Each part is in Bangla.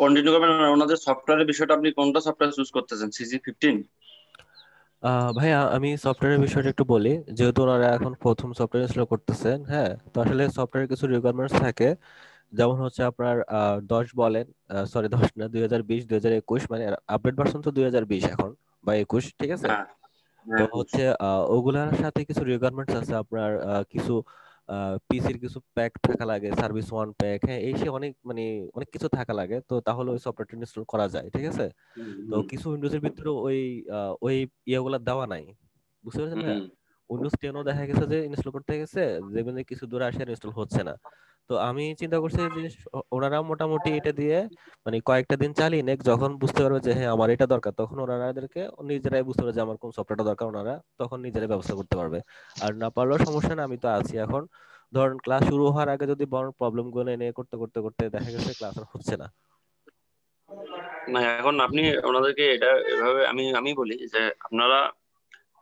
কন্টিনিউ করবেন। আর ওনাদের সফটওয়্যারের বিষয়টা, আপনি কোনটা সফটওয়্যার চুজ করতেছেন, CG15? ভাইয়া আমি সফটওয়্যারের বিষয়টা একটু বলি। যেহেতু ওনারা এখন প্রথম সফটওয়্যার ইনস্টল করতেছেন, হ্যাঁ, তো আসলে সফটওয়্যারের কিছু রিকোয়ারমেন্টস থাকে। যেমন হচ্ছে আপনার 10 বলেন, সরি 10 না, 2020 2021, মানে আপডেট ভার্সন তো 2020 এখন বা 21, ঠিক আছে। হ্যাঁ, তো হ্যাঁ, হচ্ছে ওগুলার সাথে কিছু রিকোয়ারমেন্টস আছে আপনার, কিছু পিসির কিছু প্যাক থাকা লাগে, সার্ভিস ওয়ান প্যাক, হ্যাঁ, এই সে অনেক মানে অনেক কিছু থাকা লাগে, তো তাহলে ওই সফটওয়্যারটা ইনস্টল করা যায়, ঠিক আছে। হুম, তো হুম, কিছু উইন্ডোজের ভিতরে ওই ইয়েগুলা দেওয়া নাই, বুঝতে পারছেন ভাইয়া। হুম, উইন্ডোজ 10ও দেখা গেছে যে ইনস্টল করতে গেছে, দেখবেন যে কিছু দূরে আসে আর ইনস্টল হচ্ছে না। তো আমি চিন্তা করছি যে ওনারা মোটামুটি এটা দিয়ে মানে কয়েকটা দিন চালিয়ে নেক, যখন বুঝতে পারবে যে হ্যাঁ আমার এটা দরকার, তখন ওনাদেরকে নিজেরাই বুঝতে পারবে যে আমার কোন সফটওয়্যারটা দরকার, ওনারা তখন নিজেরাই ব্যবস্থা করতে পারবে। আর না পারলেও সমস্যা না, আমি তো আছি এখন। ধরুন ক্লাস শুরু হওয়ার আগে যদি বড় প্রবলেম গুলো নিয়ে করতে করতে করতে দেখা গেছে ক্লাস আর হচ্ছে না। না, এখন আপনি ওনাদেরকে এটা এভাবে, আমি আমি বলি যে আপনারা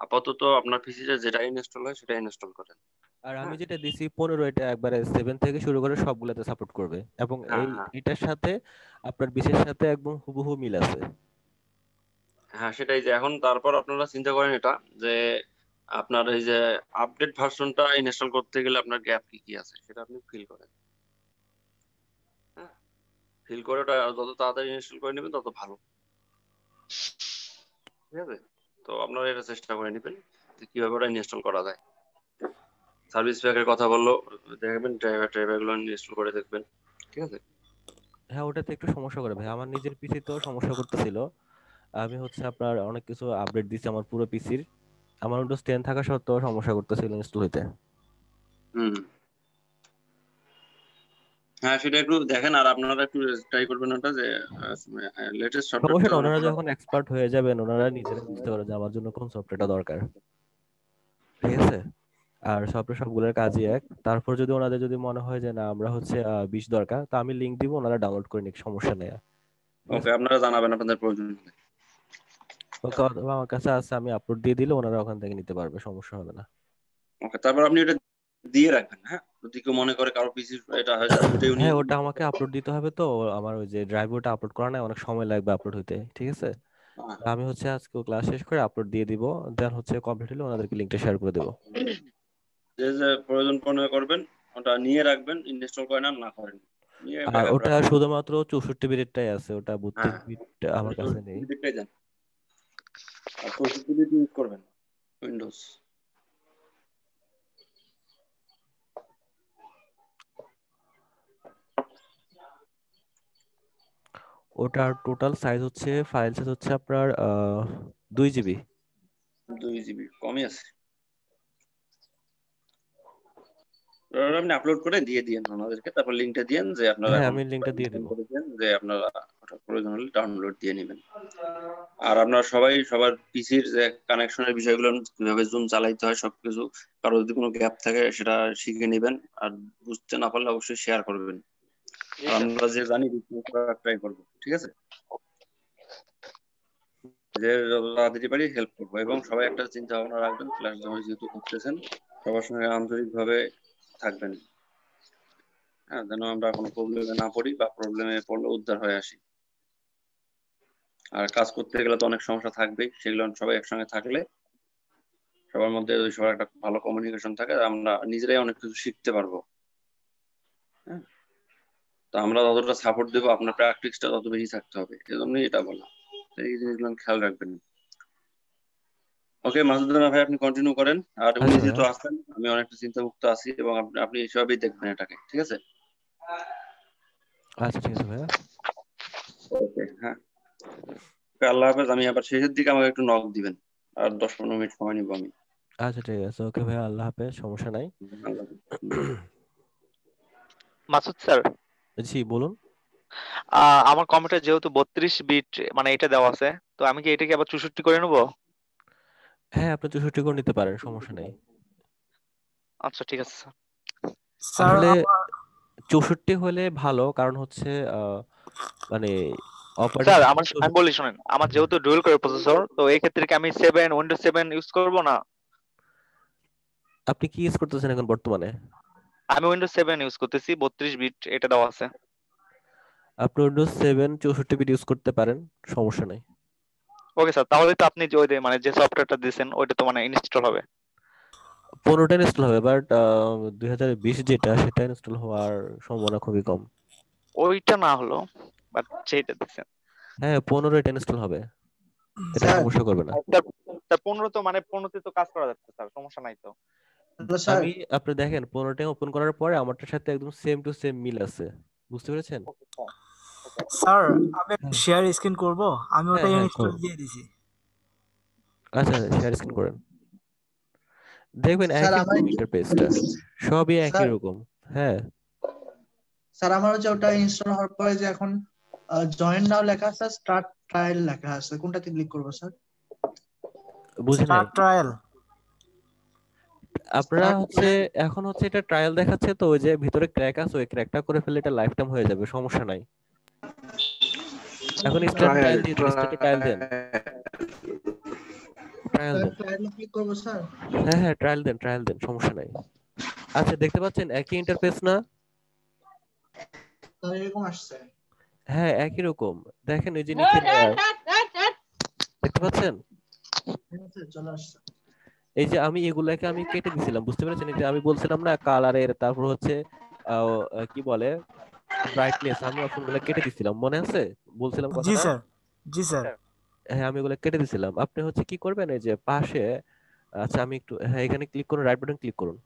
আপাতত আপনার পিসিতে যেটা ইনস্টল হয় সেটা ইনস্টল করেন। আর আমি হ্যাঁ, যেটা দিছি 15, এটা একবারে 7 থেকে শুরু করে সবগুলাতে সাপোর্ট করবে, এবং হ্যাঁ, এই হ্যাঁ, এটার সাথে আপনার বিশের সাথে একদম হুবহু মিল আছে। হ্যাঁ, সেটাই। যে এখন তারপর আপনারা চিন্তা করেন এটা, যে আপনার এই যে আপডেট ভার্সনটা ইনস্টল করতে গেলে আপনার গ্যাপ কি কি আছে সেটা আপনি ফিল করেন। হ্যাঁ, ফিল করে ওটা যত তাড়াতাড়ি ইনস্টল করে নেবেন তত ভালো। ঠিক আছে, তো আপনারা এটা চেষ্টা করে নেবেন যে কিভাবে ওটা ইনস্টল করা যায়। সার্ভিস প্যাকের কথা বললো, দেখবেন ড্রাইভার ড্রাইভার গুলো ইনস্টল করে দেখবেন। ঠিক আছে। হ্যাঁ, ওটাতে একটু সমস্যা করে ভাই, আমার নিজের পিসিতেও সমস্যা করতেছিল। আমি হচ্ছে আপনার অনেক কিছু আপডেট দিছি আমার পুরো পিসির, আমার উইন্ডোজ 10 থাকা সত্ত্বেও সমস্যা করতেছিল ইনস্টল হইতে। হুম, হ্যাঁ, সেটা একটু দেখেন। আর আপনারা একটু ট্রাই করবেন ওটা, যে লেটেস্ট সমস্যা সফটওয়্যারটা না, মানে ওনারা পুরো। যখন এক্সপার্ট হয়ে যাবেন ওনারা নিজেরাই বুঝতে পারবে যে আমার জন্য কোন সফটওয়্যারটা দরকার, ঠিক আছে। আর সফটওয়্যার সবগুলোর কাজই এক। তারপর যদি ওনাদের যদি মনে হয় যে না আমরা হচ্ছে 20 দরকার, তা আমি লিংক দিব, ওনারা ডাউনলোড করে নিক, সমস্যা নেই। ঠিক ওকে, আছে, আপনারা জানাবেন আপনাদের প্রয়োজন হলে। ওকে, অথবা আমার কাছে আছে, আমি আপলোড দিয়ে দিলে ওনারা ওখান থেকে নিতে পারবে, সমস্যা হবে না। ওকে, তারপর আপনি এটা দিয়ে রাখবেন। হ্যাঁ, যদি কেউ মনে করে কারো পিসি এটা হয়ে যায়, ওইটাই উনি। হ্যাঁ, ওটা আমাকে আপলোড দিতে হবে তো, আমার ওই যে ড্রাইভ, ওটা আপলোড করা নাই, অনেক সময় লাগবে আপলোড হইতে, ঠিক আছে। হ্যাঁ, তো আমি হচ্ছে আজকে ক্লাস শেষ করে আপলোড দিয়ে দিব, দেন হচ্ছে কমপ্লিট হলে ওনাদেরকে লিংকটা শেয়ার করে দেবো। যে যে প্রয়োজন মনে করবেন ওটা নিয়ে রাখবেন, ইনস্টল করেন আর না করেন, নিয়ে আর ব্যাকআপ ওটা রাখবেন। শুধুমাত্র 64 বিটেরটাই আছে, ওটা 32 বিট হ্যাঁ, আমার কাছে নেই। 64 দিকটাই যান। আর 64 ইউজ করবেন উইন্ডোজ। ওটার টোটাল সাইজ হচ্ছে, ফাইল সাইজ হচ্ছে আপনার 2 জিবি। 2 জিবি কমই আছে। ওটা আপনি আপলোড করে দিয়ে দিয়েন ওনাদেরকে, তারপর লিঙ্কটা দিয়েন যে আপনারা হ্যাঁ, এখন আমি লিংকটা দিয়ে ইনস্টল দিব। করেছেন, যে আপনারা ওটা প্রয়োজন হলে ডাউনলোড দিয়ে নেবেন। আর আপনারা সবাই সবার পিসির যে কানেকশনের বিষয়গুলো, কিভাবে জুম চালাইতে হয় সবকিছু, কারো যদি কোনো গ্যাপ থাকে সেটা শিখে নেবেন। আর বুঝতে না পারলে অবশ্যই শেয়ার করবেন। জি আর স্যার। আমরা যে জানি ট্রাই করবো। ঠিক আছে, যে যত তাড়াতাড়ি পারি হেল্প করবো। এবং সবাই একটা চিন্তা ভাবনা রাখবেন, ক্লাস যেহেতু করতেছেন সবার সঙ্গে আন্তরিক ভাবে থাকবেন। হ্যাঁ, যেন আমরা কোনো প্রবলেমে না পড়ি, বা প্রবলেমে পড়লে উদ্ধার হয়ে আসি। আর কাজ করতে গেলে তো অনেক সমস্যা থাকবেই, সেগুলো সবাই একসঙ্গে থাকলে, সবার মধ্যে যদি সবার একটা ভালো কমিউনিকেশন থাকে, আমরা নিজেরাই অনেক কিছু শিখতে পারবো। হ্যাঁ, তো আমরা যতটা সাপোর্ট দেবো, আপনার প্র্যাকটিসটা তত বেশি থাকতে হবে, এজন্যই এটা বলা। তো এই জিনিসগুলো খেয়াল রাখবেন। ওকে মাসুদুল্লাহ ভাই, আপনি কন্টিনিউ করেন। আর উনি আচ্ছা ভাইয়া। যেহেতু আছেন, আমি অনেকটা চিন্তা মুক্ত আছি, এবং আপনি আপনি এসবই দেখবেন এটাকে। ঠিক আছে। আচ্ছা ঠিক আছে ভাইয়া। ওকে, হ্যাঁ। ওকে, আল্লাহ হাফেজ। আমি আবার শেষের দিকে আমাকে একটু নক দিবেন। আর 10-15 মিনিট সময় নিবো আমি। আচ্ছা ঠিক আছে, ওকে ভাইয়া, আল্লাহ হাফেজ, সমস্যা নাই। আল্লাহ হাফেজ। মাসুদ স্যার, জি বলুন। আমার কম্পিউটার যেহেতু 32 বিট মানে এটা দেওয়া আছে, তো আমি কি এটাকে আবার 64 করে নেবো? হ্যাঁ, আপনি 64 করে নিতে পারেন, সমস্যা নেই। আচ্ছা ঠিক আছে স্যার। স্যার আসলে 64 হলে ভালো, কারণ হচ্ছে আহ, মানে অপারেটিং স্যার সিস্টেম আমার আমি 64। বলি শুনেন, আমার যেহেতু ডুয়েল কোর প্রসেসর, তো এই ক্ষেত্রে কি আমি উইন্ডোজ 7 ইউজ করব না? আপনি কি ইউজ করতেছেন এখন বর্তমানে? আমি উইন্ডোজ 7 ইউজ করতেছি, 32 বিট এটা দেওয়া আছে। আপনি উইন্ডোজ 7 64 বিট ইউজ করতে পারেন, সমস্যা নাই। ওকে স্যার, তাহলে তো আপনি যে ওই মানে যে সফটওয়্যারটা দিয়েছেন ওইটা তো মানে ইনস্টল হবে। 15টা ইনস্টল হবে, বাট 2020 যেটা সেটা ইনস্টল হওয়ার সম্ভাবনা খুবই কম। ওইটা না হলো, বাট যেটা দিয়েছেন। হ্যাঁ 15 এটা ইনস্টল হবে, এটা স্যার সমস্যা করবে না। স্যার স্যার 15 তো মানে 15 তে তো কাজ করা যাচ্ছে স্যার, সমস্যা নাই তো। Hello sir. আমি আপনি দেখেন 15টা ওপেন করার পরে আমারটার সাথে একদম সেম টু সেম মিল আছে, বুঝতে পেরেছেন? ওকে স্যার, ওকে। স্যার আমি একটু হ্যাঁ শেয়ার স্ক্রিন করব, আমি হ্যাঁ ওটা হ্যাঁ ইনস্টল করুন। দিয়ে দিছি। আচ্ছা শেয়ার স্ক্রিন করেন, দেখবেন স্যার একই আমার রকম একটু ইন্টারফেসটা, সবই একই স্যার রকম। হ্যাঁ স্যার আমার হচ্ছে ওটা ইনস্টল হওয়ার পরে যে এখন জয়েন নাও লেখা আছে, স্টার্ট ট্রায়াল লেখা আছে, কোনটাতে ক্লিক করবো স্যার? বুঝি নাই। Start trial. আপনারা হচ্ছে এখন হচ্ছে এটা ট্রায়াল দেখাচ্ছে, তো ওই যে ভিতরে ক্র্যাক আছে ওই ক্র্যাকটা করে ফেলে এটা লাইফ টাইম হয়ে যাবে, সমস্যা নাই। এখন স্টার্ট ট্রায়াল ট্রায়াল দিয়ে দেন, স্টার্টে ট্রায়াল দেন, ট্রায়াল দেন। ট্রায়ালে ক্লিক করবো স্যার? হ্যাঁ হ্যাঁ ট্রায়াল দেন, ট্রায়াল দেন, সমস্যা নাই। আচ্ছা দেখতে পাচ্ছেন একই ইন্টারফেস না? স্যার এরকম আসছে। হ্যাঁ একই রকম, দেখেন ওই যে নিচে লেয়ার দেখতে পাচ্ছেন? হ্যাঁ স্যার চলে আসছে। এই যে আমি এগুলাকে আমি কেটে দিছিলাম, বুঝতে পেরেছেন? এই যে আমি বলছিলাম না কালারের, তারপর হচ্ছে কি বলে ব্রাইটনেস, আমি অপশনগুলো কেটে দিছিলাম, মনে আছে বলছিলাম জি কথাটা? স্যার, জি স্যার। হ্যাঁ আমি এগুলো কেটে দিছিলাম। আপনি হচ্ছে কি করবেন, এই যে পাশে, আচ্ছা আমি একটু, হ্যাঁ এখানে ক্লিক করুন, রাইট বাটন ক্লিক করুন।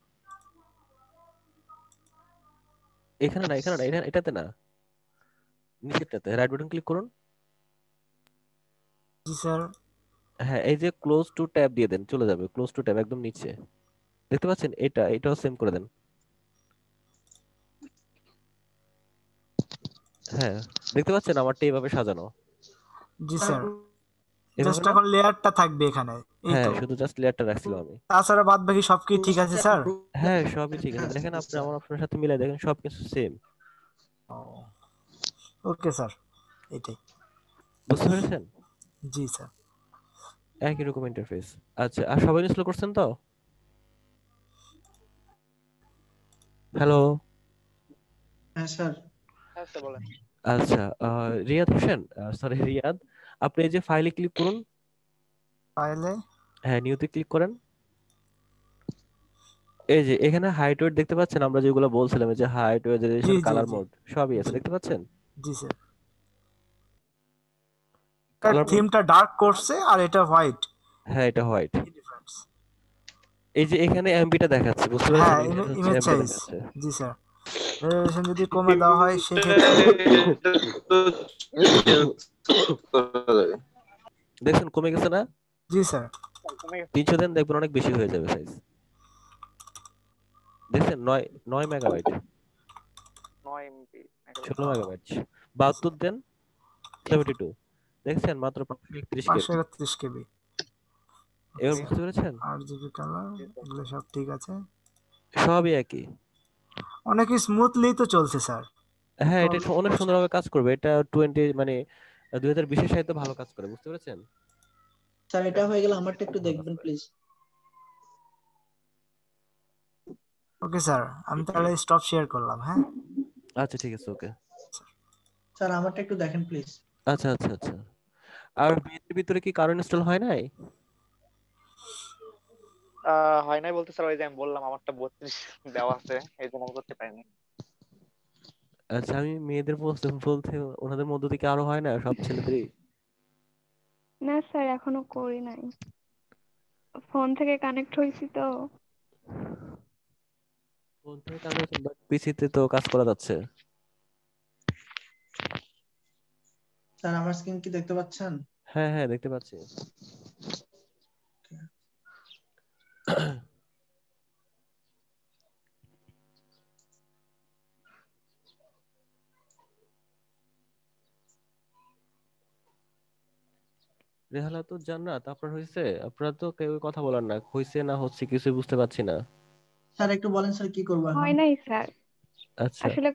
এখানে না, এখানে না, এটাতে না, নিচেরটাতে রাইট বাটন ক্লিক করুন। জি স্যার। হ্যাঁ এই যে ক্লোজ টু ট্যাব দিয়ে দেন, চলে যাবে ক্লোজ টু ট্যাব একদম নিচে, দেখতে পাচ্ছেন? এটাও সেম করে দেন। হ্যাঁ দেখতে পাচ্ছেন আমারটা এইভাবে সাজানো, জি স্যার স্যার। এভাবে জাস্ট না? এখন লেয়ারটা থাকবে এখানে, এই হ্যাঁ তো। শুধু জাস্ট লেয়ারটা রাখছিলাম আমি। তাছাড়া বাদ বাকি সব কি ঠিক আছে স্যার? হ্যাঁ সবই ঠিক আছে, দেখেন আপনি আমার অপশনের সাথে মিলাই দেখেন সবকিছু সেম, ওকে স্যার, এটাই। বুঝতে পেরেছেন? জি স্যার। একই রকম ইন্টারফেস। আচ্ছা আর সবাই ইনস্টল করছেন তো? হ্যালো? হ্যাঁ স্যার। হ্যাঁ স্যার বলেন। আচ্ছা রিয়াদ হোসেন, সরি রিয়াদ, আপনি এই যে ফাইলে ক্লিক করুন, ফাইলে। হ্যাঁ নিউতে ক্লিক করেন। এই যে এখানে হাইট ওয়েট দেখতে পাচ্ছেন, আমরা যেগুলো বলছিলাম, এই যে হাইট ওয়েট জি রেজোলিউশন জি কালার জি মোড সবই আছে, জি দেখতে পাচ্ছেন? জি স্যার। কালার মোড, থিমটা ডার্ক করছে আর এটা হোয়াইট, হ্যাঁ এটা হোয়াইট। কি ডিফারেন্স? এই যে এখানে এমবিটা দেখাচ্ছে, বুঝতে হ্যাঁ, পেরেছেন? এখানে হচ্ছে ইমেজ এমবিটা সাইজ। দেখাচ্ছে। জি স্যার। রেজোলিউশন যদি কমে দেওয়া হয় সেক্ষেত্রে। দেখছেন কমে গেছে না? জি স্যার। 300 দেন, দেখবেন অনেক বেশি হয়ে যাবে সাইজ। দেখছেন 9 মেগাবাইট, 9 এমবি 16 মেগাবাইট। 72 দেন, 72, দেখছেন মাত্র 531 কেবি। 531 কেবি। এবার বুঝতে পেরেছেন? আর জিবি কালার, এগুলো সব ঠিক আছে। সবই একই। অনেক স্মুথলি তো চলছে স্যার। হ্যাঁ এটা অনেক সুন্দরভাবে কাজ করবে, এটা 20 মানে 2020 সাহিত্য ভালো কাজ করে, বুঝতে পেরেছেন? স্যার এটা হয়ে গেলে আমারটা একটু ভালো কাজ দেখবেন করে। প্লিজ। ওকে স্যার, আমি তাহলে স্টপ শেয়ার করলাম। হ্যাঁ আচ্ছা ঠিক আছে, ওকে। স্যার আমারটা একটু দেখেন প্লিজ। আচ্ছা আচ্ছা আচ্ছা। আর বিয়ের ভিতরে কি কারো ইনস্টল হয় নাই? হয় নাই বলতে স্যার, ওই যে আমি বললাম আমারটা 32 দেওয়া আছে, এই জন্য আমি করতে পারিনি। আচ্ছা আমি মেয়েদের বলতে বলতে ওনাদের মধ্য থেকে আরো হয় না, সব ছেলেদেরই? না স্যার এখনো করি নাই, ফোন থেকে কানেক্ট হয়েছি তো। ফোন থেকে কাজ হচ্ছে, বাট পিসিতে তো কাজ করা যাচ্ছে। স্যার আমার স্ক্রিন কি দেখতে পাচ্ছেন? হ্যাঁ হ্যাঁ দেখতে পাচ্ছি। রেহালা তো জান্নাত আপনার হয়েছে? আপনারা তো কেউ কথা বলার না, হয়েছে না হচ্ছে কিছুই বুঝতে পারছি না। স্যার একটু বলেন স্যার কি করবো এখন? হয় নাই স্যার, আচ্ছা আসলে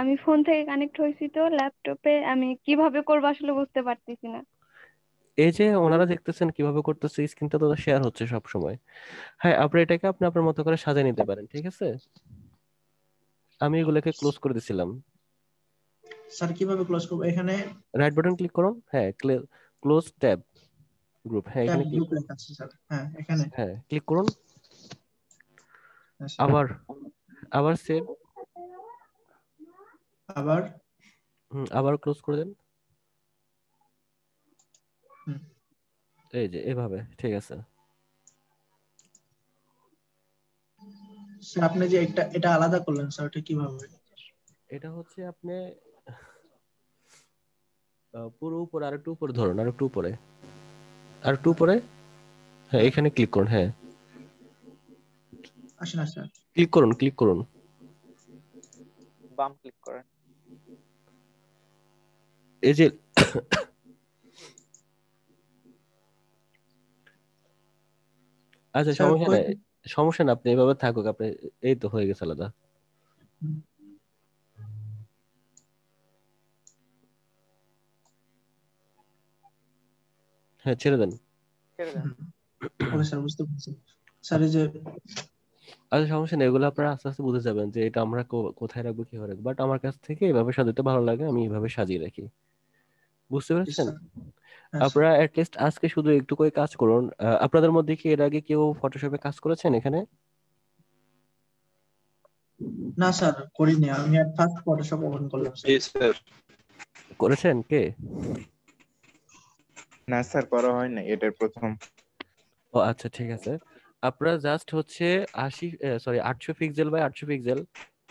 আমি ফোন থেকে কানেক্ট হয়েছি তো ল্যাপটপে, আমি কিভাবে করবো আসলে বুঝতে পারতেছি না। এই যে ওনারা দেখতেছেন কিভাবে করতেছে, স্ক্রিনটা তো শেয়ার হচ্ছে সব সময়। হ্যাঁ আপনি এটাকে আপনি আপনার মতো করে সাজিয়ে নিতে পারেন, ঠিক আছে? আমি এগুলোকে ক্লোজ করে দিছিলাম। স্যার কিভাবে ক্লোজ করবো? এখানে রাইট বাটন ক্লিক করুন, হ্যাঁ ক্লোজ ট্যাব গ্রুপ, হ্যাঁ ট্যাব এখানে ক্লিক গ্রুপ করুন, লেখা আছে স্যার, হ্যাঁ এখানে। হ্যাঁ ক্লিক করুন, হ্যাঁ, স্যার। আবার আবার সেভ, আবার আবার ক্লোজ করে দেন। হুম। এই যে এভাবে, ঠিক আছে। স্যার আপনি যে এটা আলাদা করলেন স্যার, এটা কিভাবে? এটা হচ্ছে আপনি পুরো উপরে আরেকটু উপরে ধরুন, আরেকটু উপরে, আরেকটু উপরে, হ্যাঁ এখানে ক্লিক করুন, হ্যাঁ আসে না স্যার। ক্লিক করুন, ক্লিক করুন। বাম ক্লিক করেন। এই যে আচ্ছা স্যার সমস্যা নাই, সমস্যা না, আপনি এভাবে থাকুক, আপনি এই তো হয়ে গেছে আলাদা। হ্যাঁ ছেড়ে দেন। ছেড়ে দেন। ওকে স্যার, বুঝতে পারছি। স্যার এই যে আচ্ছা সমস্যা নেই, এগুলো আপনারা আস্তে আস্তে বুঝে যাবেন যে এটা আমরা কোথায় রাখবো, কিভাবে রাখবো। বাট আমার কাছ থেকে এভাবে সাজাতে ভালো লাগে, আমি এভাবে সাজিয়ে রাখি। বুঝতে পেরেছেন? স্যার, হ্যাঁ স্যার। আপনারা অ্যাটলিস্ট আজকে শুধু একটু করে কাজ করুন। আপনাদের মধ্যে কি এর আগে কেউ ফটোশপে কাজ করেছেন এখানে? না স্যার, করিনি, আমি ফার্স্ট ফটোশপ ওপেন করলাম স্যার। জি স্যার। করেছেন কে? না স্যার, করা হয় না, এটার প্রথম। ও আচ্ছা ঠিক আছে। আপনারা জাস্ট হচ্ছে 800 পিক্সেল বাই 800 পিক্সেল,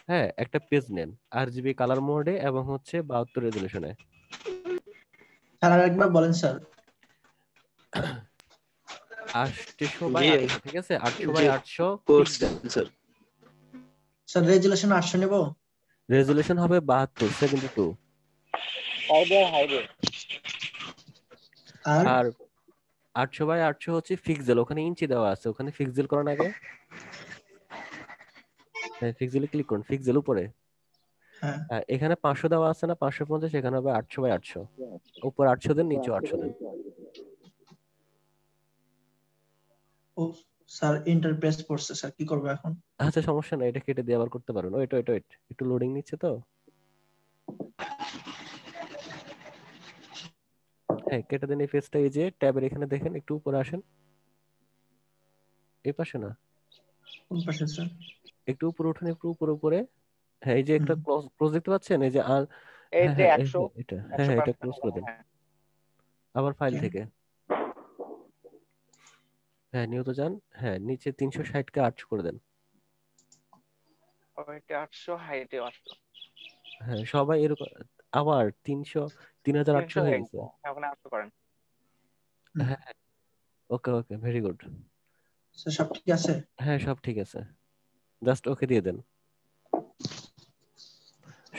হ্যাঁ একটা পেজ নেন RGB কালার মোডে এবং হচ্ছে 72 রেজলিউশনে। স্যার আরেকবার বলেন স্যার। 800 বাই জি 800, ঠিক আছে, 800 বাই জি 800 করছেন পিক্সেল। স্যার। স্যার রেজুলেশন 800 নেব। রেজলিউশন হবে 72 আর আর 800 বাই 800 হচ্ছে পিক্সেল, ওখানে ইঞ্চি দেওয়া আছে, ওখানে পিক্সেল করার আগে পিক্সেলে ক্লিক করুন, পিক্সেল উপরে। হ্যাঁ, এখানে 500 দেওয়া আছে না, 550, এখানে হবে 800 বাই 800, উপর 800 দেন, নিচে 800 দেন। ও স্যার ইন্টার প্রেস করছে স্যার, কি করবো এখন? আচ্ছা সমস্যা নাই, এটা কেটে দিয়ে আবার করতে পারেন। ওয়েট ওয়েট ওয়েট, একটু লোডিং নিচ্ছে তো। হ্যাঁ কেটে দেন এই পেজটা। এই যে ট্যাবের এখানে দেখেন, একটু উপরে আসেন, এই পাশে না, কোন পাশে স্যার? একটু উপরে উঠুন, একটু উপরে উপরে। হ্যাঁ এই যে একটা ক্লোজ দেখতে পাচ্ছেন, এই যে এই হ্যাঁ যে হ্যাঁ 100 এটা, হ্যাঁ হ্যাঁ এটা 100 ক্লোজ করে দেন। হ্যাঁ। আবার ফাইল Okay. থেকে হ্যাঁ নিয়ত যান, হ্যাঁ নিচে 360 কে 800 করে দেন। ওইটা 800, হাইটে 800। হ্যাঁ সবাই এরকম, আবার 3800 হয়ে গেছে। হ্যাঁ, ওখানে 800 করেন। হ্যাঁ ওকে ওকে, ভেরি গুড। স্যার সব ঠিক আছে? হ্যাঁ সব ঠিক আছে, জাস্ট ওকে দিয়ে দেন।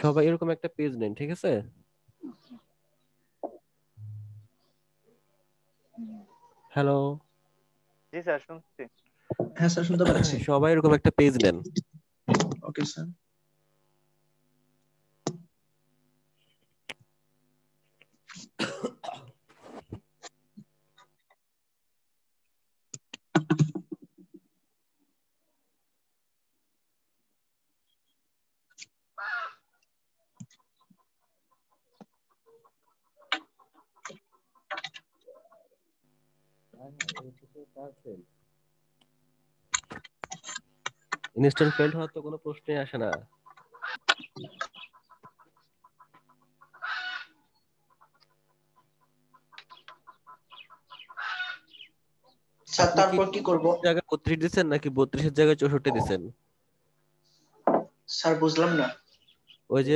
সবাই এরকম একটা পেজ নেন, ঠিক আছে? হ্যালো, জি স্যার, শুনছি। হ্যাঁ স্যার, শুনতে পাচ্ছি। সবাই এরকম একটা পেজ নেন। Okay sir. ইনস্টল ফেল্ড হওয়ার তো কোনো প্রশ্নই আসে না। স্যার আপনি কি তারপর কি করব? জায়গায় 32 দিচ্ছেন নাকি 32 এর জায়গায় 64 দিচ্ছেন? স্যার বুঝলাম না। ওই যে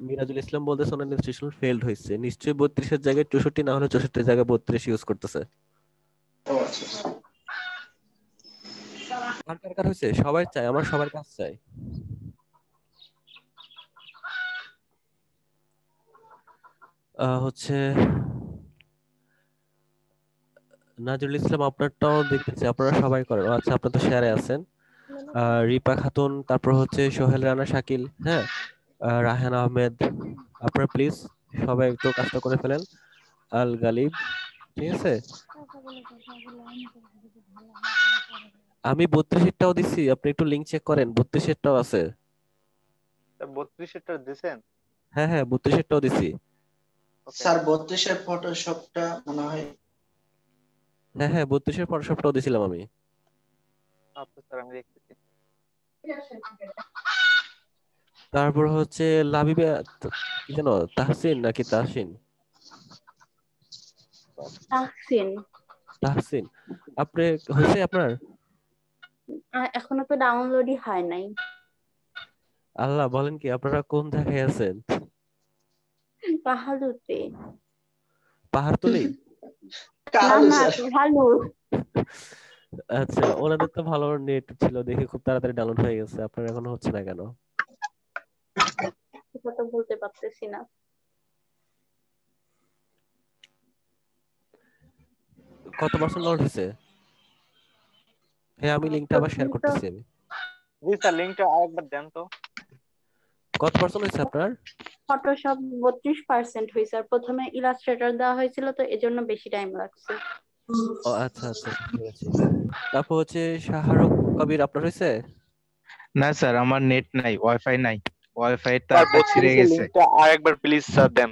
মিরাজুল ইসলাম বলতেছে ওনার ইনস্টিটিউশন ফেলড হয়েছে, নিশ্চয়ই 32 এর জায়গায় 64, না হলে 64 এর জায়গায় 32 ইউজ করতেছে। ও আচ্ছা আচ্ছা। কার কার কার হয়েছে? সবাই চাই, আমার সবার কাজ চাই। হচ্ছে নাজরুল ইসলাম, আপনারটাও দেখতেছি, আপনারা সবাই করেন। ও আচ্ছা, আপনারা তো শেয়ারে আছেন। রিপা খাতুন, তারপর হচ্ছে সোহেল রানা শাকিল, হ্যাঁ রাহান আহমেদ, আপনারা প্লিজ সবাই একটু কাজটা করে ফেলেন। আল গালিব, ঠিক আছে? আমি 32-টাও দিচ্ছি, আপনি একটু লিংক চেক করেন, 32-টাও আছে। 32 টা দিছেন? হ্যাঁ হ্যাঁ 32-এরটাও দিছি। ওকে স্যার 32-এর ফটোশপটা মনে হয় হ্যাঁ হ্যাঁ 32-এর ফটোশপটাও দিছিলাম আমি। আচ্ছা স্যার আমি দেখতেছি। তারপর হচ্ছে লাবিবে কি জানো, তাহসিন নাকি তাহসিন? তাহসিন। তাহসিন, আপনি হয়েছে আপনার? এখনো তো ডাউনলোডই হয় নাই। আল্লাহ, বলেন কি, আপনারা কোন জায়গায় আছেন? কাহালুতে। পাহাড়তলি? না কালু না স্যার। কাহালু। আচ্ছা, ওনাদের তো ভালো নেট ছিল দেখে খুব তাড়াতাড়ি ডাউনলোড হয়ে গেছে, আপনার এখনো হচ্ছে না কেন? সেটা তো বলতে পারতেছি না। কত পার্সেন্ট ডাউনলোড হয়েছে? হ্যাঁ, আমি লিঙ্কটা আবার শেয়ার প্রথমে তো করতেছি আমি। জি স্যার লিংকটা আরেকবার দেন তো। কত পার্সেন্ট হয়েছে আপনার? ফটোশপ 32% হয়েছে, আর প্রথমে ইলাস্ট্রেটর দেওয়া হয়েছিল তো এজন্য বেশি টাইম লাগছে। ও আচ্ছা আচ্ছা, ঠিক আছে। তারপর হচ্ছে শাহরুখ কবির, আপনার হয়েছে? না স্যার, আমার নেট নাই, ওয়াইফাই নাই, ওয়াইফাই স্যার তারটা ছিঁড়ে 32 এর গেছে। লিংকটা আরেকবার প্লিজ স্যার দেন।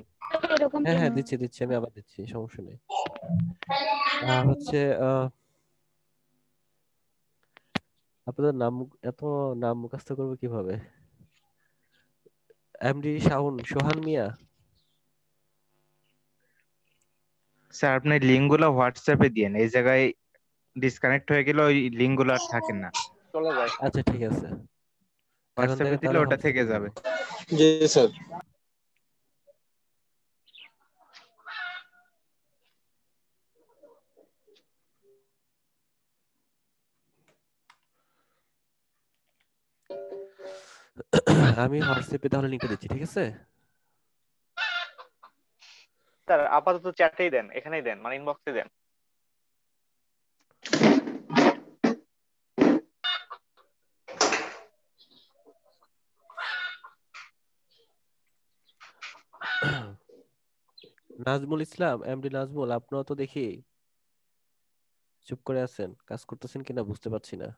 এরকম হ্যাঁ কেন হ্যাঁ দিচ্ছি দিচ্ছি, আমি আবার দিচ্ছি, সমস্যা নেই। হচ্ছে আপনাদের নাম, এত নাম মুখস্থ করবো কিভাবে? এমডি সোহান মিয়া। স্যার আপনি লিঙ্ক গুলো হোয়াটসঅ্যাপে দিয়েন, এই জায়গায় ডিসকানেক্ট হয়ে গেলে ওই লিঙ্ক গুলো আর থাকে না। চলে যায়। আচ্ছা ঠিক আছে, এখন হোয়াটসঅ্যাপে থেকে দিলে তাহলে ওটা থেকে হোয়াটসঅ্যাপে দিব। যাবে। জি স্যার। আমি হোয়াটসঅ্যাপে তাহলে লিঙ্কটা দিচ্ছি, ঠিক আছে? স্যার আপাতত চ্যাটেই দেন, এখানেই দেন, মানে ইনবক্সে দেন। নাজমুল ইসলাম, এমডি নাজমুল, আপনিও তো দেখি চুপ করে আছেন, কাজ করতেছেন কিনা বুঝতে পারছি না।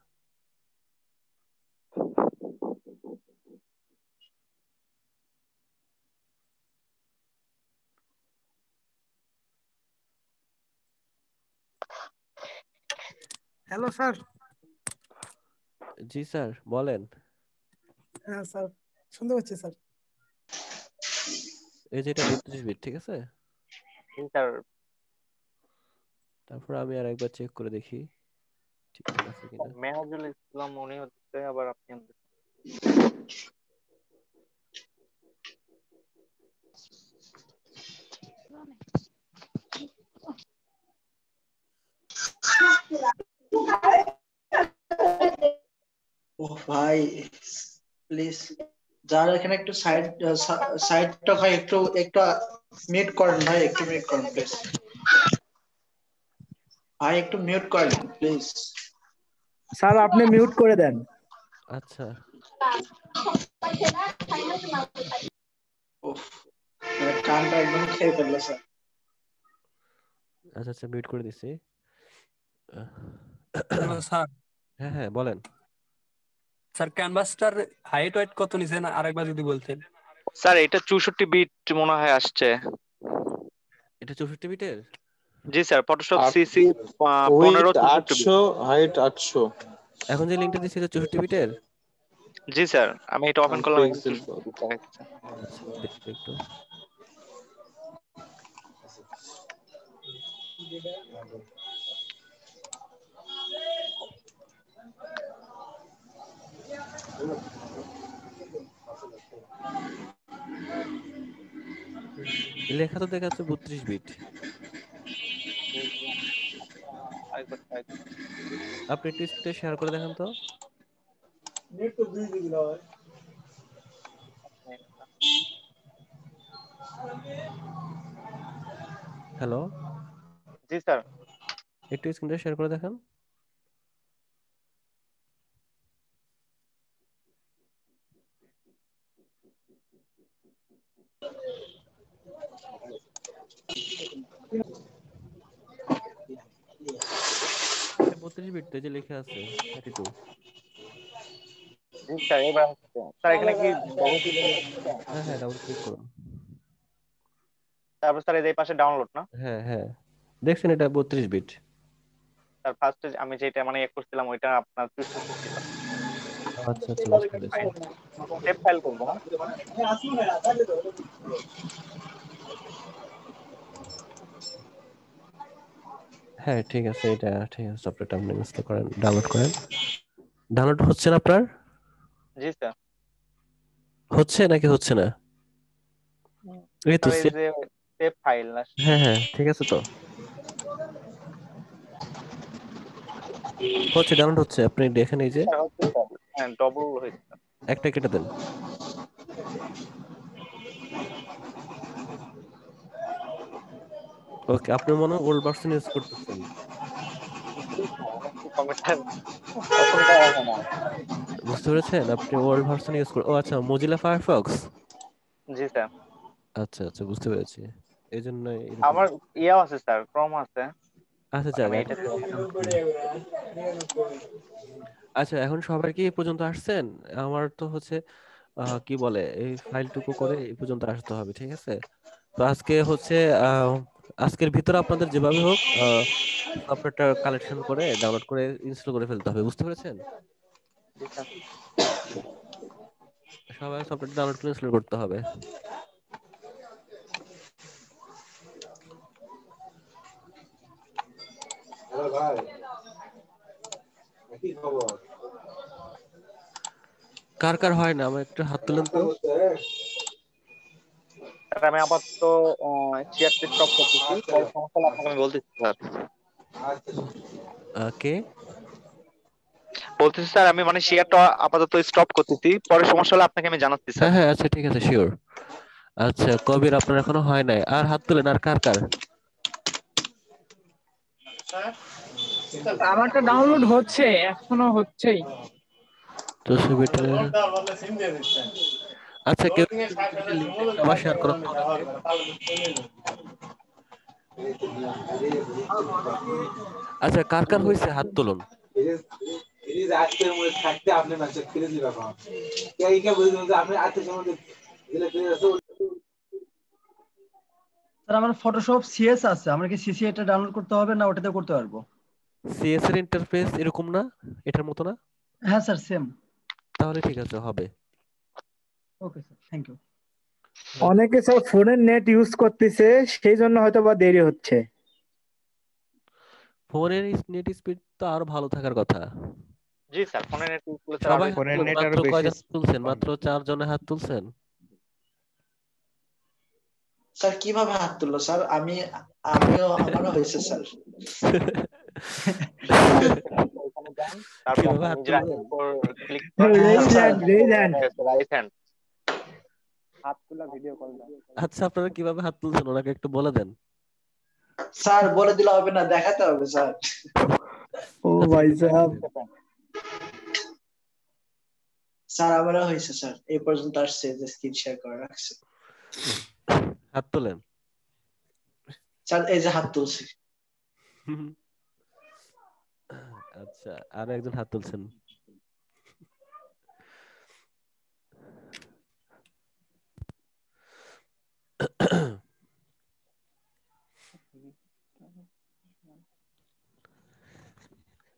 Hello sir. জি স্যার বলেন। হ্যাঁ স্যার, শুনতে পাচ্ছি স্যার। এই যে এটা 32 বিট, ঠিক আছে? জি স্যার। তারপর আমি আর একবার চেক করে দেখি ঠিকঠাক আছে কিনা। মেহাজুল ইসলাম উনি হচ্ছে, আবার আপনি ও ভাই প্লিজ, যারা এখানে একটু সাইডটা ভাই একটু একটু মিউট করেন ভাই, একটু মিউট করেন প্লিজ ভাই, একটু মিউট করেন প্লিজ। স্যার আপনি মিউট করে দেন। আচ্ছা উফ, মানে কানটা একদম খেয়ে ফেললো স্যার। আচ্ছা আচ্ছা, মিউট করে দিছি। Hello sir. হ্যাঁ হ্যাঁ বলেন। স্যার ক্যানভাসটার হাইট ওয়েট কত নিছেন আরেকবার যদি বলতেন। স্যার এটা 64 বিট মনে হয় আসছে। এটা 64 বিটের? জি sir, Photoshop with CC 15 64 bit. 800, height 800। এখন যে লিংকটা দিছি এটা 64 বিটের? জি স্যার, আমি এটা ওপেন করলাম। পিক্সেল। আচ্ছা দেখি একটু। লেখা তো দেখাচ্ছে 32 বিট। আপনি একটু স্ক্রিনে শেয়ার করে দেখান তো। হ্যালো, জি স্যার। একটু স্ক্রিনটা শেয়ার করে দেখান। এটা 32 বিট, এই যে লেখা আছে 32। জি স্যার, এবার হচ্ছে। স্যার এখানে কি ডবল ক্লিক করতে হচ্ছে? হ্যাঁ হ্যাঁ, ডাবল ক্লিক করুন। তারপর স্যার এই পাশে ডাউনলোড না? হ্যাঁ হ্যাঁ, দেখছেন এটা 32 বিট। স্যার ফার্স্টে আমি যেটা মানে করছিলাম ওইটা আপনার 64 ছিল। আচ্ছা আচ্ছা, বুঝতে পেরেছি। সেভ ফাইল করবো না? হ্যাঁ ঠিক আছে, এটা ঠিক আছে, সফটওয়্যারটা আপনি ইনস্টল করেন, ডাউনলোড করেন। ডাউনলোড হচ্ছে না আপনার? জি স্যার। হচ্ছে নাকি হচ্ছে না? এই তো স্যার এই যে সেভ ফাইল না? হ্যাঁ হ্যাঁ, ঠিক আছে তো, হচ্ছে, ডাউনলোড হচ্ছে, আপনি দেখেন এই যে স্যার হচ্ছে স্যার, হ্যাঁ ডবল হয়েছে। একটা কেটে দেন। ওকে, আপনি মনে হয় ওল্ড ভার্সন ইউজ করতেছেন। বুঝতে পেরেছেন, আপনি ওল্ড ভার্সন ইউজ ও আচ্ছা, মোজিলা ফায়ারফক্স। জি স্যার। আচ্ছা আচ্ছা, বুঝতে পেরেছি, এই জন্য আমার ইয়াও আছে স্যার, ক্রোম আছে। আচ্ছা আমি যাক, এটা আচ্ছা এখন সবার কি এই পর্যন্ত আসছেন? আমার তো হচ্ছে কি বলে, এই ফাইলটুকু করে এই পর্যন্ত আসতে হবে, ঠিক আছে? তো আজকে হচ্ছে আজকের ভিতরে আপনাদের যেভাবে হোক সফটওয়্যারটা কালেকশন করে ডাউনলোড করে ইনস্টল করে ফেলতে হবে, বুঝতে পেরেছেন? সবাই সফটওয়্যারটা ডাউনলোড করে ইনস্টল করতে হবে। হ্যালো ভাই, কি খবর? কার কার হয় না, আমার একটু হাত তুলেন তো। আমি আপাতত শেয়ারটা স্টপ করতেছি, পরে সমস্যা হলে আপনাকে আমি বলতেছি স্যার। কে বলতেছি স্যার, আমি মানে শেয়ারটা আপাতত স্টপ করতেছি, পরে সমস্যা হলে আপনাকে আমি জানাচ্ছি স্যার। হ্যাঁ হ্যাঁ, আচ্ছা ঠিক আছে, শিওর। আচ্ছা কবির, আপনার এখনো হয় নাই, আর হাত তুলেন, আর কার কার? আমারটা ডাউনলোড হচ্ছে, এখনো হচ্ছেই। তো সেটা আচ্ছা, কেউ আবার শেয়ার করুন তো ওটাকে। আচ্ছা কার কার হয়েছে হাত তুলুন। স্যার আমার ফটোশপ সিএস আছে, আমার কি সিসি এটা ডাউনলোড করতে হবে না ওটাতে করতে পারবো? সিএস এর ইন্টারফেস এরকম না, এটার মতো না? হ্যাঁ স্যার, সেম। তাহলে ঠিক আছে, হবে। Okay sir, thank you. অনেকে স্যার ফোনের নেট ইউজ করতেছে, সেই জন্য হয়তো বা দেরি হচ্ছে। ফোনের নেট স্পিড তো আরো ভালো থাকার কথা। জি স্যার, ফোনের নেট ইউজ করলে স্যার সবাই ফোনের নেট মাত্র কয়জন তুলছেন? মাত্র 4 জনে হাত তুলছেন। স্যার কিভাবে হাত তুললো স্যার? আমিও আমারও হয়েছে স্যার। তারপর হাত নিজের তুলবেন? উপর ক্লিক রাইট হ্যান্ড। হাত তোলা ভিডিও কল দাও। আচ্ছা আপনারা কিভাবে হাত তুলছেন ওনাকে একটু বলে দেন। স্যার বলে দিলে হবে না, দেখাতে হবে স্যার। ও ভাই সাহেব, স্যার আমারও হয়েছে স্যার, এই পর্যন্ত আসছে যে স্ক্রিন শেয়ার করে রাখছে। হাত তোলেন স্যার, এই যে হাত তুলছি। আচ্ছা, আর একজন হাত তুলছেন।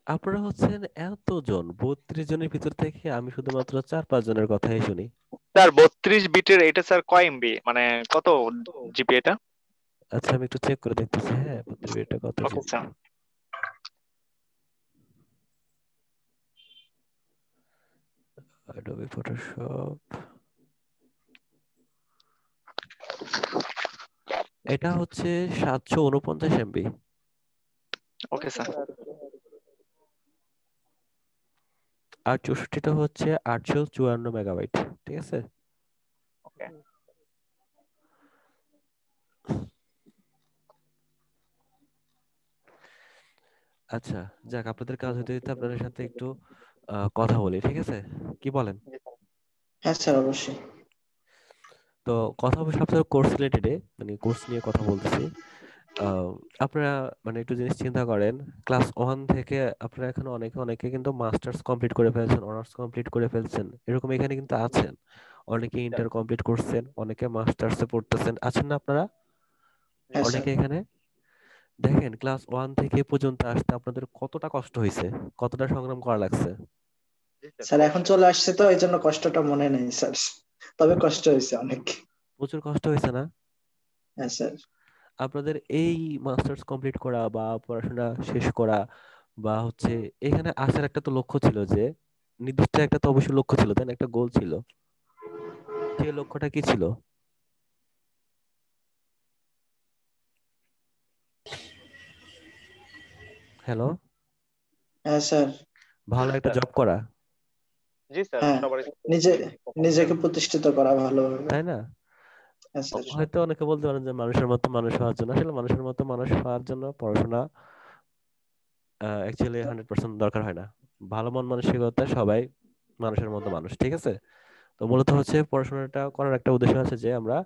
আপনারা হচ্ছেন এতজন, 32 জনের ভিতর থেকে আমি শুধুমাত্র 4-5 জনের কথাই শুনি। স্যার 32 বিটের এটা স্যার কয় এমবি, মানে কত জিবি এটা? আচ্ছা আমি একটু চেক করে দেখতেছি। হ্যাঁ 32 বিটটা কত ওকে স্যার। Adobe Photoshop, এটা হচ্ছে 749 এমবি। Okay sir. আর 64টা হচ্ছে 854 মেগাবাইট, ঠিক আছে? ওকে। আচ্ছা যাক, আপনাদের কাজ হতে হতে আপনাদের সাথে একটু কথা বলি, ঠিক আছে? কি বলেন? হ্যাঁ স্যার, অবশ্যই। তো কথা বলছি আপনাদের কোর্স রিলেটেডে, মানে কোর্স নিয়ে কথা বলতেছি। আহ, আপনারা মানে একটু জিনিস চিন্তা করেন, ক্লাস 1 থেকে আপনারা এখানে অনেকে অনেকে কিন্তু মাস্টার্স কমপ্লিট করে ফেলছেন, অনার্স কমপ্লিট করে ফেলছেন, এরকম এখানে কিন্তু আছেন। অনেকে ইন্টার কমপ্লিট করছেন, অনেকে মাস্টার্সে পড়তেছেন, আছেন না আপনারা হ্যাঁ স্যার। অনেকে এখানে? দেখেন ক্লাস 1 থেকে এ পর্যন্ত আসতে আপনাদের কতটা কষ্ট হয়েছে, কতটা সংগ্রাম করা লাগছে। স্যার এখন চলে আসছে তো এই জন্য কষ্টটা মনে নেই স্যার, তবে কষ্ট হয়েছে অনেক। প্রচুর কষ্ট হয়েছে না? হ্যাঁ স্যার। আপনাদের এই মাস্টার্স কমপ্লিট করা বা পড়াশোনা শেষ করা বা হচ্ছে এখানে আসার একটা তো লক্ষ্য ছিল, যে নির্দিষ্ট একটা তো অবশ্যই লক্ষ্য ছিল, তাই না? একটা গোল ছিল, সেই লক্ষ্যটা কি ছিল? হ্যালো, হ্যাঁ স্যার। ভালো একটা জব করা, জি স্যার, হ্যাঁ, সবারই নিজেকে প্রতিষ্ঠিত করা ভালোভাবে। তাই না? হ্যাঁ স্যার। হয়তো অনেকে বলতে পারেন যে মানুষের মতো মানুষ হওয়ার জন্য, আসলে মানুষের মতো মানুষ হওয়ার জন্য পড়াশোনা অ্যাকচুয়ালি 100% দরকার হয় না। ভালো মন মানসিকতা সবাই মানুষের মতো মানুষ, ঠিক আছে? তো মূলত হচ্ছে পড়াশোনাটা করার একটা উদ্দেশ্য আছে যে আমরা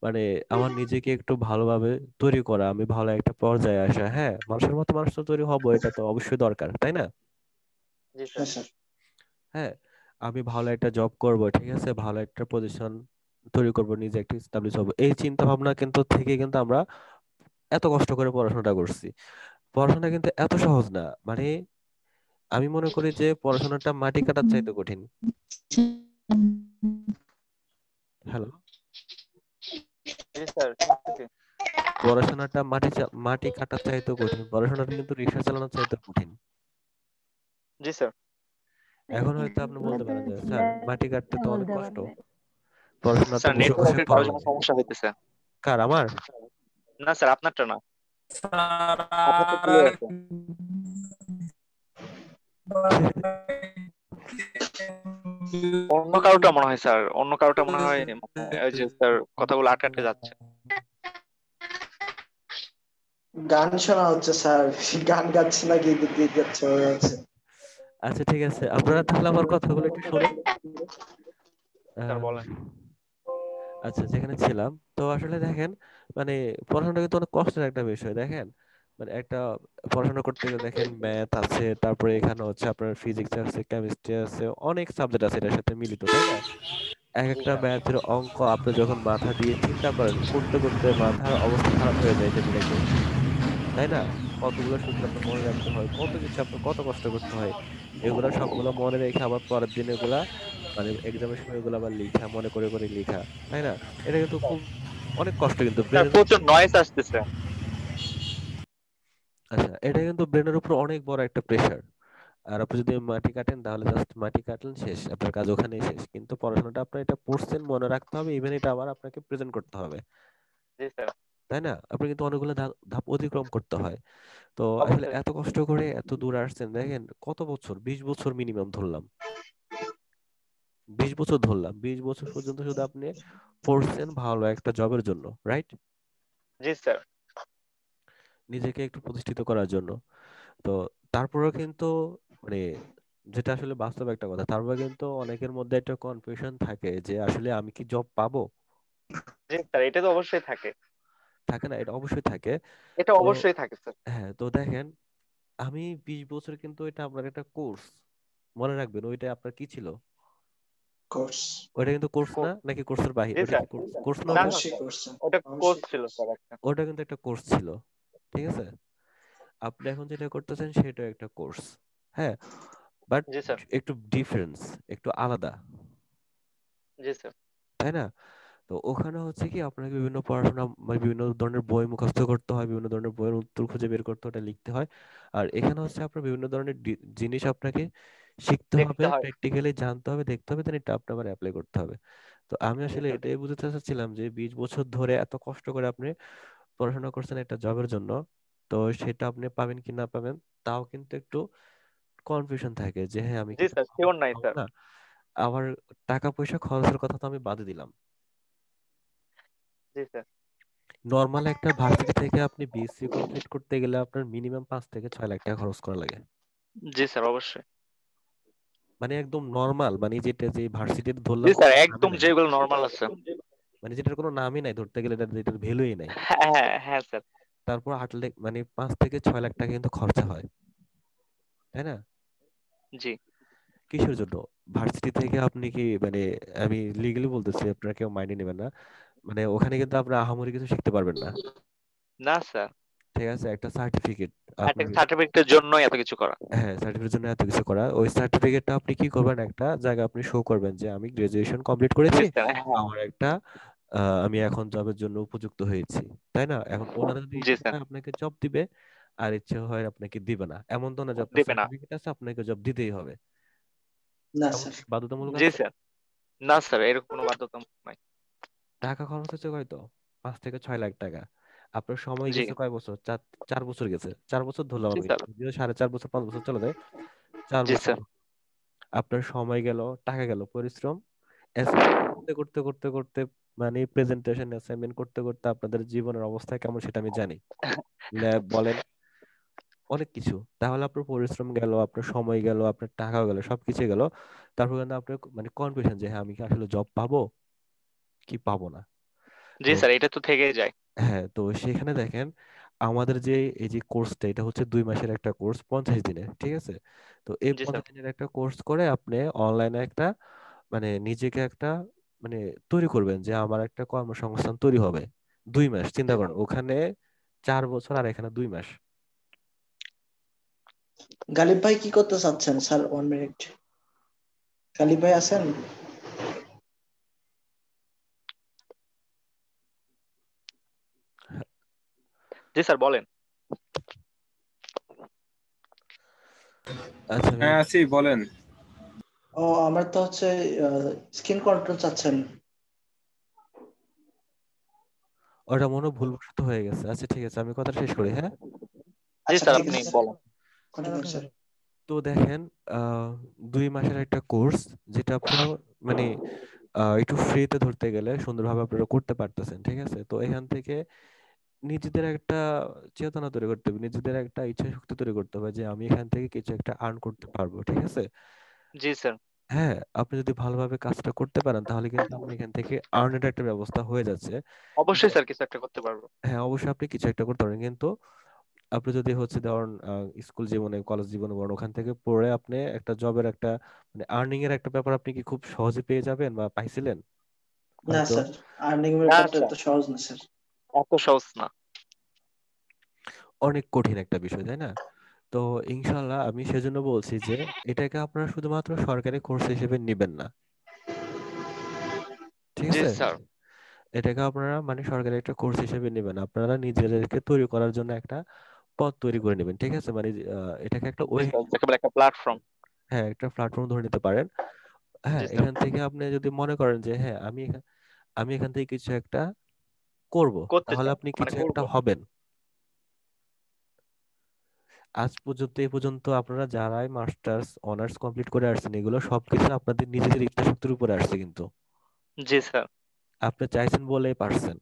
মানে আমার নিজেকে একটু ভালোভাবে তৈরি করা, আমি ভালো একটা পর্যায়ে আসা। হ্যাঁ, মানুষের মতো মানুষ তো তৈরি হবো, এটা তো অবশ্যই দরকার, তাই না? জি হ্যাঁ স্যার। স্যার। হ্যাঁ, আমি ভালো একটা জব করব, ঠিক আছে, ভালো একটা পজিশন তৈরি করব, নিজে একটা এস্টাবলিশ হবো, এই চিন্তা ভাবনা কিন্তু থেকে কিন্তু আমরা এত কষ্ট করে পড়াশোনাটা করছি। পড়াশোনা কিন্তু এত সহজ না, মানে আমি মনে করি যে পড়াশোনাটা মাটি কাটার চাইতে কঠিন। হ্যালো, জি স্যার, শুনতেছি। পড়াশোনাটা মাটি কাটার চাইতে কঠিন, পড়াশোনাটা কিন্তু রিক্সা চালানোর চাইতে কঠিন। জি স্যার। এখন হয়তো আপনি বলতে পারেন যে স্যার মাটি কাটতে তো অনেক কষ্ট, পড়াশোনা তো স্যার বসে বসে নেটওয়ার্কের কারোর করা জন্য লাগে। সমস্যা হইতেছে। কার, আমার? না স্যার, আপনারটা না, স্যার আপনার তো ক্লিয়ার আছে। অন্য কারোটা মনে হয় স্যার, অন্য কারোটা মনে হয় ওই যে স্যার কথাগুলো আটকে যাচ্ছে। গান শোনা হচ্ছে স্যার, গান গাচ্ছে নাকি গীত গাচ্ছে মনে হচ্ছে। আচ্ছা ঠিক আছে, আপনারা তাহলে আমার কথাগুলো একটু শুনেন। স্যার আহ, বলেন। আচ্ছা, যেখানে ছিলাম, তো আসলে দেখেন মানে পড়াশোনাটা কিন্তু অনেক কষ্টের একটা বিষয়। দেখেন মানে একটা পড়াশোনা করতে গেলে দেখেন ম্যাথ আছে, তারপরে এখানে হচ্ছে আপনার ফিজিক্স আছে, কেমিস্ট্রি আছে, অনেক সাবজেক্ট আছে এটার সাথে মিলিত, তাই না? এক জি একটা স্যার। ম্যাথের অঙ্ক আপনি যখন মাথা দিয়ে চিন্তা করেন, করতে করতে মাথার অবস্থা খারাপ হয়ে যায় টেবিলে বসে, তাই না? কতগুলো সূত্র আপনার মনে রাখতে হয়, কত কিছু আপনার কত কষ্ট করতে হয়, এগুলা সবগুলো মনে রেখে আবার পরের দিন এগুলা মানে এক্সামের সময় এগুলো আবার লিখা, মনে করে করে লিখা, তাই না? এটা কিন্তু খুব অনেক কষ্ট কিন্তু স্যার ব্রেনের। প্রচুর নয়েজ আসতেছে। আচ্ছা, এটা কিন্তু ব্রেনের উপর অনেক বড় একটা প্রেসার। আর আপনি যদি মাটি কাটেন তাহলে জাস্ট মাটি কাটলেন, শেষ, আপনার কাজ ওখানেই শেষ। কিন্তু পড়াশোনাটা আপনার এটা পড়ছেন, মনে রাখতে হবে, ইভেন এটা আবার আপনাকে প্রেজেন্ট করতে হবে, জি স্যার। তাই না? আপনি কিন্তু অনেকগুলো ধাপ অতিক্রম করতে হয়। তো আসলে অবশ্যই। এত কষ্ট করে এত দূর আসছেন, দেখেন কত বছর, 20 বছর মিনিমাম ধরলাম, 20 বছর ধরলাম, 20 বছর পর্যন্ত শুধু আপনি পড়ছেন ভালো একটা জবের জন্য, রাইট? জি স্যার। নিজেকে একটু প্রতিষ্ঠিত করার জন্য। তো তারপরেও কিন্তু মানে যেটা আসলে বাস্তব একটা কথা, তারপরে কিন্তু অনেকের মধ্যে একটা কনফিউশন থাকে যে আসলে আমি কি জব পাবো। জি স্যার, এটা তো অবশ্যই থাকে। থাকে না? এটা অবশ্যই থাকে। এটা তো অবশ্যই থাকে স্যার। হ্যাঁ, তো দেখেন আমি 20 বছর কিন্তু এটা আপনার একটা কোর্স, মনে রাখবেন ওইটা আপনার কি ছিল, কোর্স। ওইটা কিন্তু কোর্স না, কো- নাকি কোর্সের বাহির, জি ওইটা স্যার। কি কোর্স না না ওটা? না অবশ্যই স্যার, করছেন। ওটা কোর্স অবশ্যই ছিল স্যার একটা। ওটা কিন্তু একটা কোর্স ছিল, ঠিক আছে? আপনি এখন যেটা করতেছেন সেটা একটা কোর্স, হ্যাঁ, বাট জি স্যার। একটু ডিফারেন্স, একটু আলাদা, জি স্যার। তাই না? তো ওখানে হচ্ছে কি আপনাকে বিভিন্ন পড়াশোনা মানে বিভিন্ন ধরনের বই মুখস্থ করতে হয়, বিভিন্ন ধরনের বইয়ের উত্তর খুঁজে বের করতে হয়, ওটা লিখতে হয়। আর এখানে হচ্ছে আপনার বিভিন্ন ধরনের জিনিস আপনাকে শিখতে হবে, দেখতে হয়। প্র্যাকটিক্যালি জানতে হবে, দেখতে হবে, দেন এটা আপনি আবার অ্যাপ্লাই করতে হবে। তো আমি জি আসলে স্যার। এটাই বুঝতে চাচ্ছিলাম যে 20 বছর ধরে এত কষ্ট করে আপনি পড়াশোনা করছেন একটা জবের জন্য, তো সেটা আপনি পাবেন কি না পাবেন তাও কিন্তু একটু কনফিউশন থাকে যে হ্যাঁ আমি কি জি এটা স্যার, পাবো শিওর কি নাই পাবো স্যার। না। আবার টাকা পয়সা খরচের কথা তো আমি বাদে দিলাম। জি স্যার। নর্মাল একটা ভার্সিটি থেকে আপনি বিএসসি কমপ্লিট করতে গেলে আপনার মিনিমাম 5 থেকে 6 লাখ টাকা খরচ করা লাগে। জি স্যার, অবশ্যই। মানে একদম নর্মাল, মানে যেটা যে ভার্সিটির জি ধরলাম স্যার, কোনো নামই একদম নাই, যেগুলো নর্মাল আছে। মানে যেটার কোনো নামই নাই, ধরতে গেলে এটার ভ্যালুই নাই। হ্যাঁ হ্যাঁ হ্যাঁ স্যার। তারপর 8 লাখ মানে 5 থেকে 6 লাখ টাকা কিন্তু খরচা হয়, তাই না? জি কিসের জন্য? ভার্সিটি থেকে আপনি কি মানে, আমি লিগালি বলতেছি, আপনারা কেউ মাইন্ডে নেবেন না, মানে ওখানে কিন্তু আপনার আহামরি কিছু শিখতে পারবেন না। না স্যার, ঠিক আছে, একটা সার্টিফিকেট একটা আপনার, সার্টিফিকেটের জন্যই এত কিছু করা। হ্যাঁ সার্টিফিকেটের জন্য এত কিছু করা। ওই সার্টিফিকেটটা আপনি কি করবেন, একটা জায়গায় আপনি শো করবেন যে আমি গ্রাজুয়েশন কমপ্লিট জি করেছি, স্যার, হ্যাঁ। আমার একটা আমি এখন জবের জন্য উপযুক্ত হয়েছি, তাই না? এখন ওনারা যদি জি ইচ্ছে স্যার, হয় আপনাকে জব দিবে, আর ইচ্ছে হয় আপনাকে দিবে না। এমন তো না যে আপনার দেবে না। সার্টিফিকেট আছে আপনাকে জব দিতেই হবে, না এমন স্যার। কি বাধ্যতামূলক জি আছে? স্যার, না স্যার, এরকম কোনো বাধ্যতামূলক নাই। টাকা খরচ হচ্ছে কয়তো 5 থেকে 6 লাখ টাকা। আপনার সময় জি গেছে কয় বছর? 4 বছর গেছে, 4 বছর ধরলাম জি আমি, স্যার, যদিও 4.5 বছর 5 বছর চলে যায়, চার জি বছর স্যার, আপনার সময় গেল, টাকা গেল, পরিশ্রম, অ্যাসাইনমেন্ট করতে করতে করতে করতে, মানে প্রেজেন্টেশন অ্যাসাইনমেন্ট করতে করতে আপনাদের জীবনের অবস্থা কেমন সেটা আমি জানি। ল্যাব বলেন, অনেক কিছু। তাহলে আপনার পরিশ্রম গেল, আপনার সময় গেল, আপনার টাকাও গেল, সবকিছু গেল। তারপর কিন্তু আপনার মানে কনফিউশন যে হ্যাঁ আমি কি আসলে জব পাবো কি পাবো না। জি তো স্যার, এটা তো থেকেই যায়। হ্যাঁ, তো সেখানে দেখেন আমাদের যে এই যে কোর্সটা, এটা হচ্ছে 2 মাসের একটা কোর্স, 50 দিনের, ঠিক আছে? তো এই জি স্যার, 50 দিনের একটা কোর্স করে আপনি অনলাইনে একটা মানে নিজেকে একটা মানে তৈরি করবেন যে আমার একটা কর্মসংস্থান তৈরি হবে। 2 মাস চিন্তা করেন, ওখানে 4 বছর আর এখানে 2 মাস। গালিব ভাই কি করতে চাচ্ছেন স্যার? 1 মিনিট। গালিব ভাই আছেন? জি স্যার, বলেন। আচ্ছা আমি, হ্যাঁ আছি, বলেন। ও আমার তো হচ্ছে স্ক্রিন কন্ট্রোল চাচ্ছেন। ওটা মনে হয় ভুলবশত হয়ে গেছে। আচ্ছা ঠিক আছে, আমি কথাটা শেষ করি, হ্যাঁ? জি আচ্ছা স্যার, ঠিক আপনি আছে স্যার, বলেন। Continue sir. তো দেখেন, 2 মাসের একটা কোর্স, যেটা আপনারা মানে একটু ফ্রিতে ধরতে গেলে সুন্দরভাবে আপনারা করতে পারতেছেন, ঠিক আছে? তো এখান থেকে নিজেদের একটা চেতনা তৈরি করতে হবে, নিজেদের একটা ইচ্ছা শক্তি তৈরি করতে হবে যে আমি এখান থেকে কিছু একটা আর্ন করতে পারবো, ঠিক আছে? জি স্যার, হ্যাঁ, আপনি যদি ভালোভাবে কাজটা করতে পারেন তাহলে কিন্তু আপনি এখান থেকে আর্নের একটা ব্যবস্থা হয়ে যাচ্ছে। কিন্তু অবশ্যই স্যার কিছু একটা করতে পারবো। হ্যাঁ, অবশ্যই আপনি কিছু একটা করতে পারেন, কিন্তু আপনি যদি হচ্ছে ধরুন স্কুল জীবনে, কলেজ জীবনে বলেন, ওখান থেকে পড়ে আপনি একটা জবের একটা মানে আর্নিং এর একটা ব্যাপার আপনি কি খুব সহজে পেয়ে যাবেন বা পাইছিলেন না হয়তো? স্যার, আর্নিং না ব্যাপারটা স্যার, তো সহজ না স্যার। এত সহজ না। অনেক কঠিন একটা বিষয়, তাই না? তো ইনশাল্লাহ আমি সেজন্য বলছি যে এটাকে আপনারা শুধুমাত্র সরকারি কোর্স হিসেবে নেবেন না, ঠিক জি আছে? স্যার, এটাকে আপনারা মানে সরকারি একটা কোর্স হিসেবে নেবেন, আপনারা নিজেদেরকে তৈরি করার জন্য একটা পথ তৈরি করে নেবেন, ঠিক আছে? মানে এটাকে একটা জি ওয়ে, স্যার, যাকে বলে একটা প্ল্যাটফর্ম। হ্যাঁ একটা প্ল্যাটফর্ম ধরে নিতে পারেন। হ্যাঁ, জি স্যার, এখান থেকে আপনি যদি মনে করেন যে হ্যাঁ আমি এখান থেকে কিছু একটা করব, করতে তাহলে চাই, আপনি মানে কিছু একটা করবো। হবেন। আজ পর্যন্ত এই পর্যন্ত আপনারা যারাই মাস্টার্স অনার্স কমপ্লিট করে আসছেন, এগুলো সবকিছু আপনাদের নিজেদের ইচ্ছা শক্তির উপরে আসছে, কিন্তু জি স্যার, আপনি চাইছেন বলেই পারছেন।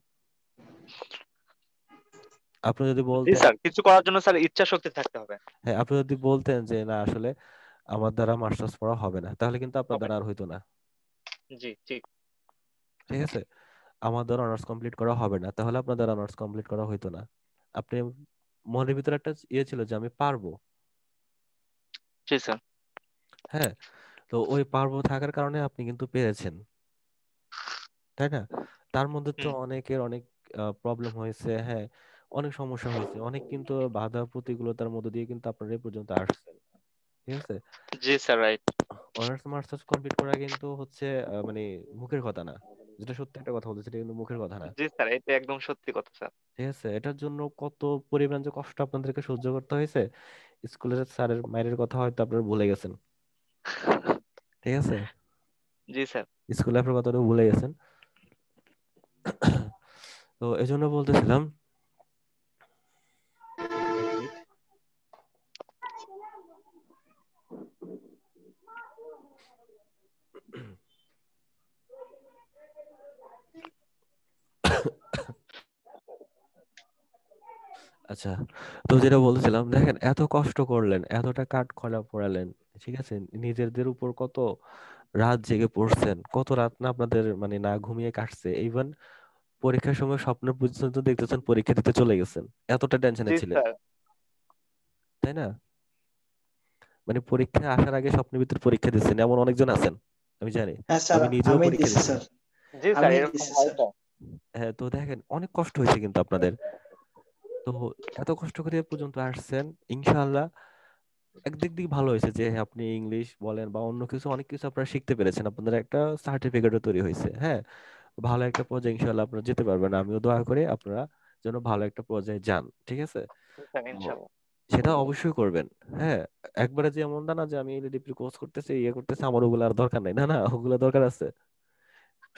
আপনি যদি জি বলতেন, স্যার, কিছু করার জন্য স্যার ইচ্ছা শক্তি থাকতে হবে। হ্যাঁ আপনি যদি বলতেন যে না আসলে আমার দ্বারা মাস্টার্স পড়া হবে না, তাহলে কিন্তু আপনার হবে দ্বারা না। আর হইতো না, জি ঠিক। ঠিক আছে? আমার দ্বারা অনার্স কমপ্লিট করা হবে না, তাহলে আপনার দ্বারা অনার্স কমপ্লিট করা হইতো না। আপনি মনের ভিতরে একটা ইয়ে ছিল যে আমি পারবো, জি স্যার, হ্যাঁ। তো ওই পারবো থাকার কারণে আপনি কিন্তু পেরেছেন, তাই না? তার মধ্যে তো হুম, অনেকের অনেক প্রবলেম হয়েছে, হ্যাঁ অনেক সমস্যা হয়েছে, অনেক কিন্তু বাধা প্রতিকূলতার মধ্যে দিয়ে কিন্তু আপনারা এই পর্যন্ত আসছেন, ঠিক আছে? জি sir, right. Honours masters complete করা কিন্তু হচ্ছে মানে মুখের কথা না, যেটা সত্যি একটা কথা বলতে, সেটা কিন্তু মুখের কথা না, জি স্যার, এটা একদম সত্যি কথা স্যার। ঠিক আছে? এটার জন্য কত পরিমাণ যে কষ্ট আপনাদেরকে সহ্য করতে হয়েছে, স্কুলের স্যারের মায়ের কথা হয়তো আপনারা ভুলে গেছেন, ঠিক আছে? জি স্যার, স্কুল লাইফের কথাটা ভুলে গেছেন। তো এই জন্য বলতেছিলাম, এক মিনিট। আচ্ছা, তো যেটা বলছিলাম, দেখেন এত কষ্ট করলেন, এতটা কাঠ খোলা পোড়ালেন, ঠিক আছে? নিজেদের উপর কত রাত জেগে পড়ছেন, কত রাত না আপনাদের মানে না ঘুমিয়ে কাটছে, ইভেন পরীক্ষার সময় স্বপ্ন পর্যন্ত দেখতেছেন পরীক্ষা দিতে চলে গেছেন, এতটা টেনশনে জি ছিলেন, স্যার। তাই না? মানে পরীক্ষা আসার আগে স্বপ্নের ভিতর পরীক্ষা দিচ্ছেন এমন অনেকজন আছেন, আমি জানি। হ্যাঁ স্যার, আমি নিজেও আমি পরীক্ষা দিছি দিচ্ছি। স্যার, জি স্যার, আমি এরকম দিছি হয় স্যার। স্যার। হ্যাঁ, তো দেখেন অনেক কষ্ট হয়েছে কিন্তু আপনাদের। তো এত কষ্ট করে এ পর্যন্ত আসছেন, ইনশাআল্লাহ একদিক দিয়ে ভালো হয়েছে যে আপনি ইংলিশ বলেন বা অন্য কিছু অনেক কিছু আপনারা শিখতে পেরেছেন, আপনাদের একটা সার্টিফিকেটও তৈরি হয়েছে। হ্যাঁ, ভালো একটা পর্যায়ে ইনশাআল্লাহ আপনারা যেতে পারবেন, আমিও দোয়া করি আপনারা যেন ভালো একটা পর্যায়ে যান, ঠিক আছে? জি স্যার, তো ইনশাআল্লাহ। সেটা অবশ্যই করবেন। হ্যাঁ, একবারে যে এমনটা না যে আমি ডিগ্রি কোর্স করতেছি ইয়ে করতেছি আমার ওগুলো আর দরকার নাই, না না, ওগুলো দরকার আছে,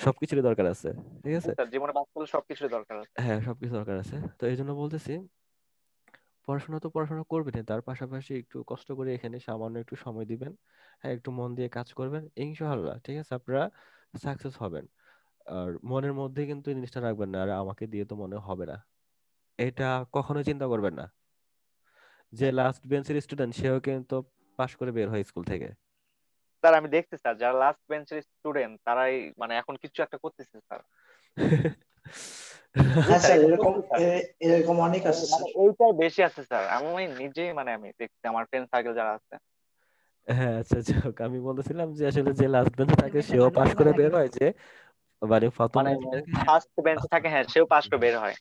সবকিছুরই দরকার আছে, ঠিক জি আছে? স্যার, জীবনে বাঁচতে হলে সবকিছুর দরকার আছে। হ্যাঁ, সবকিছু দরকার আছে, তো এই জন্য বলতেছি পড়াশোনা তো পড়াশোনা করবেন, তার পাশাপাশি একটু কষ্ট করে এখানে সামান্য একটু সময় দিবেন। হ্যাঁ, একটু মন দিয়ে কাজ করবেন, ইনশাআল্লাহ ঠিক আছে আপনারা সাকসেস হবেন। আর মনের মধ্যে কিন্তু এই জিনিসটা রাখবেন না, আর আমাকে দিয়ে তো মনে হবে না, এটা কখনোই চিন্তা করবেন না। যে লাস্ট বেঞ্চের স্টুডেন্ট সেও কিন্তু পাশ করে বের হয় স্কুল থেকে। স্যার আমি দেখছি স্যার, যারা লাস্ট বেঞ্চের স্টুডেন্ট তারাই মানে এখন কিছু একটা করতেছে স্যার। জি হ্যাঁ স্যার, স্যার, এটা এরকম সত্যি স্যার। এরকম অনেক আছে মানে স্যার। এইটাই বেশি আছে স্যার, আমি নিজেই মানে আমি দেখছি আমার ফ্রেন্ড সার্কেল যারা আছে। হ্যাঁ, আচ্ছা যাক, আমি বলতেছিলাম যে আসলে যে লাস্ট বেঞ্চে থাকে সেও পাশ করে বের হয়, যে মানে প্রথম মানে বেঞ্চে থাকে ফার্স্ট বেঞ্চে থাকে, হ্যাঁ সেও পাশ করে বের হয়।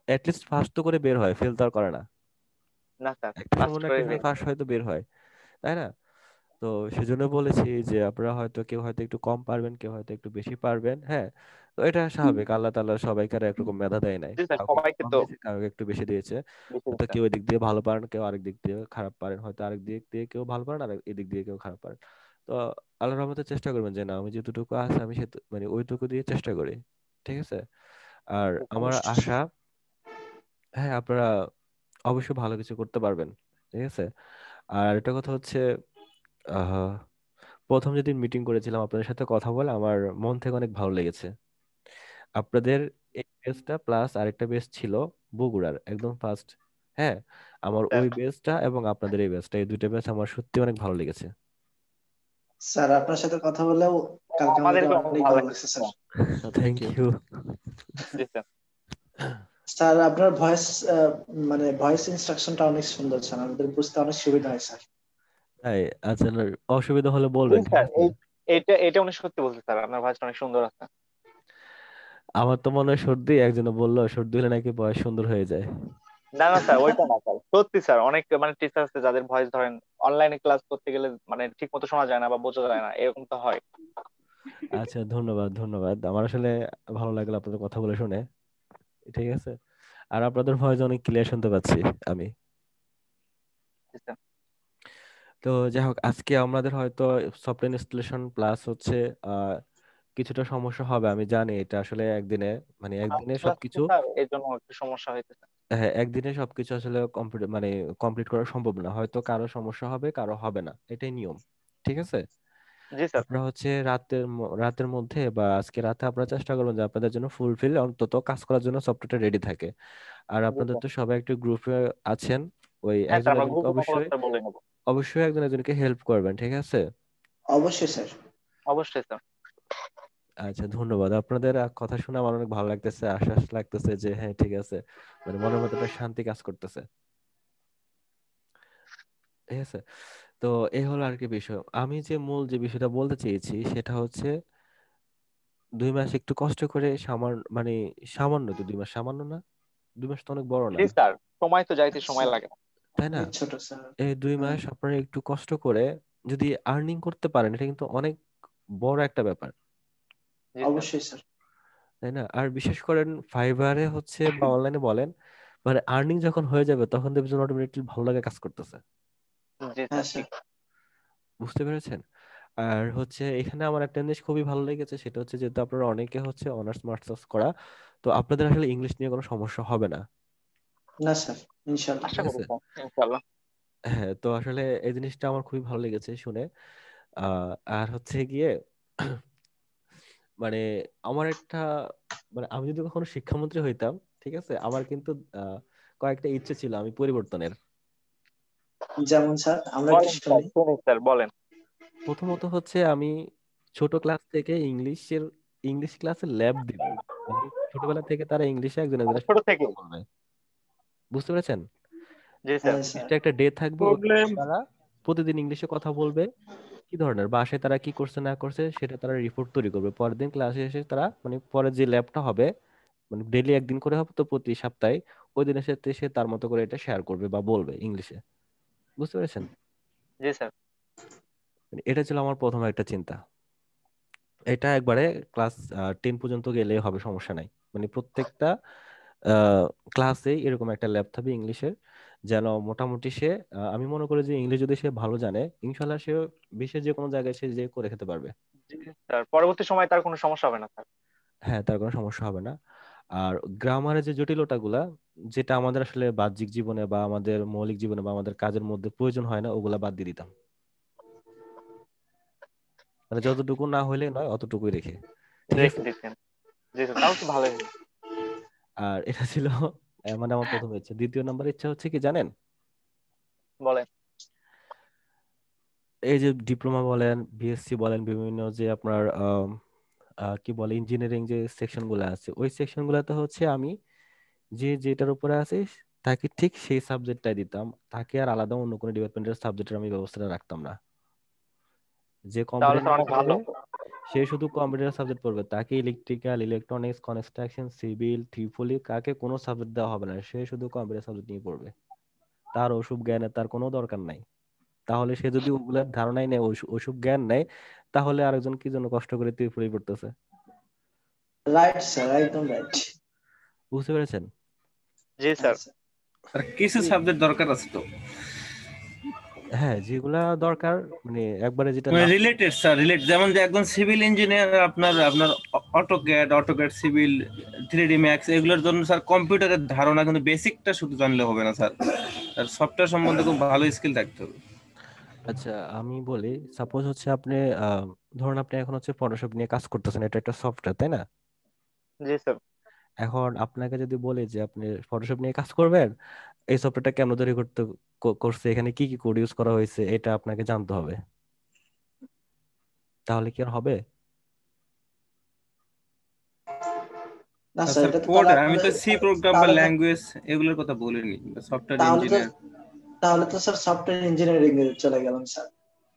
অ্যাটলিস্ট ফার্স্ট তো করে বের হয়, ফেল তো আর করে না। না স্যার, একটা পাস সময় না করে একটা সময় বের হয়। ফার্স্ট হয়তো বের হয়, তাই না? তো সেজন্য বলেছি যে আপনারা হয়তো কেউ হয়তো একটু কম পারবেন, কেউ হয়তো একটু বেশি পারবেন। হ্যাঁ, তো এটা স্বাভাবিক, আল্লাহ তাআলা সবাইকে আর একরকম মেধা দেয় নাই, জি স্যার, কাউকে একটু সবাইকে কম তো দিয়েছে, কাউকে একটু বেশি দিয়েছে। বেশি হয়তো দিচ্ছে। কেউ এদিক দিয়ে ভালো পারেন, কেউ আরেক দিক দিয়ে খারাপ পারেন, হয়তো আরেক দিক দিয়ে কেউ ভালো পারেন আর এদিক দিয়ে কেউ খারাপ পারেন। তো আল্লাহর রহমতে চেষ্টা করবেন যে না আমি যতটুকু আছে আমি সে মানে ওইটুকু দিয়ে চেষ্টা করি, ঠিক আছে? আর আমার অবশ্যই স্যার। আশা, হ্যাঁ আপনারা অবশ্যই ভালো কিছু করতে পারবেন, ঠিক আছে? আর একটা কথা হচ্ছে আহ প্রথম যেদিন মিটিং করেছিলাম আপনাদের সাথে কথা বলে আমার মন থেকে অনেক ভালো লেগেছে। আপনাদের এই বেসটা প্লাস আরেকটা বেস ছিল বগুড়ার একদম ফার্স্ট। হ্যাঁ, আমার ওই বেসটা এবং আপনাদের এই বেসটা, এই দুইটা বেস আমার সত্যি অনেক ভালো লেগেছে। স্যার আপনার সাথে কথা বলেও কালকে আমাকে আমাদেরকে অনেক অনেক ভালো ভালো লাগছে লাগছে স্যার। স্যার। Thank you. জি স্যার। স্যার আপনার ভয়েস মানে ভয়েস ইনস্ট্রাকশনটা অনেক সুন্দর স্যার, আমাদের বুঝতে অনেক সুবিধা হয় স্যার। তাই আচ্ছা, না, অসুবিধা হলে জি বলবেন, ঠিক স্যার, আছে? এটা উনি সত্যি বলছে স্যার, আপনার ভয়েসটা অনেক সুন্দর আছে। আমার তো মনে হয় সর্দি, একজনে বললো সর্দি হলে নাকি বয়স সুন্দর হয়ে যায়। না না স্যার, ওইটা না স্যার, সত্যি স্যার অনেক মানে টিচার আছে যাদের ভয়েস ধরেন অনলাইনে ক্লাস করতে গেলে মানে ঠিক মতো শোনা যায় না বা বোঝা যায় না, এরকম তো হয়। আচ্ছা, ধন্যবাদ ধন্যবাদ, আমার আসলে ভালো লাগলো আপনাদের কথা বলে শুনে, ঠিক আছে? আর আপনাদের ভয়েস অনেক ক্লিয়ার শুনতে পাচ্ছি আমি। জি স্যার। তো যাই হোক, আজকে আমাদের হয়তো সফটওয়্যার ইনস্টলেশন প্লাস হচ্ছে আহ কিছুটা সমস্যা হবে, আমি জানি এটা আসলে একদিনে মানে একদিনে ক্লাস সবকিছু, স্যার এর জন্য একটু সমস্যা হইতেছে। হ্যাঁ একদিনে সবকিছু আসলে কমপ্লিট মানে কমপ্লিট করা সম্ভব না, হয়তো কারো সমস্যা হবে কারো হবে না, এটাই নিয়ম, ঠিক আছে? জি স্যার। আপনারা হচ্ছে রাতের মধ্যে বা আজকে রাতে আপনারা চেষ্টা করবেন যে আপনাদের জন্য ফুলফিল অন্তত কাজ করার জন্য সফটওয়্যারটা রেডি থাকে। আর জি আপনাদের স্যার। তো সবাই একটু গ্রুপে আছেন, ওই হ্যাঁ একজন স্যার, আমরা একজনকে গ্রুপে কথা অবশ্যই বলতে বলে নেবো। অবশ্যই একজন একজনকে হেল্প করবেন, ঠিক আছে? অবশ্যই স্যার। অবশ্যই স্যার। আচ্ছা, ধন্যবাদ। আপনাদের কথা শুনে আমার অনেক ভালো লাগতেছে, আশ্বাস লাগতেছে যে হ্যাঁ ঠিক আছে, মানে মনের মধ্যে একটা শান্তি কাজ করতেছে, ঠিক আছে? তো এই হলো আর কি বিষয়, আমি যে মূল যে বিষয়টা বলতে চেয়েছি সেটা হচ্ছে 2 মাস একটু কষ্ট করে মানে সামান্য তো 2 মাস সামান্য না, 2 মাস তো অনেক বড় না, জি স্যার, সময় তো যাইতে সময় স্যার লাগে না। তাই না? অনেক ছোট স্যার। এই 2 মাস আপনারা একটু কষ্ট করে যদি আর্নিং করতে পারেন এটা কিন্তু অনেক বড় একটা ব্যাপার, জি স্যার। অবশ্যই স্যার। তাই না? আর বিশেষ করেন ফাইবারে হচ্ছে বা অনলাইনে বলেন, মানে আর্নিং যখন হয়ে যাবে তখন দেখবেন অটোমেটিকলি ভালো লাগে কাজ করতেছে, জি হ্যাঁ স্যার, স্যার। ঠিক। বুঝতে পেরেছেন? আর হচ্ছে এখানে আমার একটা জিনিস খুবই ভালো লেগেছে, সেটা হচ্ছে যেহেতু আপনারা অনেকে হচ্ছে অনার্স মাস্টার্স করা, তো আপনাদের আসলে ইংলিশ নিয়ে কোনো সমস্যা হবে না, না স্যার, ইনশাল্লাহ। আশা ঠিক করি আছে? স্যার, ইনশাআল্লাহ। হ্যাঁ, তো আসলে এই জিনিসটা আমার খুবই ভালো লেগেছে শুনে। আর হচ্ছে গিয়ে মানে আমার একটা মানে আমি যদি কখনো শিক্ষামন্ত্রী হইতাম, ঠিক আছে, আমার কিন্তু আহ কয়েকটা ইচ্ছে ছিল আমি পরিবর্তনের। যেমন স্যার আমরা একটু বলেন স্যার, শুনি। শুনি স্যার, বলেন। প্রথমত হচ্ছে আমি ছোট ক্লাস থেকে ইংলিশ ক্লাসে ল্যাব দিব, মানে ছোটবেলা থেকে তারা ইংলিশে একজন মানে একজনের ছোট সাথে থেকে? কথা বলবে, বুঝতে পেরেছেন? জি স্যার। নির্দিষ্ট একটা ডে থাকবে, ওই প্রবলেম তারা প্রতিদিন ইংলিশে কথা বলবে, কি ধরনের বাসায় তারা কি করছে না করছে সেটা তারা রিপোর্ট তৈরি করবে। পরের দিন ক্লাসে এসে তারা মানে পরে যে ল্যাবটা হবে, মানে ডেইলি একদিন করে হবে তো প্রতি সপ্তাহে, ওই দিন এসে সে তার মতো করে এটা শেয়ার করবে বা বলবে ইংলিশে, বুঝতে পেরেছেন? জি স্যার। মানে এটা ছিল আমার প্রথম একটা চিন্তা। এটা একবারে ক্লাস 10 পর্যন্ত গেলে হবে, সমস্যা নাই। মানে প্রত্যেকটা ক্লাসে এরকম একটা ল্যাব থাকবে ইংলিশের, যেন মোটামুটি সে আমি মনে করি যে ইংলিশ যদি সে ভালো জানে, ইনশাল্লাহ সে বিশ্বের যে কোনো জায়গায় সে যে করে খেতে পারবে। জি স্যার, পরবর্তী সময় তার কোনো সমস্যা হবে না স্যার। হ্যাঁ, তার কোনো সমস্যা হবে না। আর গ্রামারের যে জটিলতাগুলা, যেটা আমাদের আসলে বাহ্যিক জীবনে বা আমাদের মৌলিক জীবনে বা আমাদের কাজের মধ্যে প্রয়োজন হয় না, ওগুলা বাদ দিয়ে দিতাম। মানে যতটুকু না হইলে নয় অতটুকুই রেখে, ঠিক রেখে আছে? দিচ্ছেন। জি স্যার, তাও তো ভালোই হলো। আর এটা ছিল মানে আমার প্রথম ইচ্ছা। দ্বিতীয় নাম্বার ইচ্ছা হচ্ছে কি জানেন? বলেন। এই যে ডিপ্লোমা বলেন, বিএসসি বলেন, বিভিন্ন যে আপনার কি বলে ইঞ্জিনিয়ারিং যে সেকশন গুলো আছে, ওই সেকশন গুলাতে হচ্ছে আমি যে যেটার উপরে আছি তাকে ঠিক সেই সাবজেক্টটাই দিতাম, তাকে আর আলাদা অন্য কোনো ডিপার্টমেন্টের সাবজেক্টের আমি ব্যবস্থাটা রাখতাম না। যে তাহলে কম্পিউটার স্যার নিয়ে অনেক ভালো। পড়বে সে শুধু কম্পিউটার সাবজেক্ট পড়বে, তাকে electrical, electronics, construction, civil, Tripoli কাকে কোনো সাবজেক্ট দেওয়া হবে না, সে শুধু কম্পিউটার সাবজেক্ট নিয়ে পড়বে। তার ওসব জ্ঞানের তার কোনো দরকার নাই। তাহলে সে যদি ওগুলোর ধারণাই নেই, ওসব জ্ঞান নেই, তাহলে আরেকজন কি জন্য কষ্ট করে ট্রিপলি পড়তেছে? রাইট স্যার, একদম রাইট। বুঝতে পেরেছেন? জি স্যার। আর কিছু সাবজেক্ট দরকার আছে তো, হ্যাঁ, যেগুলা দরকার মানে একবারে যেটা মানে না। রিলেটেড স্যার, রিলেট, যেমন যে একজন সিভিল ইঞ্জিনিয়ার আপনার আপনার অটোক্যাড সিভিল 3D ম্যাক্স এগুলোর জন্য স্যার কম্পিউটারের ধারণা কিন্তু বেসিকটা শুধু জানলে হবে না স্যার, তার সফটওয়্যার সম্বন্ধে খুব ভালো স্কিল থাকতে হবে। আচ্ছা, আমি বলি সাপোজ হচ্ছে আপনি ধরুন আপনি এখন হচ্ছে ফটোশপ নিয়ে কাজ করতেছেন, এটা একটা সফটওয়্যার, তাই না? জি স্যার। এখন আপনাকে যদি বলি যে আপনি ফটোশপ নিয়ে কাজ করবেন, এই সফটওয়্যারটা কেমন তৈরি করছে, এখানে কি কি কোড ইউজ করা হয়েছে, এটা আপনাকে জানতে হবে। তাহলে কি আর হবে? না স্যার, স্যার এটা তো কোড, তাহলে আমি তো সি প্রোগ্রাম বা তাহলে তো ল্যাঙ্গুয়েজ এগুলোর কথা বলিনি, সফটওয়্যার তাহলে তো ইঞ্জিনিয়ার। তাহলে তো স্যার সফটওয়্যার ইঞ্জিনিয়ারিং এ চলে গেলাম স্যার।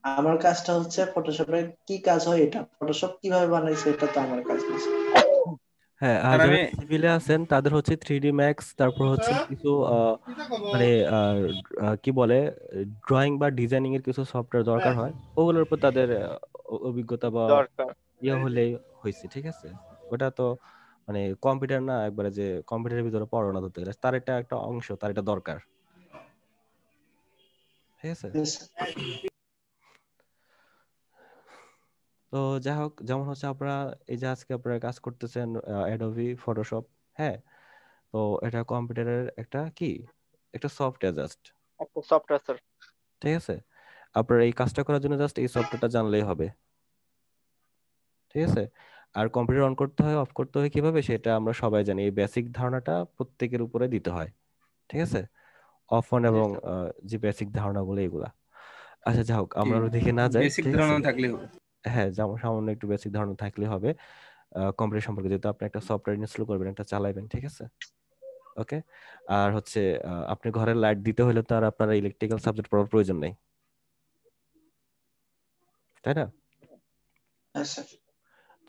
আমার কাজটা হচ্ছে ফটোশপের কি কাজ হয়, এটা ফটোশপ কিভাবে বানাইছে এটা তো আমার কাজ না স্যার। হ্যাঁ, আর আর যারা আমি সিভিলে আছেন তাদের হচ্ছে 3D ম্যাক্স, তারপর হচ্ছে কিছু মানে কি বলে ড্রয়িং বা ডিজাইনিং এর কিছু সফটওয়্যার দরকার হয়, ওগুলোর উপর তাদের অভিজ্ঞতা বা দরকার। ইয়ে হলেই হয়েছে, ঠিক আছে? ওটা তো মানে কম্পিউটার না একবারে যে কম্পিউটারের ভিতরে পড়ানো ধরতে গেলে তার এটা একটা অংশ, তার এটা দরকার, ঠিক আছে? Yes, তো যাই হোক, যেমন হচ্ছে আপনারা এই যে আজকে আপনারা কাজ করতেছেন অ্যাডোবি ফটোশপ, হ্যাঁ, তো এটা কম্পিউটারের একটা কি একটা সফটওয়্যার জাস্ট, একটা সফটওয়্যার স্যার। ঠিক আছে? আপনার এই কাজটা করার জন্য জাস্ট এই সফটওয়্যারটা জানলেই হবে, ঠিক আছে? আর কম্পিউটার অন করতে হয় অফ করতে হয় কিভাবে সেটা আমরা সবাই জানি, এই বেসিক ধারণাটা প্রত্যেকের উপরে দিতে হয়, ঠিক আছে? অফ অন জি এবং স্যার। যে বেসিক ধারণাগুলো এগুলা। আচ্ছা যাই হোক, আমরা ওর দিকে না যাই, বেসিক ঠিক আছে? ধারণা থাকলে হবে। হ্যাঁ, যেমন সামান্য একটু বেসিক ধারণা থাকলে হবে কম্পিউটার সম্পর্কে, যেহেতু আপনি একটা সফটওয়্যার ইনস্টল করবেন, একটা চালাবেন, ঠিক আছে? ওকে। আর হচ্ছে আপনি ঘরের লাইট দিতে হলে তো আর আপনার ইলেকট্রিক্যাল সাবজেক্ট পড়ার প্রয়োজন নেই, তাই না? yes, sir.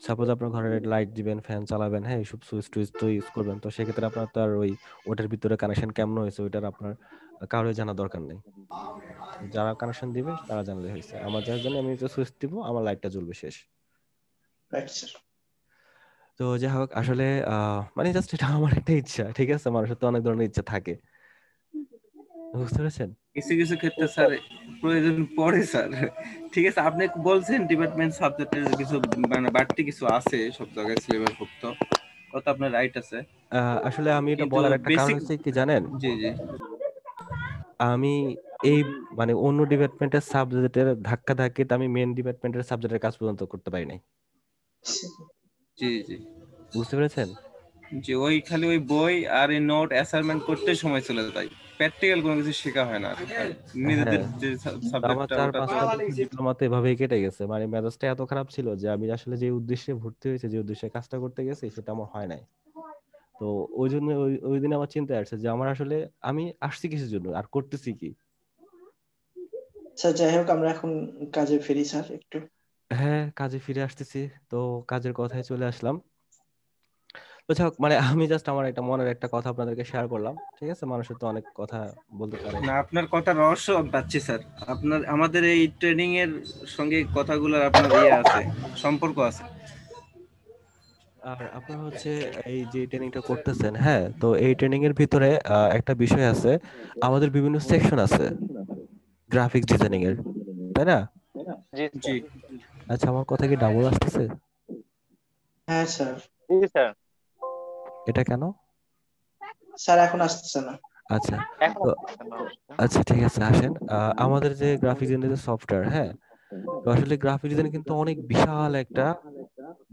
সাপোজ আপনার ঘরে লাইট দিবেন, ফ্যান চালাবেন, হ্যাঁ, এইসব সুইচ টুইচ তো ইউজ করবেন, তো সেক্ষেত্রে আপনার তো আর ওটার ভিতরে কানেকশন কেমন হয়েছে ওইটার আপনার কারোর জানা দরকার নেই। যারা কানেকশন দিবে তারা জানলে হয়েছে, আমার যার জন্য আমি সুইচ দিব, আমার লাইটটা জ্বলবে, শেষ। Right, sir. তো যাই হোক, আসলে মানে জাস্ট এটা আমার একটা ইচ্ছা, ঠিক আছে? মানুষের তো অনেক ধরনের ইচ্ছা থাকে, বুঝতে পেরেছেন? কিছু কিছু ক্ষেত্রে স্যার প্রয়োজন পড়ে স্যার, ঠিক আছে, আপনি বলছেন ডিপার্টমেন্ট সাবজেক্টের কিছু মানে বাড়তি কিছু আছে সব জায়গায় সিলেবাস ভুক্ত, কথা আপনার রাইট আছে, আসলে আমি এটা কিন্তু বলার একটা কারণ বেসিক, হচ্ছে কি জানেন, জি জি আমি এই মানে অন্য ডিপার্টমেন্টের সাবজেক্টের ধাক্কা ধাক্কিতে আমি মেন ডিপার্টমেন্টের সাবজেক্টের কাজ পর্যন্ত করতে পারি নাই, জি জি বুঝতে পেরেছেন? যে ওই খালি ওই বই আর এই নোট অ্যাসাইনমেন্ট করতে সময় চলে যায়, প্র্যাকটিক্যাল কোনো কিছু শেখা হয় না আর নিজেদের হ্যাঁ, যে তো আমার সাবজেক্টটা ওটা তো 4-5টা বছর ডিপ্লোমাতে এভাবেই কেটে গেছে, মানে মেজাজটা এত খারাপ ছিল যে আমি আসলে যে উদ্দেশ্যে ভর্তি হয়েছে, যে উদ্দেশ্যে কাজটা করতে গেছি সেটা আমার হয় নাই। তো ওই জন্য ওই দিন আমার চিন্তায় আসছে যে আমার আসলে আমি আসছি কিসের জন্য আর করতেছি কি। স্যার যাই হোক আমরা এখন কাজে ফিরি স্যার একটু। হ্যাঁ, কাজে ফিরে আসতেছি, তো কাজের কথায় চলে আসলাম। তো যাই হোক, মানে আমি জাস্ট আমার একটা মনের একটা কথা আপনাদেরকে শেয়ার করলাম, ঠিক আছে? মানুষের তো অনেক কথা বলতে পারে। না, আপনার কথা রহস্য পাচ্ছি স্যার, আপনার আমাদের এই ট্রেনিং এর সঙ্গে কথাগুলোর আপনার ইয়ে আছে, সম্পর্ক আছে। আর আপনার হচ্ছে এই যে ট্রেনিংটা করতেছেন, হ্যাঁ, তো এই ট্রেনিং এর ভিতরে একটা বিষয় আছে, আমাদের বিভিন্ন সেকশন আছে গ্রাফিক্স ডিজাইনিং এর, তাই না? জি জি আচ্ছা, আমার কথা কি ডাবল আসতেছে? হ্যাঁ স্যার। জি স্যার। এটা কেন? স্যার এখন আসতেছে না। আচ্ছা, এখন তো আসতেছে না। আচ্ছা ঠিক আছে, আসেন। আমাদের যে গ্রাফিক্স ডিজাইনের যে সফটওয়্যার, হ্যাঁ, তো আসলে গ্রাফিক্স ডিজাইন কিন্তু অনেক বিশাল একটা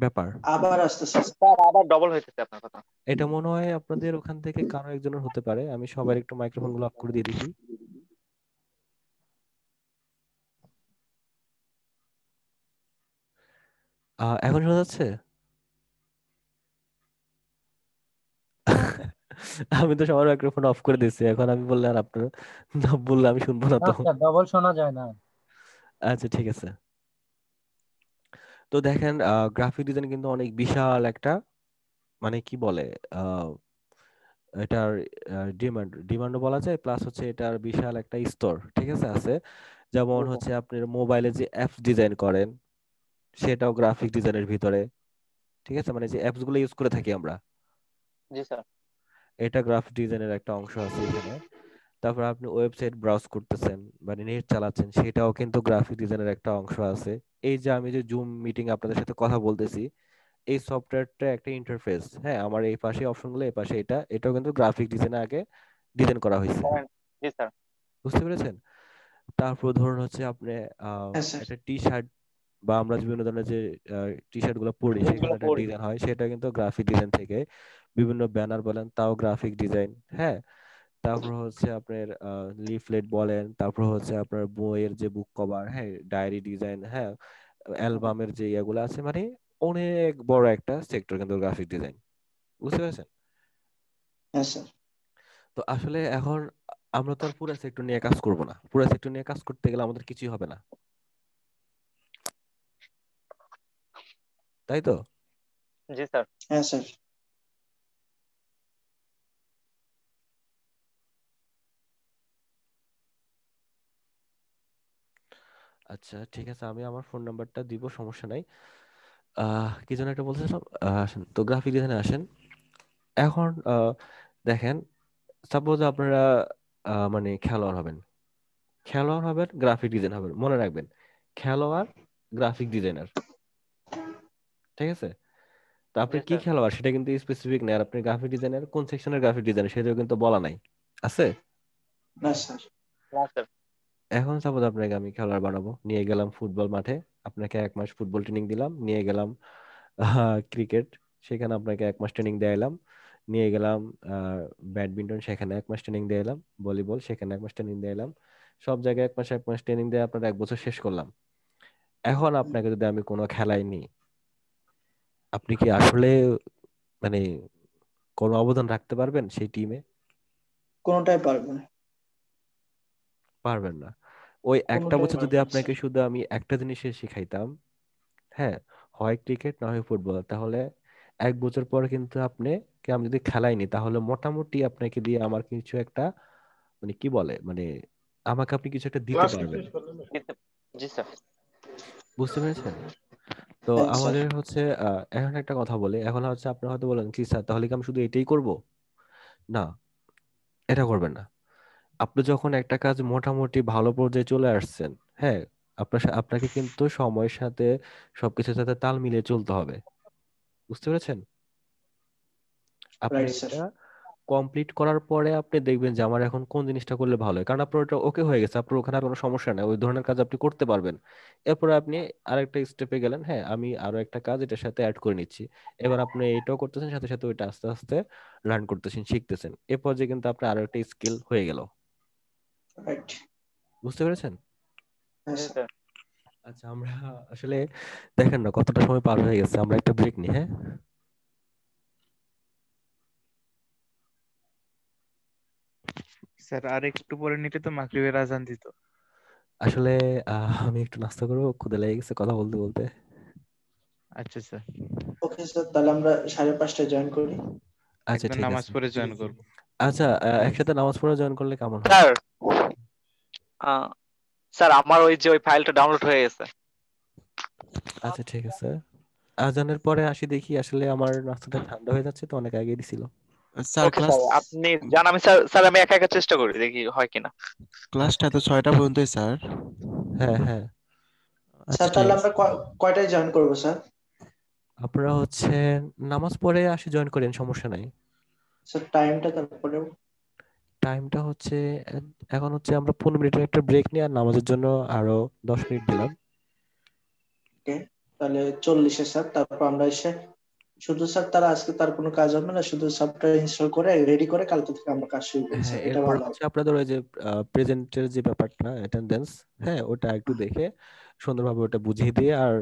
ব্যাপার। আবার আসতেছে স্যার আবার ডবল হইতেছে আপনার কথা। এটা মনে হয় আপনাদের ওখান থেকে কারো একজনের হতে পারে, আমি সবার একটু মাইক্রোফোন গুলো অফ করে দিয়ে দেখি। এখন শোনা যাচ্ছে? আমি তো সবার মাইক্রোফোন অফ করে দিচ্ছি, এখন আমি বললে আর আপনার না বললে আমি শুনবো না তো। আচ্ছা ডবল শোনা যায় না। আচ্ছা ঠিক আছে। তো দেখেন, গ্রাফিক ডিজাইন কিন্তু অনেক বিশাল একটা, মানে কি বলে, আহ এটার ডিমান্ডও বলা যায়, প্লাস হচ্ছে এটার বিশাল একটা স্তর, ঠিক আছে, আছে। যেমন হচ্ছে আপনার মোবাইলে যে অ্যাপস ডিজাইন করেন, সেটাও গ্রাফিক ডিজাইনের ভিতরে, ঠিক আছে, মানে যে অ্যাপস গুলো ইউজ করে থাকি আমরা, জি স্যার। এটা গ্রাফিক ডিজাইনের একটা অংশ আছে এখানে। তারপর আপনি ওয়েবসাইট ব্রাউজ করতেছেন, মানে নেট চালাচ্ছেন, সেটাও কিন্তু গ্রাফিক ডিজাইনের একটা অংশ আছে। এই যে আমি যে জুম মিটিং আপনাদের সাথে কথা বলতেছি, এই সফটওয়্যারটা একটা ইন্টারফেস, হ্যাঁ, আমার এই পাশে অপশনগুলো, এই পাশে এটাও কিন্তু গ্রাফিক ডিজাইনে আগে ডিজাইন করা হয়েছে, জি স্যার। বুঝতে পেরেছেন? তারপর ধরুন হচ্ছে আপনি হ্যাঁ স্যার। একটা টি শার্ট বা আমরা বিভিন্ন ধরনের যে টি শার্ট গুলো পরি, সেগুলো একটা ডিজাইন হয়, সেটা কিন্তু গ্রাফিক ডিজাইন থেকে। বিভিন্ন ব্যানার বলেন, তাও গ্রাফিক ডিজাইন, হ্যাঁ। তারপর হচ্ছে আপনার লিফলেট বলেন, তারপর হচ্ছে আপনার বইয়ের যে বুক কভার, হ্যাঁ, ডায়েরি ডিজাইন, হ্যাঁ, অ্যালবামের যে ইয়েগুলো আছে, মানে অনেক বড় একটা সেক্টর কিন্তু গ্রাফিক ডিজাইন, বুঝতে পেরেছেন? হ্যাঁ স্যার। তো আসলে এখন আমরা তো আর পুরো সেক্টর নিয়ে কাজ করব না, পুরো সেক্টর নিয়ে কাজ করতে গেলে আমাদের কিছুই হবে না, তাই তো? জি স্যার। হ্যাঁ স্যার। আচ্ছা ঠিক আছে, আমি আমার ফোন নাম্বারটা দিব, সমস্যা নাই। কি যেন একটা বলছিলাম, আসেন তো গ্রাফিক ডিজাইনে আসেন। এখন দেখেন, সাপোজ আপনারা মানে খেলোয়াড় হবেন, গ্রাফিক ডিজাইন হবেন, মনে রাখবেন, খেলোয়াড়, গ্রাফিক ডিজাইনার, ঠিক আছে? তো আপনি জি কি স্যার। খেলোয়াড় সেটা কিন্তু স্পেসিফিক নেই, আর আপনি গ্রাফিক ডিজাইনার কোন সেকশনের গ্রাফিক ডিজাইনার সেটাও কিন্তু বলা নাই, আছে? না স্যার। না স্যার। এখন সাপোজ আপনাকে আমি খেলোয়াড় বানাবো, নিয়ে গেলাম ফুটবল মাঠে, আপনাকে 1 মাস ফুটবল ট্রেনিং দিলাম, নিয়ে গেলাম ক্রিকেট, সেখানে আপনাকে 1 মাস ট্রেনিং দেয়ালাম, নিয়ে গেলাম ব্যাডমিন্টন, সেখানে 1 মাস ট্রেনিং দিলাম, ভলিবল, সেখানে 1 মাস ট্রেনিং দিলাম, সব জায়গায় 1 মাস ট্রেনিং দিয়ে আপনার 1 বছর শেষ করলাম। এখন আপনাকে যদি আমি কোনো খেলায় নিই, আপনি কি আসলে মানে কোনো অবদান রাখতে পারবেন সেই টিমে? কোনোটাই পারবো না। পারবেন না। ওই একটা কোনোটাই বছর যদি পারবো না আপনাকে স্যার। শুধু আমি একটা জিনিসে শিখাইতাম, হ্যাঁ, হয় ক্রিকেট না হয় ফুটবল, তাহলে 1 বছর পর কিন্তু আমি যদি খেলাইনি, তাহলে মোটামুটি আপনাকে দিয়ে আমার কিছু একটা, মানে কি বলে, মানে আমাকে আপনি কিছু একটা দিতে পারবেন, জি স্যার। বুঝতে পেরেছেন? তো হ্যাঁ স্যার। আমাদের হচ্ছে এখন একটা কথা বলি, এখন হচ্ছে আপনি হয়তো বলেন কি স্যার, তাহলে কি আমি শুধু এটাই করব? না, এটা করবেন না। আপনি যখন একটা কাজ মোটামুটি ভালো পর্যায়ে চলে আসছেন, হ্যাঁ, আপনাকে কিন্তু সময়ের সাথে সবকিছুর সাথে তাল মিলিয়ে চলতে হবে, বুঝতে পেরেছেন? আপনি রাইট স্যার। এটা কমপ্লিট করার পরে আপনি দেখবেন যে আমার এখন কোন জিনিসটা করলে ভালো হয়, কারণ আপনার ওটা ওকে হয়ে গেছে, আপনার ওখানে আর কোনো সমস্যা নেই, ওই ধরনের কাজ আপনি করতে পারবেন। এরপরে আপনি আরেকটা স্টেপে গেলেন, হ্যাঁ আমি আরো একটা কাজ এটার সাথে অ্যাড করে নিচ্ছি, এবার আপনি এটাও করতেছেন সাথে সাথে ওইটা আস্তে আস্তে লার্ন করতেছেন, শিখতেছেন, এরপর যে কিন্তু আপনার আরো একটা স্কিল হয়ে গেল। রাইট। বুঝতে পেরেছেন? হ্যাঁ জি স্যার। স্যার। আচ্ছা আমরা আসলে দেখেন না কতটা সময় পার হয়ে গেছে, আমরা একটা ব্রেক নিই, হ্যাঁ? স্যার আর একটু পরে নিতে তো মাগরিবের আজান দিত। আসলে আমি একটু নাস্তা করবো, ক্ষুধা লেগে গেছে কথা বলতে বলতে। আচ্ছা স্যার, ওকে স্যার, তাহলে আমরা 5:30টায় জয়েন করি। আচ্ছা একদম ঠিক নামাজ আছে। পড়ে জয়েন করব। আচ্ছা একসাথে নামাজ পড়ে জয়েন করলে কেমন হয়? স্যার স্যার আমার ওই যে ওই ফাইলটা ডাউনলোড হয়ে গেছে। আচ্ছা ঠিক আছে, আজানের পরে আসি দেখি, আসলে আমার নাস্তাটা ঠান্ডা হয়ে যাচ্ছে তো, অনেক আগে দিছিল। স্যার ওকে ক্লাস স্যার, আপনি জান, আমি স্যার স্যার আমি একা একা চেষ্টা করি দেখি হয় কিনা। ক্লাসটা তো 6টা পর্যন্তই স্যার। হ্যাঁ হ্যাঁ। আচ্ছা স্যার ঠিক তাহলে আছে। আমরা কয়টায় জয়েন করবো স্যার? আপনারা হচ্ছে নামাজ পড়ে আসি জয়েন করেন, সমস্যা নাই। স্যার টাইমটা তারপরে? টাইমটা হচ্ছে এখন হচ্ছে আমরা 15 মিনিটের একটা ব্রেক নিয়ে আর নামাজের জন্য আরো 10 মিনিট দিলাম। ওকে, তাহলে 40-এ স্যার। তারপর আমরা এসে শুধু স্যার তারা আজকে তার কোনো কাজ হবে না, শুধু সফটওয়্যার ইনস্টল করে রেডি করে কালকে থেকে আমরা কাজ শুরু করি হ্যাঁ স্যার, এটা এরপর ভালো হবে। হচ্ছে আপনাদের ওই যে প্রেজেন্টের যে ব্যাপারটা অ্যাটেন্ডেন্স, হ্যাঁ ওটা একটু দেখে সুন্দরভাবে ওটা বুঝিয়ে দিয়ে আর